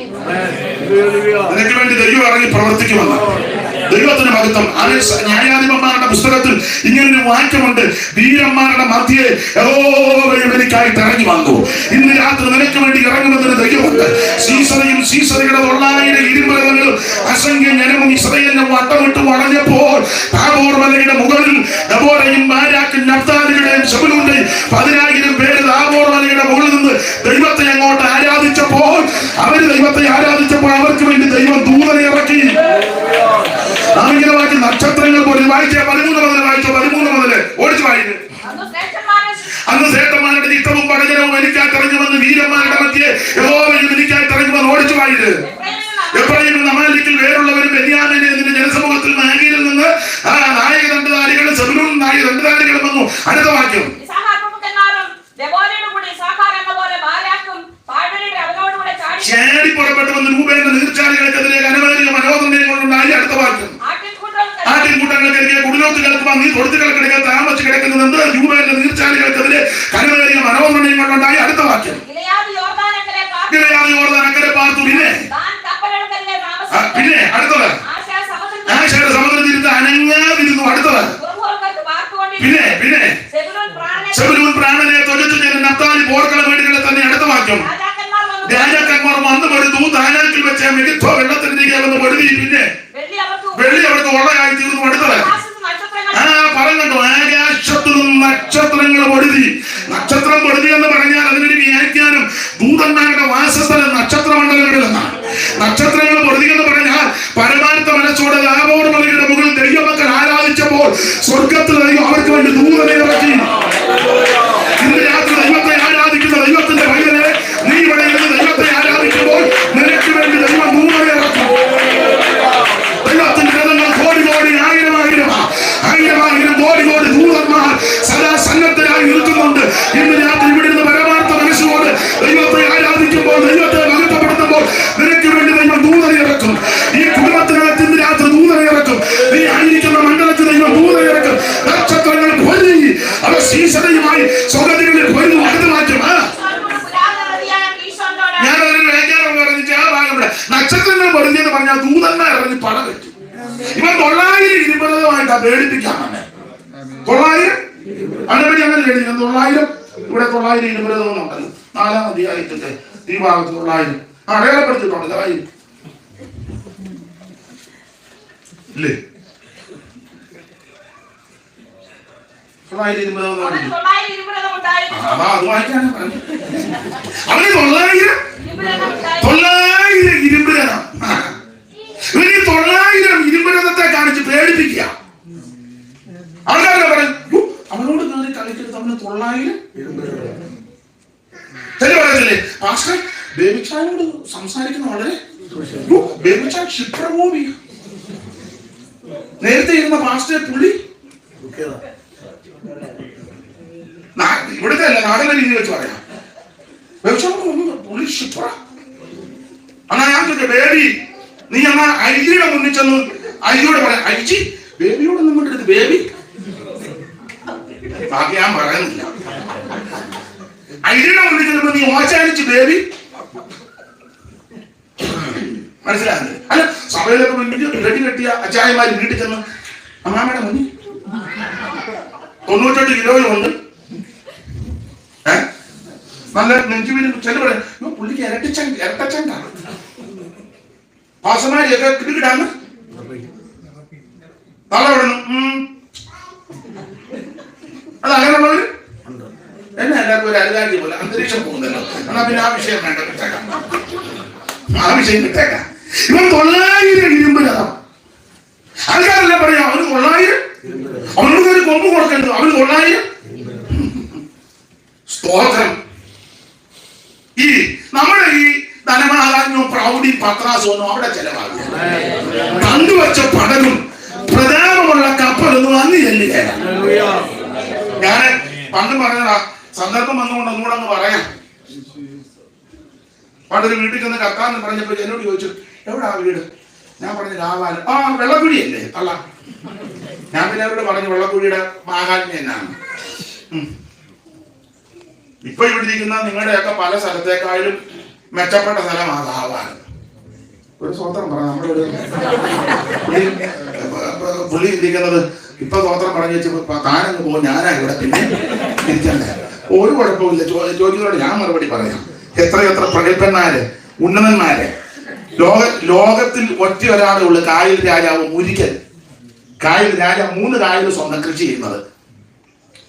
നിനക്ക് വേണ്ടി ദൈവം ഇറങ്ങി പ്രവർത്തിക്കുമെന്ന്. ദൈവത്തിന് മഹത്വം. ന്യായാധിപന്മാരുടെ പുസ്തകത്തിൽ ഇങ്ങനൊരു വാക്യമുണ്ട്, വീരന്മാരുടെ മധ്യേ യഹോവയ്ക്കായിട്ട് ഇറങ്ങി വന്നു. ഇന്ന് രാത്രി നിനക്ക് വേണ്ടി ഇറങ്ങുമെന്നൊരു ദൈവമുണ്ട്. സീസറയും സീസറയുടെ 900 ഇരുമ്പലകളും അസംഖ്യം ജനവും ഇസ്രായേലിനെ വട്ടമിട്ട് വളഞ്ഞപ്പോൾ താബോർ മലയുടെ മുകളിൽ ദബോരയും ബാരാക്കും നഫ്താലിയുടെയും ശെബൂലൂന്റെയും 10,000 പേര് താബോർ മലയുടെ മുകളിൽ നിന്ന് ദൈവത്തെ അങ്ങോട്ട് ആരാധിച്ചപ്പോൾ അവർക്ക് വേണ്ടി ദൈവം ദൂതനെ ഇറക്കി. അങ്ങനെ വായിച്ച് നക്ഷത്രങ്ങൾ പോലും വായിച്ച 13 മുതൽ വായിച്ചോ. 13 മുതൽ ഓടിച്ചു വായിച്ചു. അന്ന് ശ്രേഷ്ഠന്മാരുടെ ചിത്തവും പടജനവും എനിക്കായി തെരഞ്ഞുവന്ന് വീരന്മാരുടെ മധ്യേ യഹോവയും എനിക്കായി തെരഞ്ഞുവന്ന് ഓടിച്ചു വായിച്ച്. എഫ്രയീമിൽ അമാലേക്കിൽ വേറുള്ളവരും ബെന്യാമീനെ നിന്റെ ജനസമൂഹത്തിൽ നാഗീരിൽ നിന്ന് നായക ദണ്ഡധാരികളും സെബൂലൂൻ നായക ദണ്ഡധാരികളും വന്നു. അടുത്ത വാക്യം, ചാടി പുറപ്പെട്ടു വന്ന് രൂപേന്റെ നീർച്ചാലുകൾക്കെതിരെ അനവധിക മനോദണ്ഡങ്ങളുണ്ടായി. അടുത്ത വാക്യം, ആട്ടിൻകൂട്ടങ്ങൾക്കെതിരെ കുടിലോത്ത് കേൾക്കുവാൻ നീ തൊഴുത്തുകൾക്കിടയിൽ താമസിച്ച് കിടക്കുന്നുണ്ട്. രൂപേന്റെ നീർച്ചാലുകൾക്കെതിരെ കനവേറിയ മനോദണ്ഡങ്ങളുണ്ടായി. അടുത്ത വാക്യം, ഗിലെയാദ് യോർദാൻ അക്കരെ പാർത്തു. പിന്നെ അടുത്തത്, ആശയുടെ സമുദ്രത്തിരുന്ന് അനങ്ങാതിരുന്നു. അടുത്തത്, പിന്നെ സെബൂലൂൻ പ്രാണനെ തൊഴിച്ചു ചെയ്ത് നഫ്താലി പോർക്കള വീടുകളെ തന്നെ. അടുത്ത വാക്യം, രാജാക്കന്മാർ വന്നു പെടുത്തു. താനാക്കിൽ വെച്ച മികത്തോ വെള്ളത്തിനിരിക്കെ വന്ന് പെടുതി. പിന്നെ വെള്ളി അവർക്ക് ഉള്ളയായി തീർന്നു. അടുത്തത്, പറഞ്ഞോ, ആകാശത്തിലും നക്ഷത്രങ്ങൾ പൊടുതി. നക്ഷത്രം പൊടുതി എന്ന് പറഞ്ഞാൽ അതിനൊരു വ്യാഖ്യാനം ദൂതന്മാരുടെ വാസസ്ഥലം നക്ഷത്രമണ്ഡലങ്ങളിലെന്നാണ്. നക്ഷത്രങ്ങൾ പൊടുതി എന്ന് പറഞ്ഞാൽ പരമാർത്ഥ മനസ്സോടെ താബോർ മലയുടെ മുകളിൽ ദൈവമക്കൾ ആരാധിച്ചപ്പോൾ സ്വർഗത്തിൽ ദൈവം അവർക്ക് വേണ്ടി ദൂതനെ ഇറക്കി. ഇന്ന് രാത്രി ദൈവത്തെ ആരാധിക്കുന്ന ദൈവത്തിന്റെ പൈതലെ, നീ ഇവിടെ ഇരുന്ന് ദൈവത്തെ ആരാധിക്കുമ്പോൾ നിനക്ക് വേണ്ടി ദൈവം ദൂതനെ ഇറക്കും. ദൈവത്തിന്റെ രഥങ്ങൾ കോടി ആയിരം കോടി ദൂതന്മാർ സദാ സന്നദ്ധരായി നിൽക്കുന്നുണ്ട്. ഇന്ന് രാത്രി ഇവിടെ നിന്ന് പരമാർത്ഥ മനസ്സോട് ദൈവത്തെ ആരാധിക്കുമ്പോൾ, ദൈവത്തെ മഹത്വപ്പെടുത്തുമ്പോൾ നിനക്ക് വേണ്ടി ദൈവം ദൂതനെ ഇറക്കും. ഈ കുടുംബത്തിനകത്ത് ഇന്ന് രാത്രി ദൂതനെ ഇറക്കും. നീ ആയിരിക്കുന്ന മണ്ഡലത്തിൽ ദൈവം ദൂതനെ ഇറക്കും. നക്ഷത്രങ്ങൾ പൊരുതി അവ സീസണയുമായി സ്വഗതികളിൽ പൊരുന്നു. അടുത്ത് മാറ്റും. ഞാനൊരു വ്യാഖ്യാനം പറഞ്ഞിട്ട് ആ ഭാഗം, നക്ഷത്രങ്ങൾ പൊരുതിയെന്ന് പറഞ്ഞാൽ ദൂതന്മാർ ഇറങ്ങി പട വെച്ചു. ഇവൻ 900 ഇരുമ്പലമായിട്ടാ പേടിപ്പിക്കാണ്. 900 അതിനെപ്പറ്റി അങ്ങനെ കേട്ടിരിക്കുന്നത്. 900 ഇവിടെ 900 ഇരുമ്പലമെന്നുണ്ടല്ലോ. 4-ാം അധ്യായത്തിന്റെ ഈ ഭാഗത്ത് 900 അടയാളപ്പെടുത്തിയിട്ടുണ്ട്. 1000 ഇല്ലേ? അത് വായിക്കാനാണ് പറഞ്ഞത്. അവന് 900 ഇരുമ്പ് രഥം. ഇവന് 900 ഇരുമ്പ് രഥത്തെ കാണിച്ച് പേടിപ്പിക്കുക. ആൾക്കാരൊക്കെ പറഞ്ഞു അവനോട് കയറി കളിക്കരുത്, അവന് 900 ഇരുമ്പ് രഥം. ശരി പറയത്തില്ലേ പാസ്റ്റർ? ബേബിച്ചാനോട് സംസാരിക്കുന്ന വളരെ ബേബിച്ചാൻ ക്ഷിപ്രകോപി. നേരത്തെ ഇരുന്ന പാസ്റ്ററെ പുള്ളി ഇവിടുത്തെ അല്ല നാടക രീതി വെച്ച് പറയാം. പുള്ളി ക്ഷിപ്ര. എന്നാ ഞാൻ ചോദിച്ചു ബേബി നീ എന്നാ ഐജിയുടെ മുന്നിൽ ചെന്ന് ഐജിയോട് പറയാം ഐജി ബേബിയോട് നമ്മുടെ അടുത്ത് ബേബി ബാക്കി ഞാൻ പറയുന്നില്ല. ഐജിയുടെ മുന്നിൽ ചെല്ലുമ്പോ നീ ഓച്ചാനിച്ച് ബേബി മനസ്സിലാകുന്നത് അല്ല. സഭയിലൊക്കെ മുന്നിൽ റെഡി കെട്ടിയ അച്ചായമാര് വീട്ടിൽ ചെന്ന് അമ്മാമ്മയുടെ മുന്നിൽ 98 കിലോയുണ്ട് നല്ല നെഞ്ചുമീനും ചെല്ലു പറയാം പുള്ളിക്ക് ഇരട്ടച്ചണ്ടാണ് പാസമാരിയൊക്കെ കിടുകിടാന്ന് തള്ളവിടണം. അത് അങ്ങനെയുള്ളവര് എന്നെ എല്ലാവർക്കും ഒരു അരുതാജി പോലെ അന്തരീക്ഷം പോകുന്നല്ലോ. എന്നാ പിന്നെ ആ വിഷയം വേണ്ട, കിട്ടേക്കാം, ആ വിഷയം കിട്ടേക്കാം. ഇവൻ 900 ഇരുമ്പ് രഥം. ആൾക്കാരെല്ലാം പറയാം അവന് 900 അവനോട് ഒരു കൊമ്പ് കൊടുക്കരുത്, അവന് 900 സ്തോത്രം. ഈ നമ്മുടെ ഈ ധനമാകാഞ്ഞോ പ്രൗഢിയും പത്രാസോ ഒന്നും അവിടെ ചെലവാകില്ല. കണ്ടുവച്ച പടകും പ്രധാനമുള്ള കപ്പലൊന്നും അന്ന് ചെല്ലുകയാണ്. ഞാൻ പണ്ട് പറഞ്ഞതാ, സന്ദർഭം വന്നുകൊണ്ട് ഒന്നുകൂടെ അങ്ങ് പറയാം. പണ്ടൊരു വീട്ടിൽ ചെന്ന് കത്താന്ന് പറഞ്ഞപ്പോ എന്നോട് ചോദിച്ചു എവിടാ വീട്? ഞാൻ പറഞ്ഞു കാവാലം. ആ വെള്ളക്കുഴിയല്ലേ അല്ല. ഞാൻ പിന്നെ അവരോട് പറഞ്ഞു വെള്ളക്കുഴിയുടെ മാഹാത്മ്യം എന്നാണ്. ഇപ്പൊ ഇവിടെ ഇരിക്കുന്ന നിങ്ങളുടെയൊക്കെ പല സ്ഥലത്തേക്കാളും മെച്ചപ്പെട്ട സ്ഥലമാണ് കാവാലം. ഒരു സ്വതന്ത്രം പറയാം. നമ്മുടെ ഒരു പുള്ളി ഇരിക്കുന്നത് ഇപ്പൊ സ്വതന്ത്രം പറഞ്ഞു വെച്ച് താനങ്ങ് പോകും, ഞാനാ ഇവിടെ പിന്നെ ഇരിക്കണ്ടേ. ഒരു കുഴപ്പമില്ല. ചോദിക്കുന്നതോട് ഞാൻ മറുപടി പറയാം. എത്രയെത്ര പ്രഗത്ഭന്മാര് ഉന്നതന്മാര് ലോകത്തിൽ ഒറ്റ ഒരാളേ ഉള്ളു കായൽ രാജാവ് മുരിക്കൻ. കായൽ രാജാവ് 3 കായൽ സ്വന്തം കൃഷി ചെയ്യുന്നത്.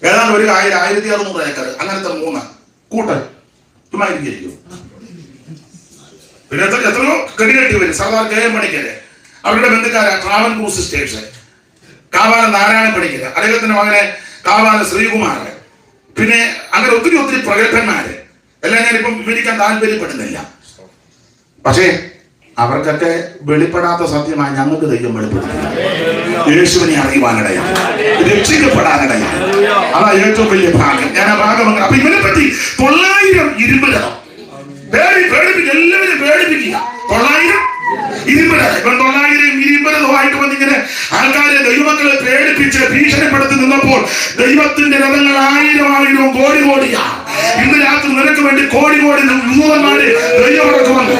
ഏതാണ്ട് ഒരു കായൽ 1600 ഏക്കർ. അങ്ങനത്തെ 3 കൂട്ടൻ ചുമ്മാ ഇരിക്കും. പിന്നെ എത്രയോ കെട്ടികെട്ടി വരും. സർദാർ KM പണിക്കര്, അവരുടെ ബന്ധുക്കാരാ ട്രാവൻകൂർ സിസ്റ്റേഴ്സ്, കാവാലം നാരായണ പണിക്കര്, അദ്ദേഹത്തിന്റെ മകനെ കാവാലം ശ്രീകുമാരൻ, പിന്നെ അങ്ങനെ ഒത്തിരി ഒത്തിരി പ്രഗത്ഭന്മാര് എല്ലാം ഞാനിപ്പം വിവരിക്കാൻ താല്പര്യപ്പെടുന്നില്ല. പക്ഷേ അവർക്കൊക്കെ വെളിപ്പെടാത്ത സത്യമായി ഞങ്ങൾക്ക് ദൈവം വെളിപ്പെടുത്തുന്നു. യേശുവിനെ അറിയുവാനിടയാണ്, രക്ഷിക്കപ്പെടാനിടയാണ്. അതാ ഏറ്റവും വലിയ ഭാഗ്യം. ഞാൻ ആ ഭാഗം അപ്പൊ ഇവനെ പറ്റി 900 ഇരുമ്പ് രഥം പേടിപ്പിക്കുക, എല്ലാവരും പേടിപ്പിക്കുക. 900 ഇരുമ്പ് രഥം. ഇവൻ 900 ഇരുമ്പ് രഥമായിട്ട് വന്നിങ്ങനെ ആൾക്കാരെ ദൈവമക്കളെ പേടിപ്പിച്ച് ഭീഷണിപ്പെടുത്തി നിന്നപ്പോൾ ദൈവത്തിന്റെ രഥങ്ങൾ 1000 കോടി കോടിയാണ്. ഇന്ന് രാത്രി നിനക്ക് വേണ്ടി കോടി കോടി ദൂതന്മാര് ദൈവമടക്കം വന്നു.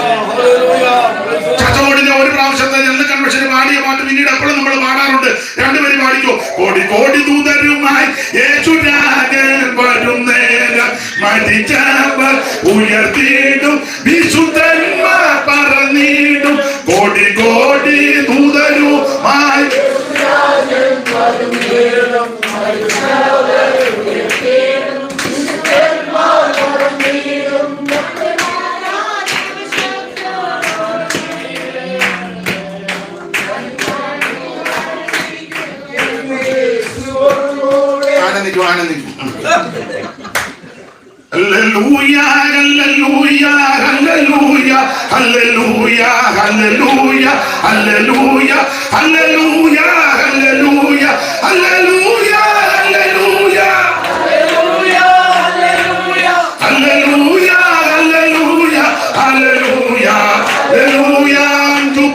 ചച്ചോടിന്റെ ഒരു പ്രാവശ്യത്തെ ജനറൽ കൺവെൻഷന് പാടിയ പാട്ട് പിന്നീട് എപ്പോഴും നമ്മൾ പാടാറുണ്ട്. 2 പേര് പാടിക്കോ. കോടി കോടി ദൂതരുമായി യേശുരാജൻ വരും നേരം മരിച്ചവർ ഉയർത്തിയിടും വിശുദ്ധന്മാർ പറഞ്ഞിടും. കോടി കോടി ദൂതരുമായി ആനന്ദിക്കും ആനന്ദിക്കും. Hallelujah hallelujah hallelujah hallelujah hallelujah hallelujah hallelujah hallelujah hallelujah hallelujah hallelujah hallelujah hallelujah hallelujah.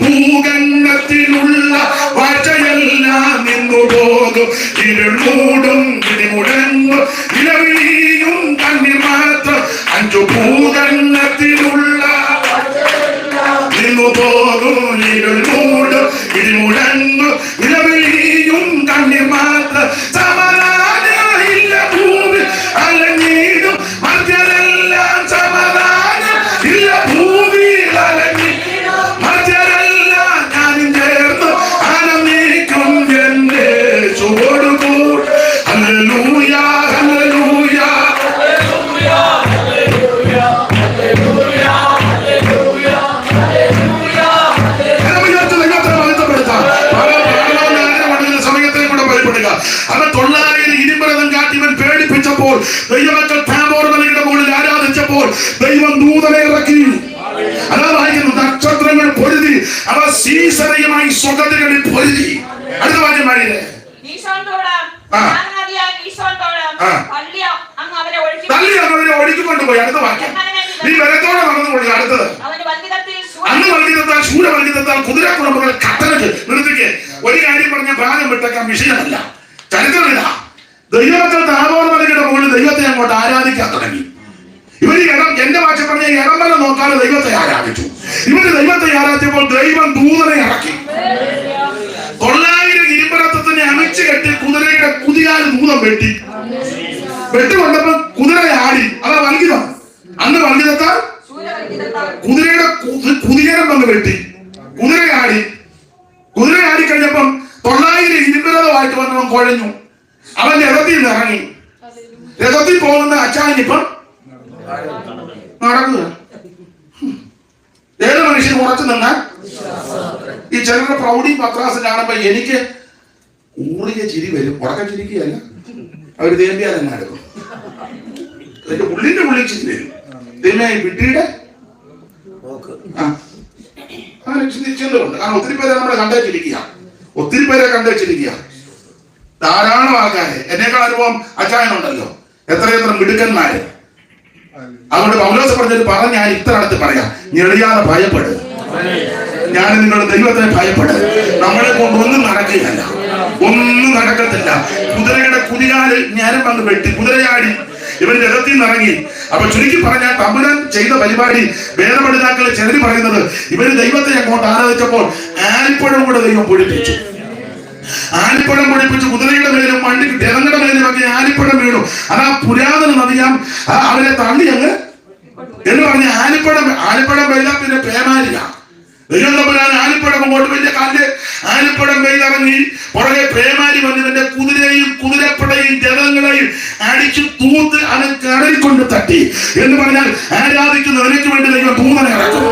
ഭൂഖണ്ഡത്തിലുള്ള വാഴ്ചയെല്ലാം നിന്നു പോകും. ഇരുൾ മൂടും ഇടിമുടങ്ങും ഇലവിളിയും കണ്ണീർ മാത്രം. 5 ഭൂഖണ്ഡത്തിലുള്ള നിന്നു പോകും. ഇരുൾ മൂടും ഇടിമുടങ്ങും ഇലവിളിയും കണ്ണീർ മാത്രം. സമാധാനമില്ല ഭൂമി അലഞ്ഞിടും മധ്യരെല്ലാം. സമാധാനം ഇല്ല ഭൂമി അലഞ്ഞിടും മധ്യരെല്ലാം. ഞാനും ചേർന്ന് ആനന്ദിക്കും എന്റെ ചുവടുകൂടി. ഹല്ലേലൂയ വന്നപ്പോൾ ദൈവമക്കൾ താബോർ മലയുടെ മുകളിൽ ആരാധിച്ചപ്പോൾ ദൈവം ദൂതനെ ഇറക്കി. അതാ വായിക്കുന്നു, നക്ഷത്രങ്ങൾ പൊരുതി, അവ സീസറയുമായി സ്വഗതികളിൽ പൊരുതി. അടുത്ത വാക്യം വായിക്കേ. തള്ളി അവരെ ഒഴുക്കിക്കൊണ്ടുപോയി. അടുത്ത വാക്യം, നീ ബലത്തോടെ നടന്നുകൊള്ളി. അടുത്തത്, അന്ന് വൽഗീതത്താൽ ശൂരവൽഗീതത്താൽ കുതിരക്കുളമ്പുകൾ കട്ടനക്ക് നിർത്തിക്ക്. ഒരു കാര്യം പറഞ്ഞ ഭാഗം വിട്ടേക്കാൻ വിഷയമല്ല, ചരിത്രമില്ല. ദൈവമക്കൾ താബോർ മലയുടെ മുകളിൽ ദൈവത്തെ അങ്ങോട്ട് ആരാധിക്കാൻ തുടങ്ങി. ഇവര് എന്റെ ഭാഷ പറഞ്ഞ ഇടമല നോക്കാതെ ദൈവത്തെ ആരാധിച്ചു. ഇവര് ദൈവത്തെ ആരാധിച്ചപ്പോൾ ദൈവം ദൂതനെ ഇറക്കി. 900 ഇരുമ്പരത്തത്തിനെ അമിച്ചു കെട്ടി കുതിരയുടെ കുതിയാൽ ദൂതം വെട്ടിക്കൊണ്ടപ്പോ കുതിര ആടി. അതാ വൽഗീതം. അന്ന് വൽഗീതത്താൽ കുതിരയുടെ കുതിരം വന്ന് വെട്ടി, കുതിരയാടി. കഴിഞ്ഞപ്പം 900 ഇരുമ്പരഥമായിട്ട് വന്നവൻ കുഴഞ്ഞു. അവൻ രഥത്തിൽ നിന്ന് ഇറങ്ങി. രഥത്തിൽ പോകുന്ന അച്ചായനിപ്പം നടക്കുക. ഏത് മനുഷ്യൻ ഉറച്ചു നിന്നാൽ ഈ ചിലരുടെ പ്രൗഢിയും പത്രാസും കാണുമ്പോ എനിക്ക് ഊറിയ ചിരി വരും. ഉറക്കം ചിരിക്കുകയല്ല, അവര് തേമ്പിയാൽ തന്നെ എടുക്കും. അതിന്റെ ഉള്ളിൽ ചിരി വരും. പിന്നെ വിട്ടിയുടെ ചിന്തയുണ്ട്. കാരണം ഒത്തിരി പേരെ നമ്മളെ കണ്ടേച്ചിരിക്കുക. ധാരാളം ആൾക്കാരെ, എന്നേക്കാൾ അനുഭവം അച്ചായനുണ്ടല്ലോ, എത്രയെത്ര മിടുക്കന്മാര്. അതുകൊണ്ട് പൗലോസ് പറഞ്ഞത് ഞാൻ ഇത്ര അടുത്ത് പറയാം, ഞെളിയാതെ ഭയപ്പെട്. ഞാൻ നിങ്ങളുടെ ദൈവത്തെ ഭയപ്പെട്. നമ്മളെ കൊണ്ട് ഒന്നും നടക്കുകയല്ല, ഒന്നും നടക്കത്തില്ല. കുതിരയുടെ കുതികാല് ഞാനും വന്ന് വെട്ടി, കുതിരയാടി. ഇവൻ രഥത്തിൽ നിന്ന് ഇറങ്ങി. അപ്പൊ ചുരുക്കി പറഞ്ഞാൽ തമ്പുരാൻ ചെയ്ത പരിപാടി വേദപഠിതാക്കൾ ചിലര് പറയുന്നത്, ഇവര് ദൈവത്തെ അങ്ങോട്ട് ആരാധിച്ചപ്പോൾ ആലിപ്പഴം കൂടെ ദൈവം പൊടിപ്പിച്ചു. കുതിരയുടെ മേലും വണ്ടിക്ക് രഥങ്ങളുടെ മേലും ഒക്കെ ആലിപ്പഴം വീണു. അതാ പുരാതന നദിയാം അവരെ തള്ളി അങ്ങ് എന്ന് പറഞ്ഞ ആലിപ്പഴം പെയ്താൽ പിന്നെ പേമാരില്ല. ദൈവം തമ്പുരാൻ ആലിപ്പഴം കൊണ്ട് വലിയ കാലില് ആലിപ്പഴം പെയ്തിറങ്ങി. പുറകെ പേമാരി വന്നതിന്റെ കുതിരയും കുതിരപ്പടയും രഥങ്ങളെയും അടിച്ചു തൂത്ത് അവൻ കടലിൽ കൊണ്ട് തട്ടി. എന്ന് പറഞ്ഞാൽ ആരാധിക്കുന്നവർക്ക് വേണ്ടി ദൈവം ദൂതനെ ഇറക്കും,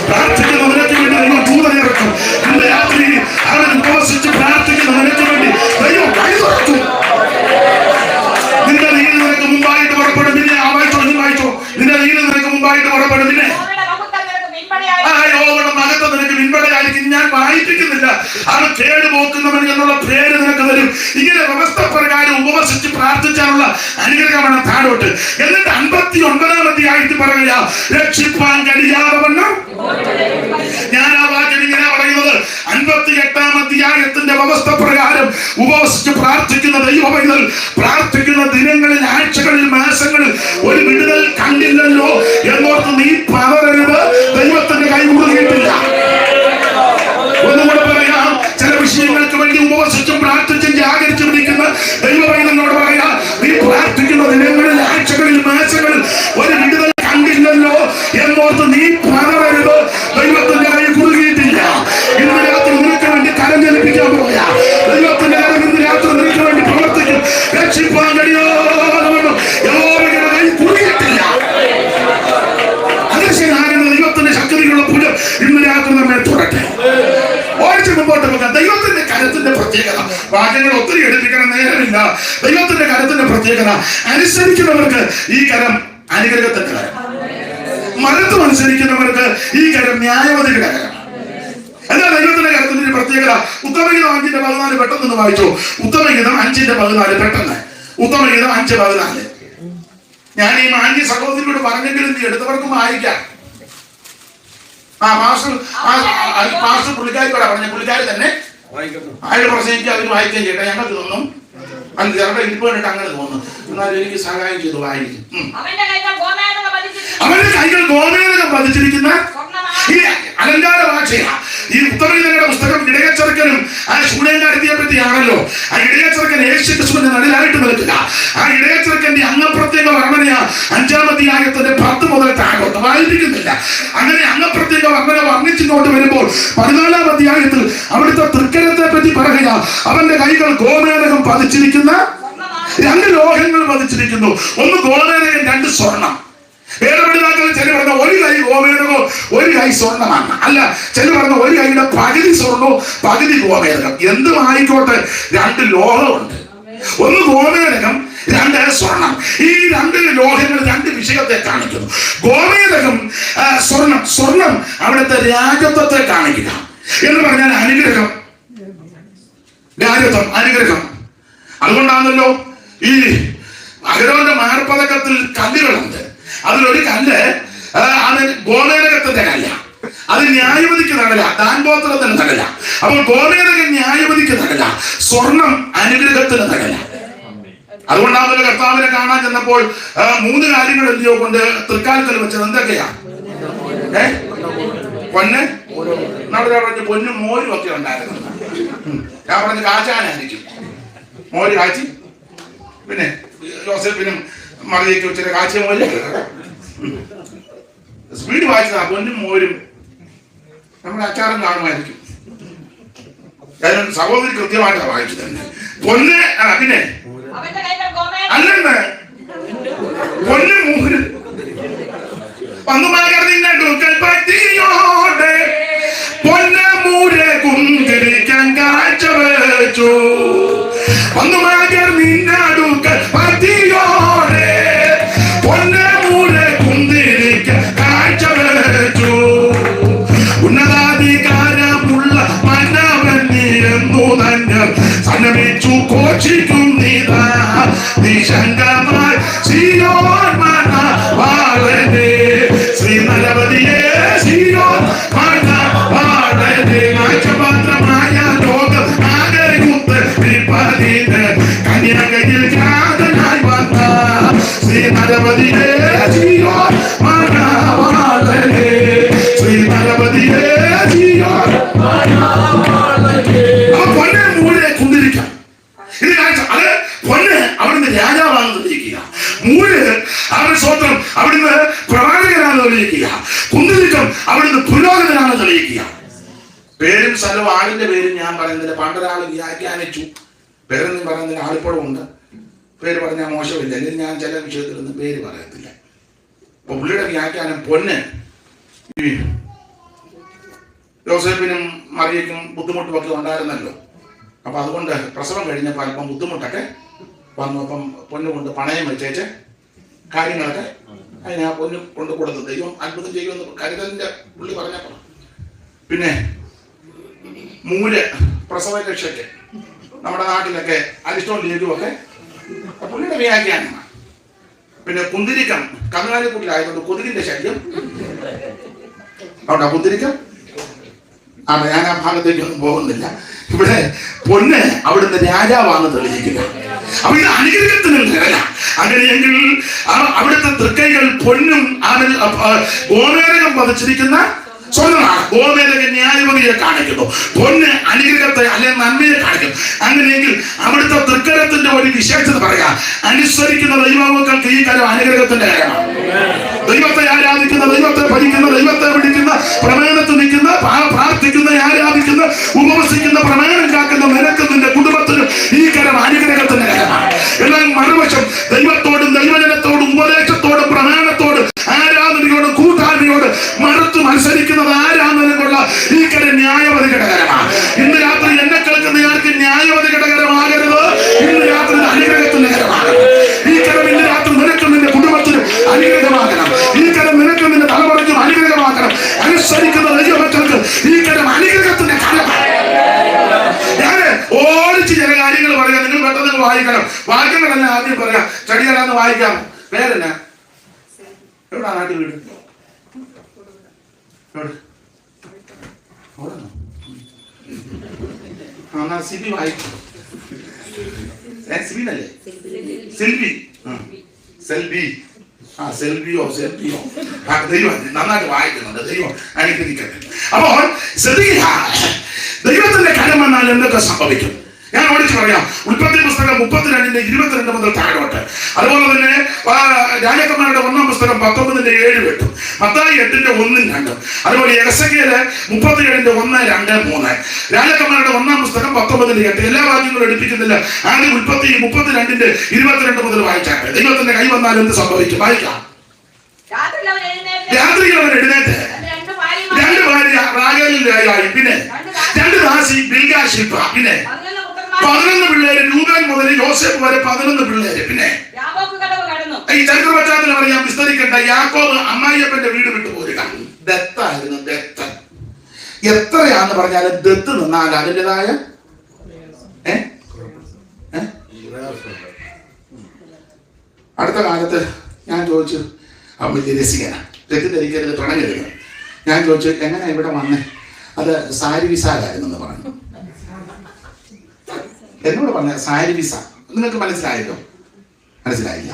പ്രാർത്ഥിക്കുന്നവർക്ക് വേണ്ടി ദൈവം ദൂതനെ ഇറക്കും. ഇന്ന് രാത്രി അവൻ ഉപവസിച്ച് പ്രാർത്ഥിക്കുന്നവർക്ക് വേണ്ടി ദൈവം വഴി തുറക്കും. നിന്റെ നീര് നിനക്ക് മുമ്പായിട്ട് പുറപ്പെടും. പിന്നെ വായിച്ചോ, നിന്റെ നീര് നിനക്ക് മുമ്പായിട്ട് പുറപ്പെടും. പിന്നെ മകത്ത് നിനക്ക് പിൻപടയായിരിക്കും. ഞാൻ വായിപ്പിക്കുന്നില്ല. അവൻ കേടുപോക്കുന്നവൻ എന്നുള്ള പേര് നിനക്ക് തരും. ഇങ്ങനെ വ്യവസ്ഥ പ്രകാരം ഉപവസിച്ച് പ്രാർത്ഥിച്ചാലുള്ള അനുഗ്രഹമാണ് താഴോട്ട്. എന്നിട്ട് 59-ാം അധ്യായത്തിൽ പറയുക, രക്ഷിപ്പാൻ കഴിയാതെ വണ്ണം. ഞാൻ ആ വാക്യം ഇങ്ങനെ പറയുന്നത്, 58-ാം അധ്യായത്തിന്റെ വ്യവസ്ഥ പ്രകാരം ഉപവസിച്ച് പ്രാർത്ഥിക്കുന്ന ദൈവമൈതൽ പ്രാർത്ഥിക്കുന്ന ദിനങ്ങളിൽ, ആഴ്ചകളിൽ, മാസങ്ങളിൽ ഒരു വിടുതൽ കണ്ടില്ലല്ലോ എന്നോർത്ത് നീ പതറരുത്. ദൈവത്തിന്റെ കൈ മുറുകിയിട്ടില്ല. ഒന്നുകൂടെ പറയാം, ചില വിഷയങ്ങൾക്ക് വേണ്ടി ഉപവസിച്ചും പ്രാർത്ഥിച്ചും ജാഗരിച്ചും നിൽക്കുന്ന ദൈവമൈതലിനോട് പറയാം, നീ പ്രാർത്ഥിക്കുന്ന ദിനങ്ങളിൽ, ആഴ്ചകളിൽ, മാസങ്ങളിൽ ഒരു വിടുതൽ കണ്ടില്ലല്ലോ എന്നോർത്ത് നീ പതറരുത്. ദൈവത്തിന്റെ കൈ കുറുകിയിട്ടില്ല. ഇന്ന് രാത്രി നിനക്ക് വേണ്ടി കരം ചലിപ്പിക്കാൻ പോവുക. ദൈവത്തിന്റെ കരം ഇന്ന് രാത്രി നിനക്ക് വേണ്ടി പ്രവർത്തിക്കും. രക്ഷിപ്പാൻ കഴിയാതെ കൈ കുറുകിയിട്ടില്ല. അതിശയനാകുന്ന ദൈവത്തിന്റെ ശക്തിയുള്ള പുലം ഇന്ന് രാത്രി നമ്മെ തുടട്ടെ. വായിച്ച് മുമ്പോട്ട് പോകാം. ദൈവത്തിന്റെ കരത്തിന്റെ പ്രത്യേകത, വാക്യങ്ങൾ ഒത്തിരി എടുപ്പിക്കണം, നേരമില്ല. ദൈവത്തിന്റെ കരത്തിന്റെ പ്രത്യേകത, അനുസരിക്കുന്നവർക്ക് ഈ കരം അനുഗ്രഹത്തിന്റെ കരം, മരത്തും അനുസരിക്കുന്നവർക്ക് ഈ കരം ന്യായവതിയുടെ കരം. എന്നാൽ ദൈവത്തിന്റെ കരത്തിന്റെ പ്രത്യേകത, ഉത്തമഗീതം 5:14 പെട്ടെന്ന് വായിച്ചു. ഉത്തമഗീതം 5:14 പെട്ടെന്ന്. ഉത്തമഗീതം 5:14. ഞാൻ ഈ മാന്യ സഹോദരിയോട് പറഞ്ഞെങ്കിലും നീ എടുത്തവർക്കും വായിക്കാം. മാസ്റ്റർ പുള്ളിക്കാരിയോടെ പറഞ്ഞ പുള്ളിക്കാരി തന്നെ അയാൾ പ്രസംഗിക്കുക, അവർ വായിക്കുകയും ചെയ്യട്ടെ. ഞങ്ങൾക്ക് തോന്നും അത് ചിലരുടെ ഇരിപ്പ് കണ്ടിട്ട് അങ്ങനെ തോന്നുന്നു. എന്നാൽ എനിക്ക് സഹായം ചെയ്തു വായിക്കും. അവന്റെ കൈകൾ ഗോമേതകം പതിച്ചിരിക്കുന്ന ഈ അലങ്കാര ഭാഷയാ. ഈ ഉത്തമഗീതങ്ങളുടെ പുസ്തകം ഇടയച്ചെറുക്കനും ആ ശൂന്യകാരത്തിയെ പറ്റിയാണല്ലോ. ആ ഇടയച്ചെറുക്കൻ യേശുക്രിസ്തുവിന്റെ നടുവിലായിട്ട് നിൽക്കുക. ആ ഇടയച്ചെറുക്കന്റെ അംഗപ്രത്യേക വർണ്ണനയാ 5-ാം അധ്യായത്തിന്റെ 10 മുതൽ താഴോട്ട് വായിപ്പിക്കുന്നില്ല. അങ്ങനെ അംഗപ്രത്യേക വർണ്ണന വർണ്ണിച്ചിങ്ങോട്ട് വരുമ്പോൾ 14-ാം അധ്യായത്തിൽ അവിടുത്തെ തൃക്കരത്തെ പറ്റി പറയുക. അവന്റെ കൈകൾ ഗോമേതകം പതിച്ചിരിക്കുന്ന 2 ലോഹങ്ങൾ പതിച്ചിരിക്കുന്നു. ഒന്ന് ഗോമേതകം, 2 സ്വർണം. വേദപഠിതാക്കൾ ചില പറഞ്ഞ ഒരു കൈ ഗോമേതകോ ഒരു കൈ സ്വർണ്ണമാണ്. അല്ല, ചില പറഞ്ഞ ഒരു കൈയുടെ പകുതി സ്വർണ്ണവും പകുതി ഗോമേതകം. എന്തും ആയിക്കോട്ടെ, 2 ലോഹമുണ്ട്. ഒന്ന് ഗോമേദകം, രണ്ട് സ്വർണം. ഈ രണ്ട് ലോഹങ്ങൾ രണ്ട് വിഷയത്തെ കാണിക്കുന്നു. ഗോമേദകം സ്വർണം. സ്വർണം അവിടുത്തെ രാജത്വത്തെ കാണിക്കുക എന്ന് പറഞ്ഞാൽ അനുഗ്രഹം, രാജത്വം, അനുഗ്രഹം. അതുകൊണ്ടാണല്ലോ ഈ അഹരോന്റെ മാർപ്പതക്കത്തിൽ കല്ലുകളുണ്ട്. അതിലൊരു കല്ല് അത് ഗോമേദകത്തിന്റെ കല്ല, അത് ന്യായവതിക്ക് നടല, ദാൻഗോത്രത്തിന് നടല. അപ്പോൾ ഗോമേദകൻ ന്യായവതിക്ക് നടല, സ്വർണം അനുഗ്രഹത്തിന് നടല. അതുകൊണ്ടാണല്ലോ കർത്താവിനെ കാണാൻ ചെന്നപ്പോൾ 3 കാര്യങ്ങൾ എന്തിയോ കൊണ്ട് തൃക്കാലത്തിൽ വെച്ചത്. എന്തൊക്കെയാ? പൊന്ന്, നമ്മുടെ പറഞ്ഞ പൊന്നും മോരും ഒക്കെ ഉണ്ടായിരുന്നു. ഞാൻ പറഞ്ഞ് കാച്ചാനായിരിക്കും. മോര് കാച്ചി, പിന്നെ യോസേഫിനും മറിയയ്ക്കും ചില കാച്ചിയ മോര് സ്പീഡ് വായിച്ചതാ. പൊന്നും മോരും നമ്മുടെ അച്ചാറും കാണുമായിരിക്കും. സഹോദരി കൃത്യമായിട്ടാണ് വായിച്ചത്. പൊന്ന്, പിന്നെ അല്ലെന്ന് പൊന്നും മോരും പന്തുമാകർന്നിയോടെ പൊന്നമൂരെ കുന്തിരിക്കാൻ കാഴ്ച വെച്ചു. പന്തുമാകർ നിന്നടുക്കൽ പതിയോടെ പൊന്നമൂരെ കുന്തിരിക്കാൻ കാഴ്ച വെച്ചു. ഉന്നതാധികാരമുള്ള മനവന്നിരുന്നു തന്നെ സന്നമിച്ചു കോച്ചിക്കും നീതാ നിശങ്കമായി സിയോൻ മണവാളനെ. ശ്രീ നരവതിയെ സിയോൻ മണവാളനെ. കാഴ്ചപാത്രമായ ലോകം ആകെയുത്ത് വിപരീത കന്യകയിൽ ജാതനായി വന്ന ശ്രീ നരവതിയെ സിയോൻ മണവാളനെ. ശ്രീ നരവതിയെ സിയോൻ മണവാളനെ. പൊന്നെ മൂലെ കുന്തിരിക്കാം. ഇത് കാഴ്ച. അത് പൊന്ന് അവിടുന്ന് രാജാവാണെന്ന് തെളിയിക്കുക. മൂല് അവരുടെ സ്വന്തം അവിടുന്ന് പ്രവാചകനാണെന്ന് തെളിയിക്കുക. കുന്തിരിക്കം അവിടുന്ന് പുരോഹിതനാണെന്ന് തെളിയിക്കുക. പേരും സ്ഥലവും ആളിന്റെ പേരും ഞാൻ പറയുന്നില്ല. പണ്ടൊരാൾ വ്യാഖ്യാനിച്ചു. പേരൊന്നും പറയുന്നതിന് ആളിപ്പോഴുണ്ട്. പേര് പറഞ്ഞാൽ മോശമില്ല. അല്ലെങ്കിൽ ഞാൻ ചില വിഷയത്തിലൊന്നും പേര് പറയത്തില്ല. അപ്പൊ പുള്ളിയുടെ വ്യാഖ്യാനം പൊന്ന് ഈ യോസേഫിനും മറിയയ്ക്കും ബുദ്ധിമുട്ടുമൊക്കെ ഉണ്ടായിരുന്നല്ലോ. അപ്പൊ അതുകൊണ്ട് പ്രസവം കഴിഞ്ഞപ്പോൾ അല്പം ബുദ്ധിമുട്ടൊക്കെ വന്നു. അപ്പം പൊന്നു കൊണ്ട് പണയം വെച്ചേച്ച് കാര്യങ്ങളൊക്കെ അതിന് ആ പൊന്നു കൊണ്ട് കൊടുത്തു. ദൈവം അത്ഭുതം ചെയ്യുമെന്ന് കരുതലിന്റെ പുള്ളി പറഞ്ഞപ്പോൾ പിന്നെ മൂല് പ്രസവ രക്ഷയ്ക്ക് നമ്മുടെ നാട്ടിലൊക്കെ അരിസ്റ്റോൺ ലീഗുമൊക്കെ പുള്ളിയുടെ വ്യാഖ്യാനമാണ്. പിന്നെ കുന്തിരിക്കം കന്നുകാലിക്കൂട്ടിലായതുകൊണ്ട് കൊതുകിന്റെ ശല്യം അവിടെ കുന്തിരിക്കം. ഞാൻ ആ ഭാഗത്തേക്കൊന്നും പോകുന്നില്ല. ഇവിടെ പൊന്ന് അവിടുന്ന് രാജാവാണെന്ന് തെളിയിക്കുക. അപ്പൊ ഇത് അനുഗ്രഹത്തിന് നിഴല. അങ്ങനെയെങ്കിൽ അവിടുത്തെ തൃക്കൈകൾ പൊന്നും ഗോമേദകം പതിച്ചിരിക്കുന്ന സ്വർണ്ണമാണ്. ഗോമേദകൻ ന്യായവതിയെ കാണിക്കുന്നു, പൊന്ന് അനുഗ്രഹത്തെ അല്ലെങ്കിൽ നന്മയെ കാണിക്കുന്നു. അങ്ങനെയെങ്കിൽ അവിടുത്തെ തൃക്കരത്തിന്റെ ഒരു വിശേഷത പറയാം. അനുസരിക്കുന്ന ദൈവമക്കൾക്ക് ഈ കരം അനുഗ്രഹത്തിന്റെ കരമാണ്. ദൈവത്തെ ആരാധിക്കുന്ന, ദൈവത്തെ ഭരിക്കുന്ന, ദൈവത്തെ വിളിക്കുന്ന, പ്രമേയത്തിൽ നിൽക്കുന്ന, പ്രാർത്ഥിക്കുന്ന, ആരാധിക്കുന്ന, ഉപവസിക്കുന്ന, പ്രമേയം കാക്കുന്ന നിനക്ക് നിന്റെ കുടുംബത്തിന് ഈ കരം അനുഗ്രഹത്തിന്റെ കരമാണ്. എന്നാൽ മറുവശം ദൈവത്തോടും ദൈവജനത്തോടും ഉപദേശത്തോടും പ്രമേയത്തോടും ആരാധനയോടും കൂട്ടായ്മയോട് മറുത്തു മത്സരിക്കുന്നത് ആരാധനയുള്ള ഈ കരം ന്യായവതിയുടെ കരമാണ്. ഇന്ന് രാത്രി എന്നെ കേൾക്കുന്ന ആർക്ക് ന്യായവതിയുടെ കരമാകരുത്. ഇന്ന് രാത്രി അനുഗ്രഹത്തിന്റെ കരമാണ്. ഈ കരം ഇന്ന് രാത്രി നിനക്കും നിന്റെ കുടുംബത്തിനും അനുഗ്രഹമാകണം. ഈ കരം നിനക്കും നിന്റെ തലമുറയ്ക്കും അനുഗ്രഹമാകണം. അനുസരിക്കുന്ന ദൈവമക്കൾക്ക് ഈ കരം അനുഗ്രഹത്തിന്റെ കരമാണ്. ഞാൻ ഓടിച്ച് ചില കാര്യങ്ങൾ പറയാം. നിങ്ങൾ പെട്ടെന്ന് വായിക്കണം. വാക്യങ്ങളെല്ലാം ആദ്യം പറയാം. ചടികളാന്ന് വായിക്കാം. പേരെന്നാ? എവിടാ നാട്ടിൽ വീട്? സിബി വായിക്കും. സിബിനല്ലേ? സെൽവി. സെൽവി. സെൽവിയോ സെൽവിയോ ദൈവം നന്നായിട്ട് വായിക്കുന്നുണ്ട്. ദൈവം അനുഗ്രഹിക്കട്ടെ. അപ്പോൾ ശ്രദ്ധിക്കുക, ദൈവത്തിന്റെ കരം വന്നാൽ എന്തൊക്കെ സംഭവിക്കും? ഞാൻ ഓടിച്ചു പറയാം. ഉൽപ്പത്തി പുസ്തകം 32:22 മുതൽ താഴോട്ട്. അതുപോലെ തന്നെ രാജാക്കന്മാരുടെ 1-ാം പുസ്തകം 19:7 വെട്ടും. മത്തായി 8:1-2. അതുപോലെ യെഹെസ്കേല് 37:1-2-3. രാജാക്കന്മാരുടെ 1-ാം പുസ്തകം 19:8. എല്ലാ വാക്യങ്ങളും എടുപ്പിക്കുന്നില്ല. ആദ്യം ഉൽപ്പത്തി 32:22 മുതൽ വായിച്ചാട്ടെ. ദൈവത്തിന്റെ കൈ വന്നാൽ എന്ത് സംഭവിക്കും? വായിക്കാം. രാത്രി അവൻ എഴുന്നേറ്റ് 2 ഭാര്യ റാഗേലിലായി, പിന്നെ 2 ദാസി ബിൽഗാ ശിൽപ, പിന്നെ 11 പിള്ളേര്. രൂബേൻ മുതൽ യോസേഫ് വരെ 11 പിള്ളേര്. പിന്നെ ഈ ചരിത്ര പശ്ചാത്തലം അറിയാൻ വിസ്തരിക്കണ്ട. യാക്കോബ് അമ്മായിയപ്പന്റെ വീട് വിട്ടു പോരുക. ദത്തായിരുന്നു, ദത്ത്. എത്രയാന്ന് പറഞ്ഞാലും ദത്ത് നിന്നാൽ അതിൻ്റെതായ അടുത്ത കാലത്ത് ഞാൻ ചോദിച്ചു, വലിയ രസികനാ, തെറ്റിദ്ധരിക്കരുത്, പിണങ്ങരുത്. ഞാൻ ചോദിച്ചു എങ്ങനെ ഇവിടെ വന്നേ? അത് സാരി വിസാലായിരുന്നു പറഞ്ഞു. എന്നോട് പറഞ്ഞ സാരി വിസ. നിങ്ങൾക്ക് മനസ്സിലായല്ലോ? മനസ്സിലായില്ല.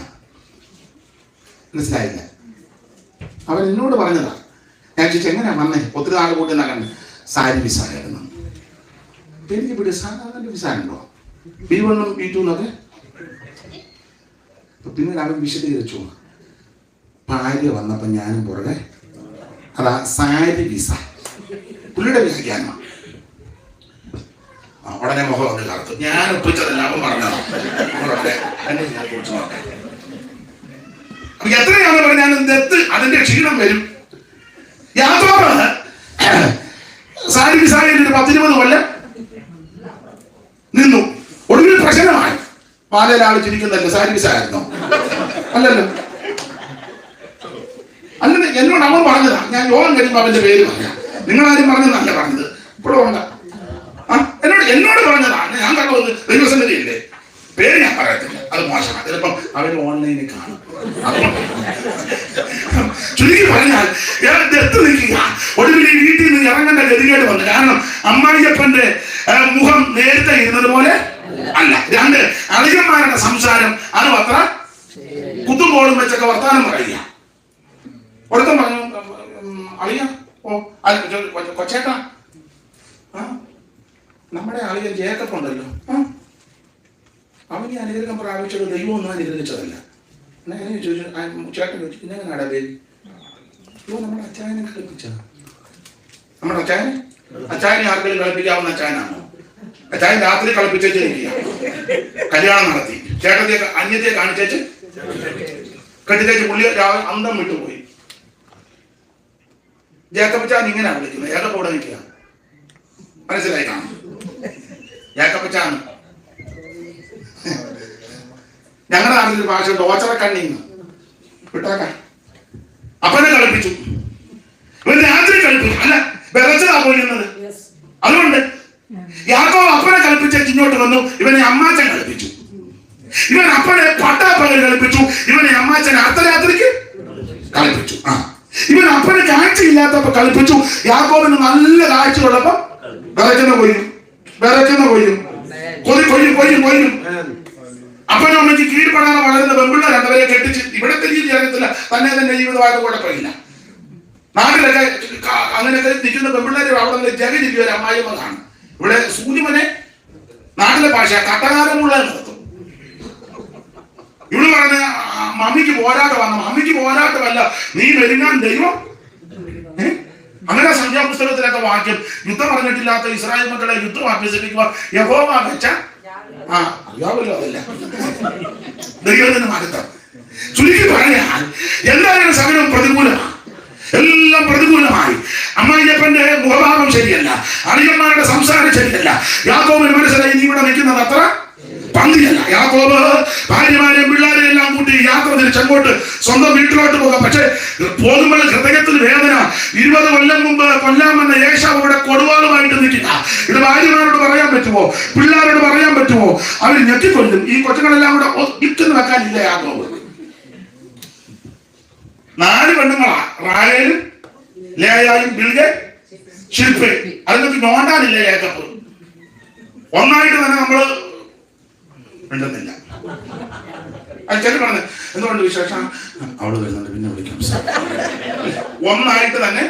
അവൻ എന്നോട് പറഞ്ഞതാ. ഞാൻ ചോദിച്ചു എങ്ങനെയാ വന്നേ? ഒത്തിരി നാൾ കൂട്ടി കണ്ട്. സാരി വിസ ആയിരുന്നു. എനിക്ക് പിടി സാധാരണ വിസ ഉണ്ടോ? B1 B2 എന്നൊക്കെ. പിന്നീട് അവൻ വിശദീകരിച്ചു. ഭാര്യ വന്നപ്പോ ഞാനും പുറകെ. അതാ സാരി വിസ. പുള്ളിയുടെ വ്യാഖ്യാനം. ഉടനെ മുഖം ഒന്ന് കറുത്തു. ഞാൻ ഒപ്പിച്ചതല്ല, അവൻ പറഞ്ഞതാ. എത്രയാണെന്ന് പറഞ്ഞാലും ദത്ത് അതിന്റെ ക്ഷീണം വരും. യാക്കോബ് സാരി വിസായിൽ ഒരു 10-20 കൊല്ലം നിന്നു. ഒടുവിൽ പ്രശ്നമായി. പാലയിലാൾ ചിരിക്കുന്നല്ലോ, സാരി വിസ ആയിരുന്നോ? അല്ലല്ലോ. അങ്ങനെ എന്നോട് അവൻ പറഞ്ഞതാ. ഞാൻ യോഗം കഴിയുമ്പോൾ അവന്റെ പേര് പറയാം. നിങ്ങളാരും പറഞ്ഞതല്ല പറഞ്ഞത്. ഇപ്പോഴും ഉണ്ട്. എന്നോട് പറഞ്ഞതാണ്. ഞാൻ കണ്ടത് ദൈവസന്നിധിയില്ലേ, പേര് ഞാൻ പറയത്തില്ല, അത് മോശമാണ്. ചിലപ്പം അവർ ഓൺലൈനിൽ കാണും. ചുരുക്കി പറഞ്ഞാൽ ദത്ത് നിൽക്കുക. ഒടുവിൽ ഈ വീട്ടിൽ നിന്ന് ഇറങ്ങേണ്ട ഗതികേട് വന്നു. കാരണം അമ്മായിയപ്പന്റെ മുഖം നേരത്തെ ഇരുന്നത് പോലെ അല്ല. 2 അളിയന്മാരുടെ സംസാരം അതും അത്ര കുത്തുമ്പോളും വെച്ചൊക്കെ വർത്താനം പറയുക. ഒരുത്തം പറഞ്ഞു, അളിയ കൊച്ചേട്ടാ, നമ്മുടെ അളിയൻ ജേക്കബ് ഉണ്ടല്ലോ, അവന് അനുഗ്രഹം പ്രാപിച്ചത് ദൈവമൊന്നും അനുഗ്രഹിച്ചതല്ല. ചേട്ടൻ ചോദിച്ചു ഇന്നെങ്ങനാടാ പേര്? നമ്മുടെ അച്ചായനെ കളിപ്പിച്ച. നമ്മുടെ അച്ചായനെ ആർക്കെങ്കിലും കളിപ്പിക്കാവുന്ന അച്ചായനാണോ? അച്ചായൻ രാത്രി കളിപ്പിച്ചിരിക്കുക. കല്യാണം നടത്തി ചേട്ടത്തെ അന്യത്തെ കാണിച്ചേച്ച് കെട്ടിച്ചേച്ച് പുള്ളി അന്തം വിട്ടുപോയി. ജേക്കബച്ചാൻ ഇങ്ങനെയാണ് വിളിക്കുന്നത്. ഏതൊക്കെ കൂടെ നിൽക്കുക. മനസ്സിലായി കാണും. ജേക്കബച്ചാണ്. ഞങ്ങളുടെ നാട്ടിലൊരു ഭാഷ ഓച്ചറക്കണ്ണിന്ന് വിട്ടാക്ക. അപ്പനെ കളിപ്പിച്ചു. ഇവൻ രാത്രി കളിപ്പിച്ചു. അല്ല, വിറച്ചതാ പോയിരുന്നത്. അതുകൊണ്ട് യാക്കോബ് അപ്പനെ കളിപ്പിച്ച ഇങ്ങോട്ട് വന്നു. ഇവനെ അമ്മാച്ചൻ കളിപ്പിച്ചു. ഇവൻ അപ്പനെ പട്ടാപ്പകൽ കളിപ്പിച്ചു. ഇവനെ അമ്മാച്ചൻ അർദ്ധരാത്രിക്ക് കളിപ്പിച്ചു. ഇവൻ അപ്പനെ കാഴ്ചയില്ലാത്തപ്പോ കളിപ്പിച്ചു. യാക്കോബിന് നല്ല കാഴ്ചയുള്ളപ്പോ വിറയ്ക്കുന്ന കൊയ്യും കൊയ്യും. അപ്പനും അമ്മയ്ക്ക് കീഴ്പ്പെടാതെ വളരുന്ന പെൺപിള്ള 2 പേരെ കെട്ടിച്ച് ഇവിടത്തെ രീതി അറിയത്തില്ല. തന്നെ ജീവിതമായിട്ട് കുഴപ്പമില്ല. നാട്ടിലൊക്കെ അങ്ങനെയൊക്കെ നിൽക്കുന്ന പെൺപിള്ളേർ അവിടെ ജഗജില്ല ഒരു അമ്മായിമ്മ കാണും. ഇവിടെ സൂര്യമനെ നാട്ടിലെ ഭാഷ കട്ടകാലമുള്ള നടത്തും. ഇവിടെ പറഞ്ഞ മമ്മിക്ക് പോരാട്ടമല്ല, നീ മെരുങ്ങാൻ ദൈവം. അങ്ങനെ സംഖ്യാപുസ്തകത്തിലൊക്കെ വാക്യം. യുദ്ധം പറഞ്ഞിട്ടില്ലാത്ത ഇസ്രായേൽ മക്കളെ യുദ്ധം അഭ്യസിപ്പിക്കുക യഹോവ വെച്ച അറിയാമല്ലോ. അതല്ല ദൈവത്തിന് മാറ്റം. ചുരുക്കി പറഞ്ഞാൽ എല്ലാവരുടെ സമയവും പ്രതികൂലമാണ്. എല്ലാം പ്രതികൂലമായി. അമ്മായിയപ്പന്റെ മുഖഭാവം ശരിയല്ല, അളിയന്മാരുടെ സംസാരം ശരിയല്ല. യാക്കോബിന് മനസ്സിലായി നീ ഇവിടെ നിൽക്കുന്നത് അത്ര പന്തിയല്ല. യാക്കോബ് ഭാര്യമാരെയും പിള്ളേരെയും എല്ലാം കൂട്ടി യാത്ര തിരിച്ചങ്ങോട്ട് സ്വന്തം വീട്ടിലോട്ട് പോകാം. പക്ഷെ പോകുമ്പോൾ ഹൃദയത്തിൽ വേദന. 20 കൊല്ലം മുമ്പ് കൊല്ലാമെന്ന ഏശാവ് ഇവിടെ കൊടുവാളുമായിട്ട് നിൽക്കുക. ഇത് ഭാര്യമാരോട് പറയാൻ പറ്റുമോ? പിള്ളേരോട് പറയാൻ പറ്റുമോ? അവർ ഞെട്ടിക്കൊല്ലും. ഈ കൊച്ചുങ്ങളെല്ലാം കൂടെ ഇട്ടുന്ന് വെക്കാനില്ല യാക്കോബ്. 4 പെണ്ണുങ്ങളാ, റാഹേലും ലേയായും ബിൽഗെ ശില്പേ. അതിനൊക്കെ നോണ്ടാനില്ല യാക്കോബ്. ഒന്നായിട്ട് തന്നെ നമ്മള് മിണ്ടുന്നില്ല. ചെല്ലു പറഞ്ഞു എന്തുകൊണ്ട് വിശേഷം? അവള് വരുന്നുണ്ട്, പിന്നെ വിളിക്കാം. ഒന്നായിട്ട് തന്നെ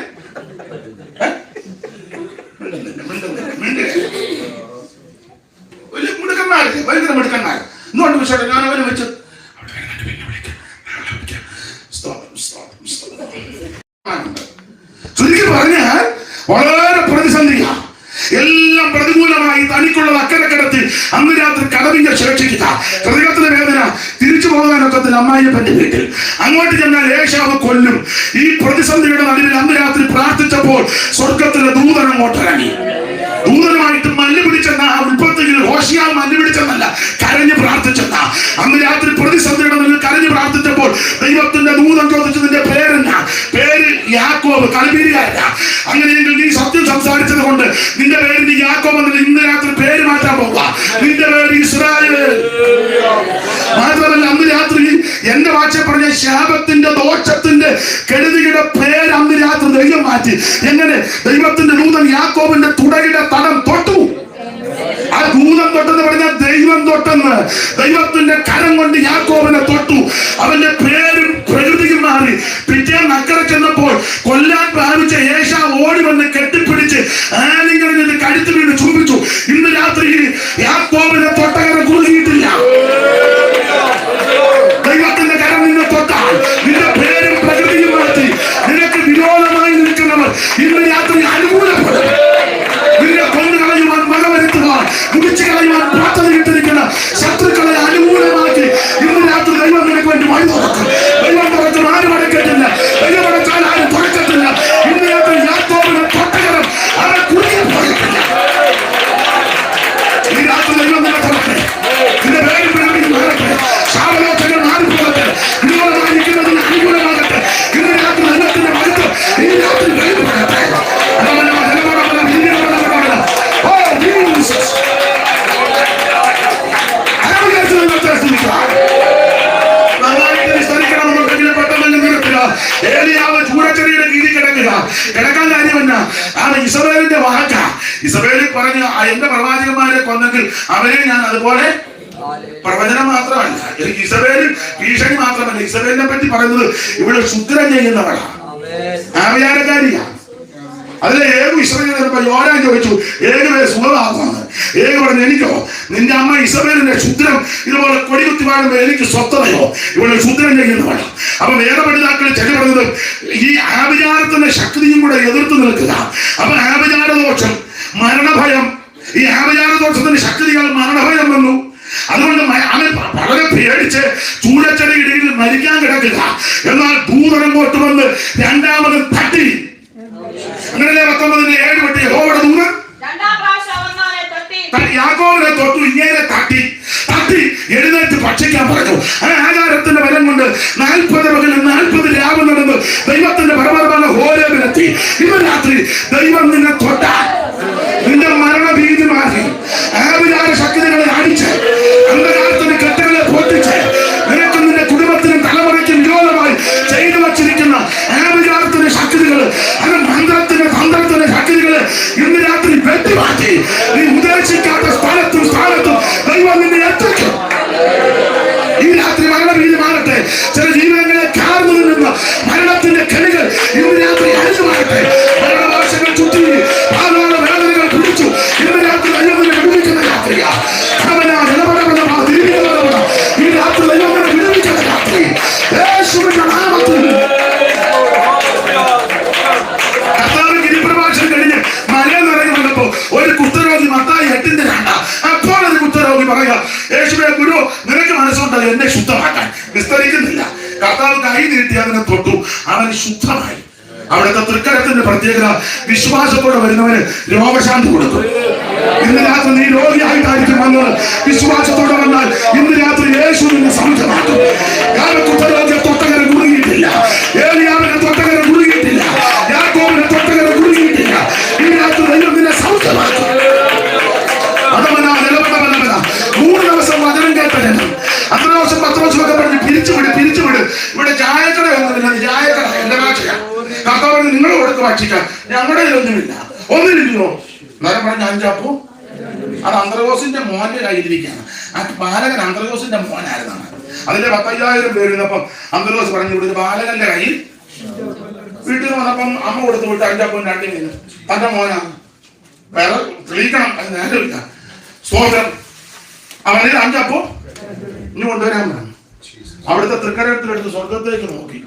മിടുക്കന്മാര്. എന്തുകൊണ്ട് വിശേഷം? ഞാൻ അവനെ വെച്ച് ചുരുക്കി പറഞ്ഞാൽ വളരെ പ്രതിസന്ധിയാണ്. എല്ലാം പ്രതികൂലമായി തനിക്കുള്ളത് അക്കരെ കിടത്തി അന്ന് രാത്രി കടവിന്റെ സുരക്ഷിക്കുക. ഹൃദയത്തിലെ വേദന. തിരിച്ചു പോകാനൊക്കത്തിൽ അമ്മായിയപ്പന്റെ വീട്ടിൽ അങ്ങോട്ട് ചെന്നാൽ ഏശാവ് കൊല്ലും. ഈ പ്രതിസന്ധിയുടെ നടുവിൽ അന്ന് രാത്രി പ്രാർത്ഥിച്ചപ്പോൾ സ്വർഗത്തിലെ ദൂതൻ അങ്ങോട്ടിറങ്ങി. ദൂതനുമായിട്ട് മല്ല് പിടിച്ചെന്ന ആ ഉൽപ്പത്തിയിൽ ഹോശ പശിയാൽ മഞ്ഞ് പിടിച്ചെന്നല്ല, കരഞ്ഞ് പ്രാർത്ഥിച്ചെന്ന. അന്ന് രാത്രി പ്രതിസന്ധിയുടെ മുന്നിൽ കരഞ്ഞ് പ്രാർത്ഥിച്ചപ്പോൾ ദൈവത്തിന്റെ ദൂതൻ ചോദിച്ചു, നിന്റെ പേരെന്നാ? പേര് യാക്കോബ്, കളിപ്പീരുകാരല്ല. അങ്ങനെയെങ്കിൽ നീ സത്യം സംസാരിച്ചത് കൊണ്ട് നിന്റെ പേര് യാക്കോബ് എന്നല്ല, ഇന്ന് രാത്രി പേര് മാറ്റാൻ പോവുക. നിന്റെ പേര് ഇസ്രായേൽ. മാത്രമല്ല, അന്ന് രാത്രി എന്റെ ഭാഷ പറഞ്ഞ ശാപത്തിന്റെ ദോഷത്തിന്റെ കെടുതിയുടെ പേര് അന്ന് രാത്രി ദൈവം മാറ്റി. എങ്ങനെ? ദൈവത്തിന്റെ ദൂതൻ യാക്കോബിന്റെ തുടയുടെ തടം തൊട്ടു. ആ ദൂതൻ തൊട്ടെന്ന് പറഞ്ഞാൽ ദൈവം തൊട്ടെന്ന്. ദൈവത്തിന്റെ കരം കൊണ്ട് യാക്കോബിനെ തൊട്ടു. അവന്റെ പേരും പ്രകൃതിയും മാറി. പിറ്റേന്ന് അക്കരെ ചെന്നപ്പോൾ കൊല്ലാൻ ഭാവിച്ച ഏശാവ് ഓടി വന്ന് കെട്ടിപ്പിടിച്ച് ആലിംഗനം നിന്ന് കഴുത്ത് വീണ് ചൂപിച്ചു. ഇന്ന് രാത്രി യാക്കോബിനെ തൊട്ടകരം കുറുകിയിട്ടില്ല. ദൈവത്തിന്റെ കരം നിന്നെ തൊട്ടാൽ നിന്റെ പേരും പ്രകൃതിയും മാറ്റി. നിനക്ക് വിരോധമായി നിൽക്കുന്നവർ ഇന്ന് രാത്രി അനുകൂലപ്പെടും. നിന്നെ കൊന്നു കളയുവാൻ, മഴ വരുത്തുവാൻ, മുടിച്ചു കളയുവാൻ പദ്ധതിയിട്ടിരിക്കുന്ന ശത്രുക്കളെ അനുകൂലമാക്കി ഇന്ന് രാത്രി ദൈവം നിനക്ക് വേണ്ടി വഴി തുറക്കും. ദൈവം തുറക്കും, ആരും അടക്കത്തില്ല. ദൈവം അടച്ചാൽ ആരും തുറക്കത്തില്ല. ഇന്ന് രാത്രി യാക്കോബിനെ തൊട്ടകരം അവൻ കുറുകി പോയിട്ടില്ല. ഈ രാത്രി ദൈവം നിന്നെ തുറക്കട്ടെ. നിന്റെ പേരും പ്രകൃതിയും മാറട്ടെ. ശാപലോചനകൾ മാറിപ്പോകട്ടെ. വിരോധമായിരിക്കുന്നതിന് അനുകൂലമാകട്ടെ. ഇന്ന് രാത്രി ദൈവത്തിന്റെ മഹത്വം ഈ രാത്രി വെളിപ്പെടട്ടെ. ഏലിയാവ് ചൂടച്ചെടിയുടെ കീഴിൽ കിടക്കുക. കിടക്കാൻ കാര്യമല്ല, ആണ് ഇസബേലിന്റെ വാക്ക. ഇസബേലിൽ പറഞ്ഞു, എന്റെ പ്രവാചകന്മാരെ കൊന്നെങ്കിൽ അവരെ ഞാൻ അതുപോലെ. പ്രവചനം മാത്രമല്ല, എനിക്ക് ഇസബേലിൽ ഭീഷണി മാത്രമല്ല, ഇസബേലിനെ പറ്റി പറയുന്നത് ഇവിടെ ശുദ്രം ചെയ്യുന്നവളാണ്, ആവിചാരക്കാരിയാണ്. അതിലെ ഏകു ഇസ്രായേൽ യോരാൻ ചോദിച്ചു, ഏകവേ സുഖമാകുമെന്ന്. ഏക പറഞ്ഞു, എനിക്കോ? നിന്റെ അമ്മ ഇസബേലിന്റെ ശുദ്രം ഇതുപോലെ കൊടികുത്തി വാഴുമ്പോൾ എനിക്ക് സ്വത്തതയോ? ഇവിടെ ശുദ്രം ചെയ്യുന്നവളാണ്. അപ്പൊ വേദപഠിതാക്കൾ ചെല്ലു പറഞ്ഞത് ഈ ആവിചാരത്തിന്റെ ശക്തിയും കൂടെ എതിർത്ത് നിൽക്കുക. അപ്പൊ ആവിചാരദോഷം, മരണഭയം, ഈ ആവിചാരദോഷത്തിന്റെ ശക്തികൾ മരണഭയം വന്നു. അതുകൊണ്ട് അവൻ വളരെ പേടിച്ച് ചൂടച്ചെടിയിടയിൽ മരിക്കാൻ കിടക്കുക. എന്നാൽ ദൂതനങ്ങോട്ട് വന്ന് രണ്ടാമത് തട്ടി. അങ്ങനെ 19:7 തൊട്ട് യഹോവയുടെ ദൂതൻ യാക്കോബിനെ തൊട്ടു. ഇങ്ങനെ തട്ടി എഴുന്നേറ്റ് ഭക്ഷിക്കാൻ പറഞ്ഞു. ആ ആചാരത്തിന്റെ ബലം കൊണ്ട് 40 പകലും 40 രാവും നടന്ന് ദൈവത്തിന്റെ പരമപരമായ ഹോരേബിലെത്തി. ഇന്ന് രാത്രി ദൈവം നിന്നെ തൊട്ടാൽ നിന്റെ മരണഭീതി മാറി. ആവിചാര ശക്തികളെ അടിച്ച് അന്ധകാരത്തിന്റെ കെട്ടുകളെ പൊട്ടിച്ച് നിനക്കും നിന്റെ കുടുംബത്തിനും തലമുറയ്ക്കും വിരോധമായി ചെയ്തു വച്ചിരിക്കുന്ന ആവിചാരത്തിന്റെ ശക്തികൾ, അത് മന്ത്രത്തിന്റെ തന്ത്രത്തിന്റെ ശക്തികള് ഇന്ന് രാത്രി വെട്ടിമാറ്റി നീ ഉദ്ദേശിക്കാത്ത സ്ഥലത്തും സ്ഥാനത്തും ദൈവം നിന്നെ എത്തിക്കും. ഈ രാത്രി മരണഭീതി മാറട്ടെ. ചില ജീവിതങ്ങളെ കാർന്നു നിന്നുന്ന മരണത്തിന്റെ കെണികൾ ഇന്ന് രാത്രി അഴിഞ്ഞു മാറട്ടെ. മരണവാശങ്ങൾ ചുറ്റി പാലോള വേദനകൾ പിടിച്ചു. ഇന്ന് രാത്രി ദൈവത്തിനെ വിടുവിക്കുന്ന രാത്രിയാ. ഈ രാത്രി ദൈവത്തിനെ വിടുവിക്കുന്ന രാത്രി. യേശുവിന്റെ നാമത്തിൽ ഒരു കുഷ്ഠരോഗി മത്തായി 8:2 അപ്പോൾ ഒരു കുഷ്ഠരോഗി പറയാ, യേശുവേ ഗുരു, നിനക്ക് മനസ്സുണ്ടല്ലോ എന്നെ ശുദ്ധമാക്കാൻ. വിസ്തരിക്കുന്നില്ല. കർത്താവ് കൈ നീട്ടി അതിനെ തൊട്ടു, അവൻ ശുദ്ധമായി. അവിടുത്തെ തൃക്കരത്തിന്റെ പ്രത്യേകത, വിശ്വാസത്തോടെ വരുന്നവന് രോഗശാന്തി കൊടുക്കും. ഇന്ന് രാത്രി നീ രോഗിയായിട്ടായിരിക്കും വന്നത്. വിശ്വാസത്തോടെ വന്നാൽ ഇന്ന് രാത്രി യേശു നിന്നെ സൗഖ്യമാക്കും. കുഷ്ഠരോഗിയെ തൊട്ടകരം കുടുങ്ങിയിട്ടില്ല. ഏലിയാവിനെ തൊട്ടകരം കുടുങ്ങിയിട്ടില്ല. യാക്കോബിനെ തൊട്ടകരം കുടുങ്ങിയിട്ടില്ല. ഈ രാത്രി ദൈവം നിന്നെ സൗഖ്യമാക്കും. അതവനാ നിലപെടവനവനാ. 3 ദിവസം വചനം കേട്ട ജനം 10 ദിവസം 10 ദിവസമൊക്കെ പറഞ്ഞ് പിരിച്ചുവിട്. ഇവിടെ ചായക്കട ഒന്നുമില്ല. ചായക്കട എന്റെ ഭാഷയാ. കർത്താവിന് നിങ്ങൾ കൊടുത്ത് ഭക്ഷിക്കാം, ഞങ്ങളുടെ ഒന്നുമില്ല. ഒന്നിരിക്കണോ? നേരം പറഞ്ഞ 5 അപ്പം. അത് അന്ത്രോസിന്റെ മോന്റെ കയ്യിലിരിക്കുകയാണ്. ആ ബാലകൻ അന്ത്രോസിന്റെ മോനായിരുന്നാണ്. അതിന്റെ 10,000 പേരുന്നപ്പം അന്ത്രോസ് പറഞ്ഞു, ഇവിടെ ഒരു ബാലകന്റെ കയ്യിൽ. വീട്ടിൽ വന്നപ്പം അമ്മ കൊടുത്തു വിട്ട് 5 അപ്പം 2 മീൻ. തന്റെ മോനാണ്. വേറെ തെളിയിക്കണം, അത് നേരമില്ല. സ്തോത്രം. അവന് 5 അപ്പം ഇനി കൊണ്ടുവരാൻ പറഞ്ഞു. അവിടുത്തെ തൃക്കരത്തിലെടുത്ത് സ്വർഗത്തേക്ക് നോക്കി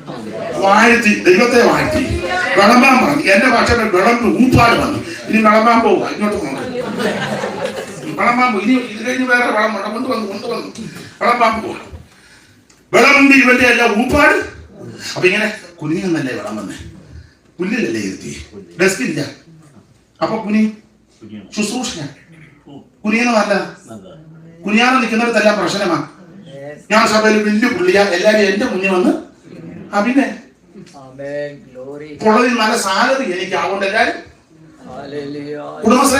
വാഴ്ത്തി, ദൈവത്തെ വാഴ്ത്തി വിളമ്പാൻ പറഞ്ഞു. എന്റെ ഭാഷയിൽ വിളമ്പ് ഊപ്പാട് വന്നു. ഇനി വിളമ്പാൻ പോവുക. ഇങ്ങോട്ട് നോക്കി വിളമ്പാൻ പോകും. ഇനി ഇത് കഴിഞ്ഞ് വേറെ വളം കൊണ്ടുവന്നു വിളമ്പാൻ പോവുക. വിളമ്പി ഇവന്റെ എല്ലാം ഊപ്പാട്. അപ്പൊ ഇങ്ങനെ കുനിയെന്നല്ലേ വിളമ്പന്നെ, പുല്ലിലല്ലേ ഇരുത്തി, ഡെസ്ക് ഇല്ല. അപ്പൊ കുനി ശുശ്രൂഷ. കുനിയുന്നതല്ല. കുനിയാതെ നിൽക്കുന്നിടത്തെല്ലാം പ്രശ്നമാണ്. ഞാൻ സഭയിൽ വലിയ പുള്ളിയാ, എല്ലാവരും എന്റെ മുന്നിൽ വന്ന് പിന്നെ കോളേജിൽ നല്ല സാലറി എനിക്ക്, അതുകൊണ്ട് എല്ലാവരും കുടുംബശ്രീ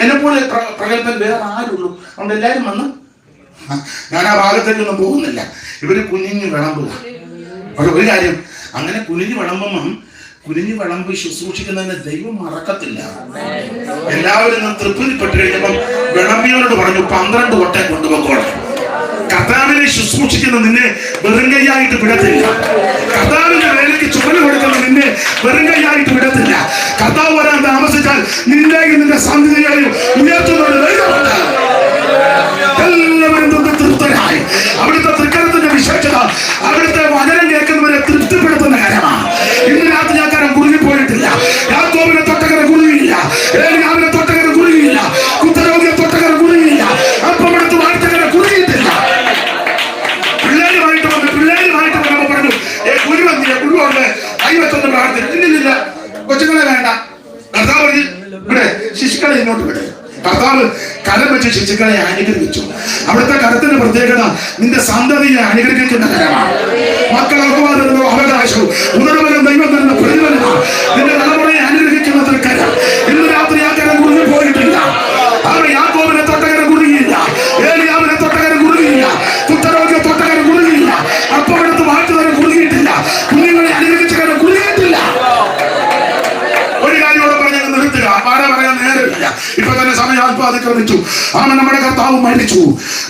എന്നെ പോലെ പ്രഗത്ഭൻ വേറെ ആരുള്ളൂ, അതുകൊണ്ട് എല്ലാവരും വന്ന്. ഞാൻ ആ ഭാഗത്തേക്കൊന്നും പോകുന്നില്ല. ഇവര് കുനിഞ്ഞു വിളമ്പുക. പക്ഷെ ഒരു കാര്യം, അങ്ങനെ കുനിഞ്ഞു വിളമ്പ് ശുശ്രൂഷിക്കുന്നതിന് ദൈവം മറക്കത്തില്ല. എല്ലാവരും തൃപ്തിപ്പെട്ട് കഴിഞ്ഞപ്പം വിളമ്പിയോട് പറഞ്ഞു 12 കൊട്ടയെ കൊണ്ടുപോകണം. കർത്താവിനെ ശുശ്രൂഷിക്കുന്ന നിന്നെ വെറുങ്കൈയായിട്ട് വിടത്തില്ല. കർത്താവിന്റെ വേലയ്ക്ക് ചുമല് കൊടുക്കുന്ന നിന്നെ വെറുങ്കൈയായിട്ട് വിടത്തില്ല. കർത്താവ് വരാൻ താമസിച്ചാൽ നിന്നെയും നിന്റെ സന്ധിയെയും ഉയർത്തുന്നത് ദൈവമുണ്ട്. എല്ലാവരും തൃപ്തരായി. അവിടുത്തെ തൃക്കരത്തിന്റെ വിശേഷത അവിടുത്തെ വചനം കേൾക്കുന്നവരെ തൃപ്തിപ്പെടുത്തുന്ന കാര്യമാണ്. ഇന്ന് രാത്രി ഞാൻ കാര്യം കുറുകിപ്പോയിട്ടില്ല. യാക്കോബിനെ തൊട്ടകര കുറുകിയില്ല, ഏലിയാവിനെ തൊട്ടകര കുറുകിയില്ല, കുഷ്ഠരോഗിയെ തൊട്ടകര കുറുകിയില്ല, അപ്പമെടുത്ത് വാഴ്ത്തകര കുറുകിയിട്ടില്ല. പിള്ളേരുമായിട്ട് വന്നപ്പോ പറഞ്ഞു, കുരു വന്നില്ല, കുരുവുണ്ട്, കൈവച്ചൊന്ന് പ്രാർത്ഥിച്ചില്ല. കൊച്ചുങ്ങളെ വേണ്ട. കർത്താവ് ഇവിടെ ശിശുക്കളെ ഇങ്ങോട്ട് വിടേ. കർത്താവ് കരം വെച്ച് ശിശുക്കളെ അനുഗ്രഹിച്ചു. അവിടുത്തെ കരത്തിന്റെ പ്രത്യേകത നിന്റെ സന്തതിയെ അനുഗ്രഹിക്കുന്ന കരമാണ്. മക്കൾ അപവാദവും അവകാശവും ഉദരബലം ദൈവം തരുന്ന പ്രതിഫലമാണ്. നിന്റെ തലമുറയെ അനുഗ്രഹിക്കുന്നത് കരം. ഇന്ന് രാത്രി ആ കരം കുറുകി പോയിട്ടില്ല. അവർ യാക്കോബിനെ തൊട്ടകരം കുറുകിയില്ല, ഏലിയാവിനെ തൊട്ടകരം കുറുകിയില്ല, കുഷ്ഠരോഗിയെ തൊട്ടകരം കുറുകിയില്ല, അപ്പമെടുത്ത് വാഴ്ത്തുകരം കുറുകിയിട്ടില്ല, കുഞ്ഞുങ്ങളെ അനുഗ്രഹിച്ച കരം കുറുകിയിട്ടില്ല. ഒരു കാര്യോടെ പറഞ്ഞ് നിർത്തുക, പറയാൻ നേരമില്ല. ഇപ്പൊ തന്നെ സമയം അതിക്രമിച്ചു. അവൻ നമ്മുടെ കർത്താവ് മരിച്ചു,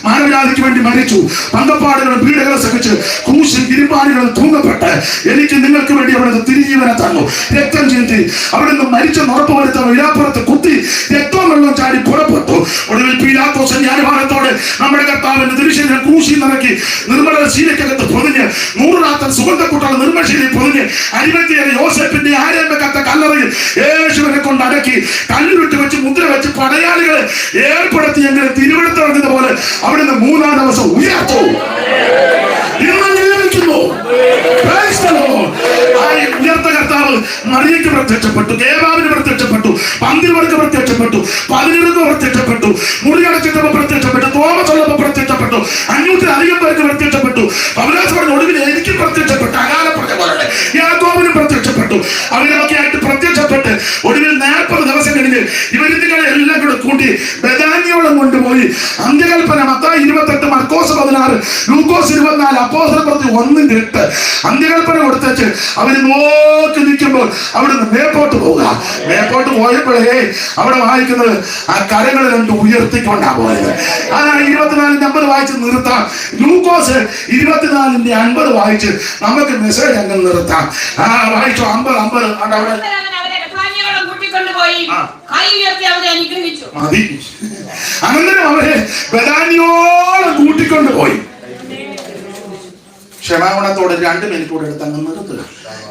മാനവജാതിക്ക് വേണ്ടി മരിച്ചു. പങ്കപ്പാടുകളും പീഡകളെ സഹിച്ച് ക്രൂശിൽ ഇരുമ്പാടുകളും തൂങ്ങപ്പെട്ട് എനിക്ക് നിങ്ങൾക്ക് വേണ്ടി അവിടുന്ന് തിരിജീവനെ തന്നു. രക്തം ചീന്തി അവിടുന്ന് മരിച്ചെന്ന് ഉറപ്പുവരുത്ത വിലാപ്പുറത്ത് കുത്തി രക്തം വെള്ളം ചാടി പുറപ്പെട്ടു. ഒടുവിൽ പീലാത്തോസ് ജ്ഞാനഭാരത്തോടെ നമ്മുടെ കർത്താവിന്റെ തിരുശരീരം ക്രൂശിൽ നിറക്കി നിർമ്മല ശീലക്കകത്ത് പൊതിഞ്ഞ് 100 രാത്രി സുഗന്ധക്കൂട്ടാണ് നിർമ്മശീലയിൽ പൊതിഞ്ഞ് അരിമത്തിയേറെ യോസേപ്പിന്റെ ആരെയും വെക്കാത്ത കല്ലറയിൽ യേശുവിനെ കൊണ്ട് അടക്കി കല്ലുരുട്ടി വെച്ച് മുദ്ര വെച്ച് പടയാളികളെ ഏർപ്പെടുത്തിയെങ്കിലും തിരുവനന്തപുരത്തിന് പോലെ അവിടുന്ന് 3-ാം ദിവസം ഉയർത്തു. ഉയർത്ത കർത്താവ് മറിയയ്ക്ക് പ്രത്യക്ഷപ്പെട്ടു, കേവാവിന് പ്രത്യക്ഷപ്പെട്ടു, പന്തിരുവർക്ക് പ്രത്യക്ഷപ്പെട്ടു, 17 പ്രത്യക്ഷപ്പെട്ടു, മുറിയടച്ചിട്ടപ്പോൾ പ്രത്യക്ഷപ്പെട്ടു, തോമസ് ഉള്ളപ്പോൾ പ്രത്യക്ഷപ്പെട്ടു, 500-ലധികം പേർക്ക് പ്രത്യക്ഷപ്പെട്ടു. പൗലോസ് പറഞ്ഞ ഒടുവിൽ എനിക്ക് പ്രത്യക്ഷപ്പെട്ടു, അകാലപ്രജ പോലെ യാക്കോബിനും പ്രത്യക്ഷപ്പെട്ടു. അവരൊക്കെ ആയിട്ട് പ്രത്യക്ഷപ്പെട്ട് ഒടുവിൽ 40 ദിവസം കഴിഞ്ഞ് ഇവരികളെ എല്ലാം കൂടെ കൂട്ടി ബെഥാനിയോളം കൊണ്ടുപോയി അന്ത്യകൽപ്പന മത്തായി 28, മർക്കോസ് 16, ലൂക്കോസ് 24, അപ്പോസ്തലപ്രവൃത്തി 1:8 അന്ത്യകൽപ്പന കൊടുത്തേച്ച് അവര് നോക്കി നിൽക്കുമ്പോൾ അവിടുന്ന് മേപ്പോട്ട് പോവുക. മേപ്പോട്ട് പോയപ്പോഴേ അവിടെ വായിക്കുന്നത് ആ കരങ്ങൾ 2 ഉയർത്തിക്കൊണ്ടാ പോയത്. ആ 24-50 വായിച്ച് നിർത്താം. ലൂക്കോസ് 24-50 വായിച്ച് നമുക്ക് മെസ്സേജ് അങ്ങ് നിർത്താം. വായിച്ചു 50 അവിടെ മതി. അനന്തരം അവരെ ബെഥാനിയോളം കൂട്ടിക്കൊണ്ടുപോയി. ക്ഷമാഗുണത്തോടെ 2 മിനിറ്റ് കൂടെ എടുത്ത് അങ്ങ് നിർത്തുക.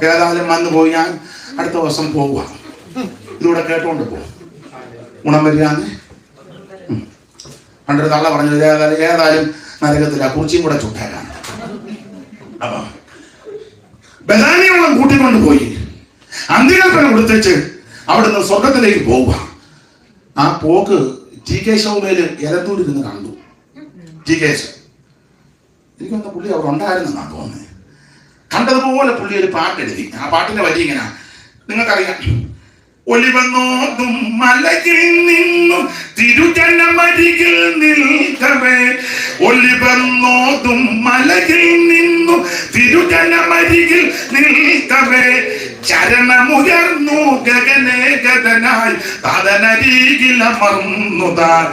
ഏതായാലും വന്നു പോയി, ഞാൻ അടുത്ത ദിവസം പോവുക. ഇതൂടെ കേട്ടോണ്ട് പോകും. ഗുണം വരികയാണ്. പണ്ടൊരു തള്ള പറഞ്ഞത് ഏതായാലും നരകത്തില്ല, കുറിച്ചും കൂടെ ചുട്ടേക്കാണ്. അപ്പൊ ബെഥാനിയോളം കൂട്ടിക്കൊണ്ട് പോയി അന്ത്യകൽപ്പന കൊടുത്തേച്ച് അവിടുന്ന് സ്വർഗത്തിലേക്ക് പോവുക. ആ പോക്ക് ടി കെ ശൗമേല് എലത്തൂരിരുന്ന് കണ്ടു. ടി കെ എനിക്കൊന്ന് പുള്ളി അവിടെ ഉണ്ടായിരുന്നെന്നാണ് തോന്നുന്നത്. കണ്ടതുപോലെ പുള്ളി ഒരു പാട്ടെഴുതി. ആ പാട്ടിന്റെ വരി ഇങ്ങനെ നിങ്ങൾക്കറിയാം. ഒലിവന്നോതും മലയിൽ നിന്നും തിരുജനമരികിൽ നിൽക്കവേ, ഒലിവന്നോതും മലയിൽ നിന്നും തിരുജനമരികിൽ നിൽക്കവേ, ചരണമുയർന്നു ഗഗനേ ഗഗനായി താതനരികിലമർന്നുതാൻ,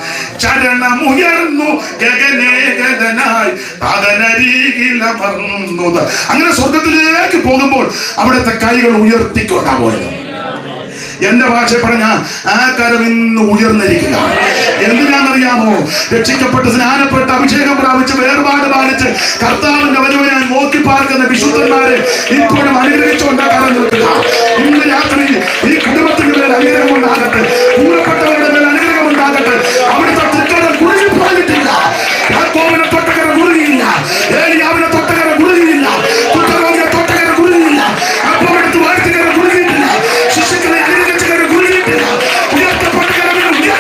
ചരണമുയർന്നു ഗഗനേ ഗഗനായി താതനരികിലമർന്നുതാൻ. അങ്ങനെ സ്വർഗത്തിലേക്ക് പോകുമ്പോൾ അവിടുത്തെ കൈകൾ ഉയർത്തിക്കൊണ്ടാ പോയത്. എന്റെ ഭാഷ പറഞ്ഞ ആ കരം ഇന്ന് ഉയർന്നിരിക്കുക. എന്തിനാണെന്നറിയാമോ? രക്ഷിക്കപ്പെട്ട് സ്നാനപ്പെട്ട് അഭിഷേകം പ്രാപിച്ച് വേർപാട് പാലിച്ച് കർത്താവിന്റെ വരവിനെ നോക്കി പാർക്കുന്ന വിശുദ്ധന്മാരെ ഇപ്പോഴും അനുഗ്രഹിച്ചുകൊണ്ടാ കരം നിൽക്കുക. ഇന്ന് രാത്രി ഈ കുടുംബത്തിന്റെ മേൽ അനുഗ്രഹം ഉണ്ടാകട്ടെ, കൂടപ്പെട്ടവരുടെ മേൽ അനുഗ്രഹം ഉണ്ടാകട്ടെ. അവിടുത്തെ തൃക്കരം കുറുകി പോയിട്ടില്ല. യാക്കോബിനെ തൊട്ടകരം കുറുകിയില്ല, ഏലിയാവിനെ തൊട്ടകരം കുറുകിയില്ല, കുഷ്ഠരോഗിയെ തൊട്ടകരം കുറുകിയില്ല, അപ്പമെടുത്ത് വാഴ്ത്തുകരം കുറുകിയിട്ടില്ല, ശിശുക്കളെ അനുഗ്രഹിച്ചകരം കുറുകിയിട്ടില്ല. ഉയർത്തപ്പെട്ട കരം ഉയർത്തില്ല.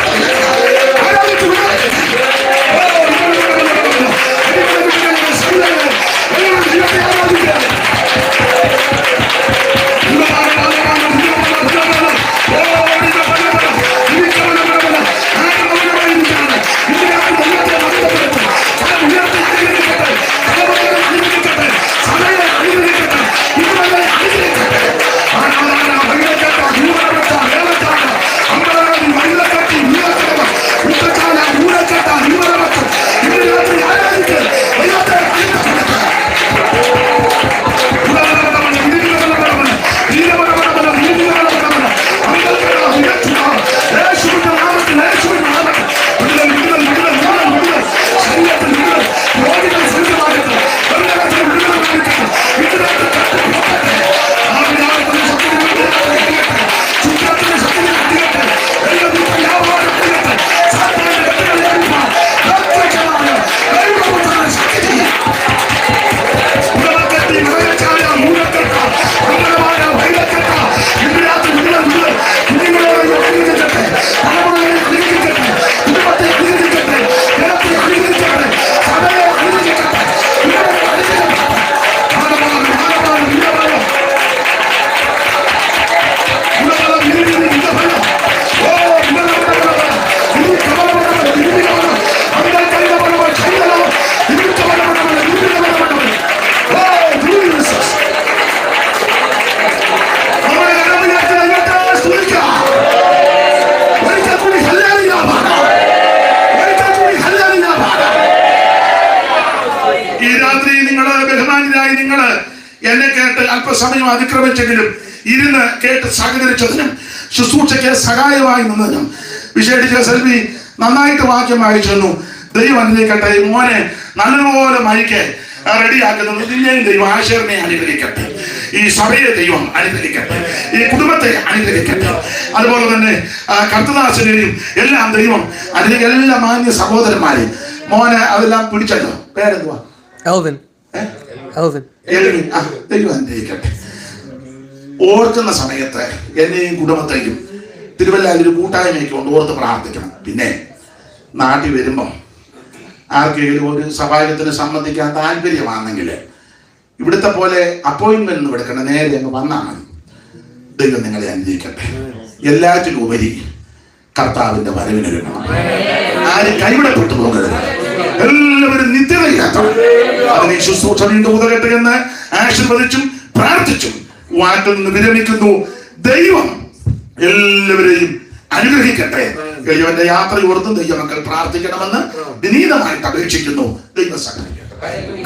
എന്നെ കേട്ട് അല്പസമയം അതിക്രമിച്ചെങ്കിലും ഇരുന്ന് കേട്ട് സഹകരിച്ചതിനും ശുശ്രൂഷയ്ക്ക് സഹായമായി നിന്നതിനും വിശേഷിച്ച സെൽവി നന്നായിട്ട് വാക്യം വായിച്ചു. ദൈവം അനുഗ്രഹിക്കട്ടെ. മോനെ നല്ലപോലെ മൈക്ക് റെഡിയാക്കുന്നത് നിന്നെയും ദൈവം ആശീർവദിനെ അനുഗ്രഹിക്കട്ടെ. ഈ സഭയെ ദൈവം അനുഗ്രഹിക്കട്ടെ. ഈ കുടുംബത്തെ അനുഗ്രഹിക്കട്ടെ. അതുപോലെ തന്നെ കർത്തദാസനെയും എല്ലാം ദൈവം അനുഗ്രഹിക്കും. എല്ലാ മാന്യ സഹോദരന്മാരെയും മോനെ അതെല്ലാം പിടിച്ചല്ലോ. പേരെന്തുവാ? Elvin. ദൈവം അനുഗ്രഹിക്കട്ടെ. ഓർക്കുന്ന സമയത്ത് എന്നെയും കുടുംബത്തെയും തിരുവല്ലയിൽ ഒരു കൂട്ടായ്മയ്ക്ക് കൊണ്ട് ഓർത്ത് പ്രാർത്ഥിക്കണം. പിന്നെ നാട്ടിൽ വരുമ്പം ആർക്കെങ്കിലും ഒരു സഭായത്തിന് സംബന്ധിക്കാൻ താല്പര്യമാണെങ്കിൽ ഇവിടുത്തെ പോലെ അപ്പോയിന്റ്മെന്റ് എടുക്കണം, നേരെ അങ്ങ് വന്നാൽ മതി. ദൈവം നിങ്ങളെ അനുഗ്രഹിക്കട്ടെ. എല്ലാറ്റിലും ഉപരി കർത്താവിന്റെ വരവിനൊരുങ്ങണം. ആരും കൈവിടപ്പെട്ടു പോകരുത്. എല്ലാവരും നിത്യതയിലെത്തണം. അതിനെ ശുശ്രൂഷ വീണ്ടും ഉതകട്ടെ എന്ന് ആശീർവദിച്ചും പ്രാർത്ഥിച്ചും വാക്കിൽ നിന്ന് വിരമിക്കുന്നു. ദൈവം എല്ലാവരെയും അനുഗ്രഹിക്കട്ടെ. ദൈവന്റെ യാത്ര ഓർത്തും ദൈവമക്കൾ പ്രാർത്ഥിക്കണമെന്ന് വിനീതമായിട്ട് അപേക്ഷിക്കുന്നു. ദൈവം സഹായിക്കട്ടെ.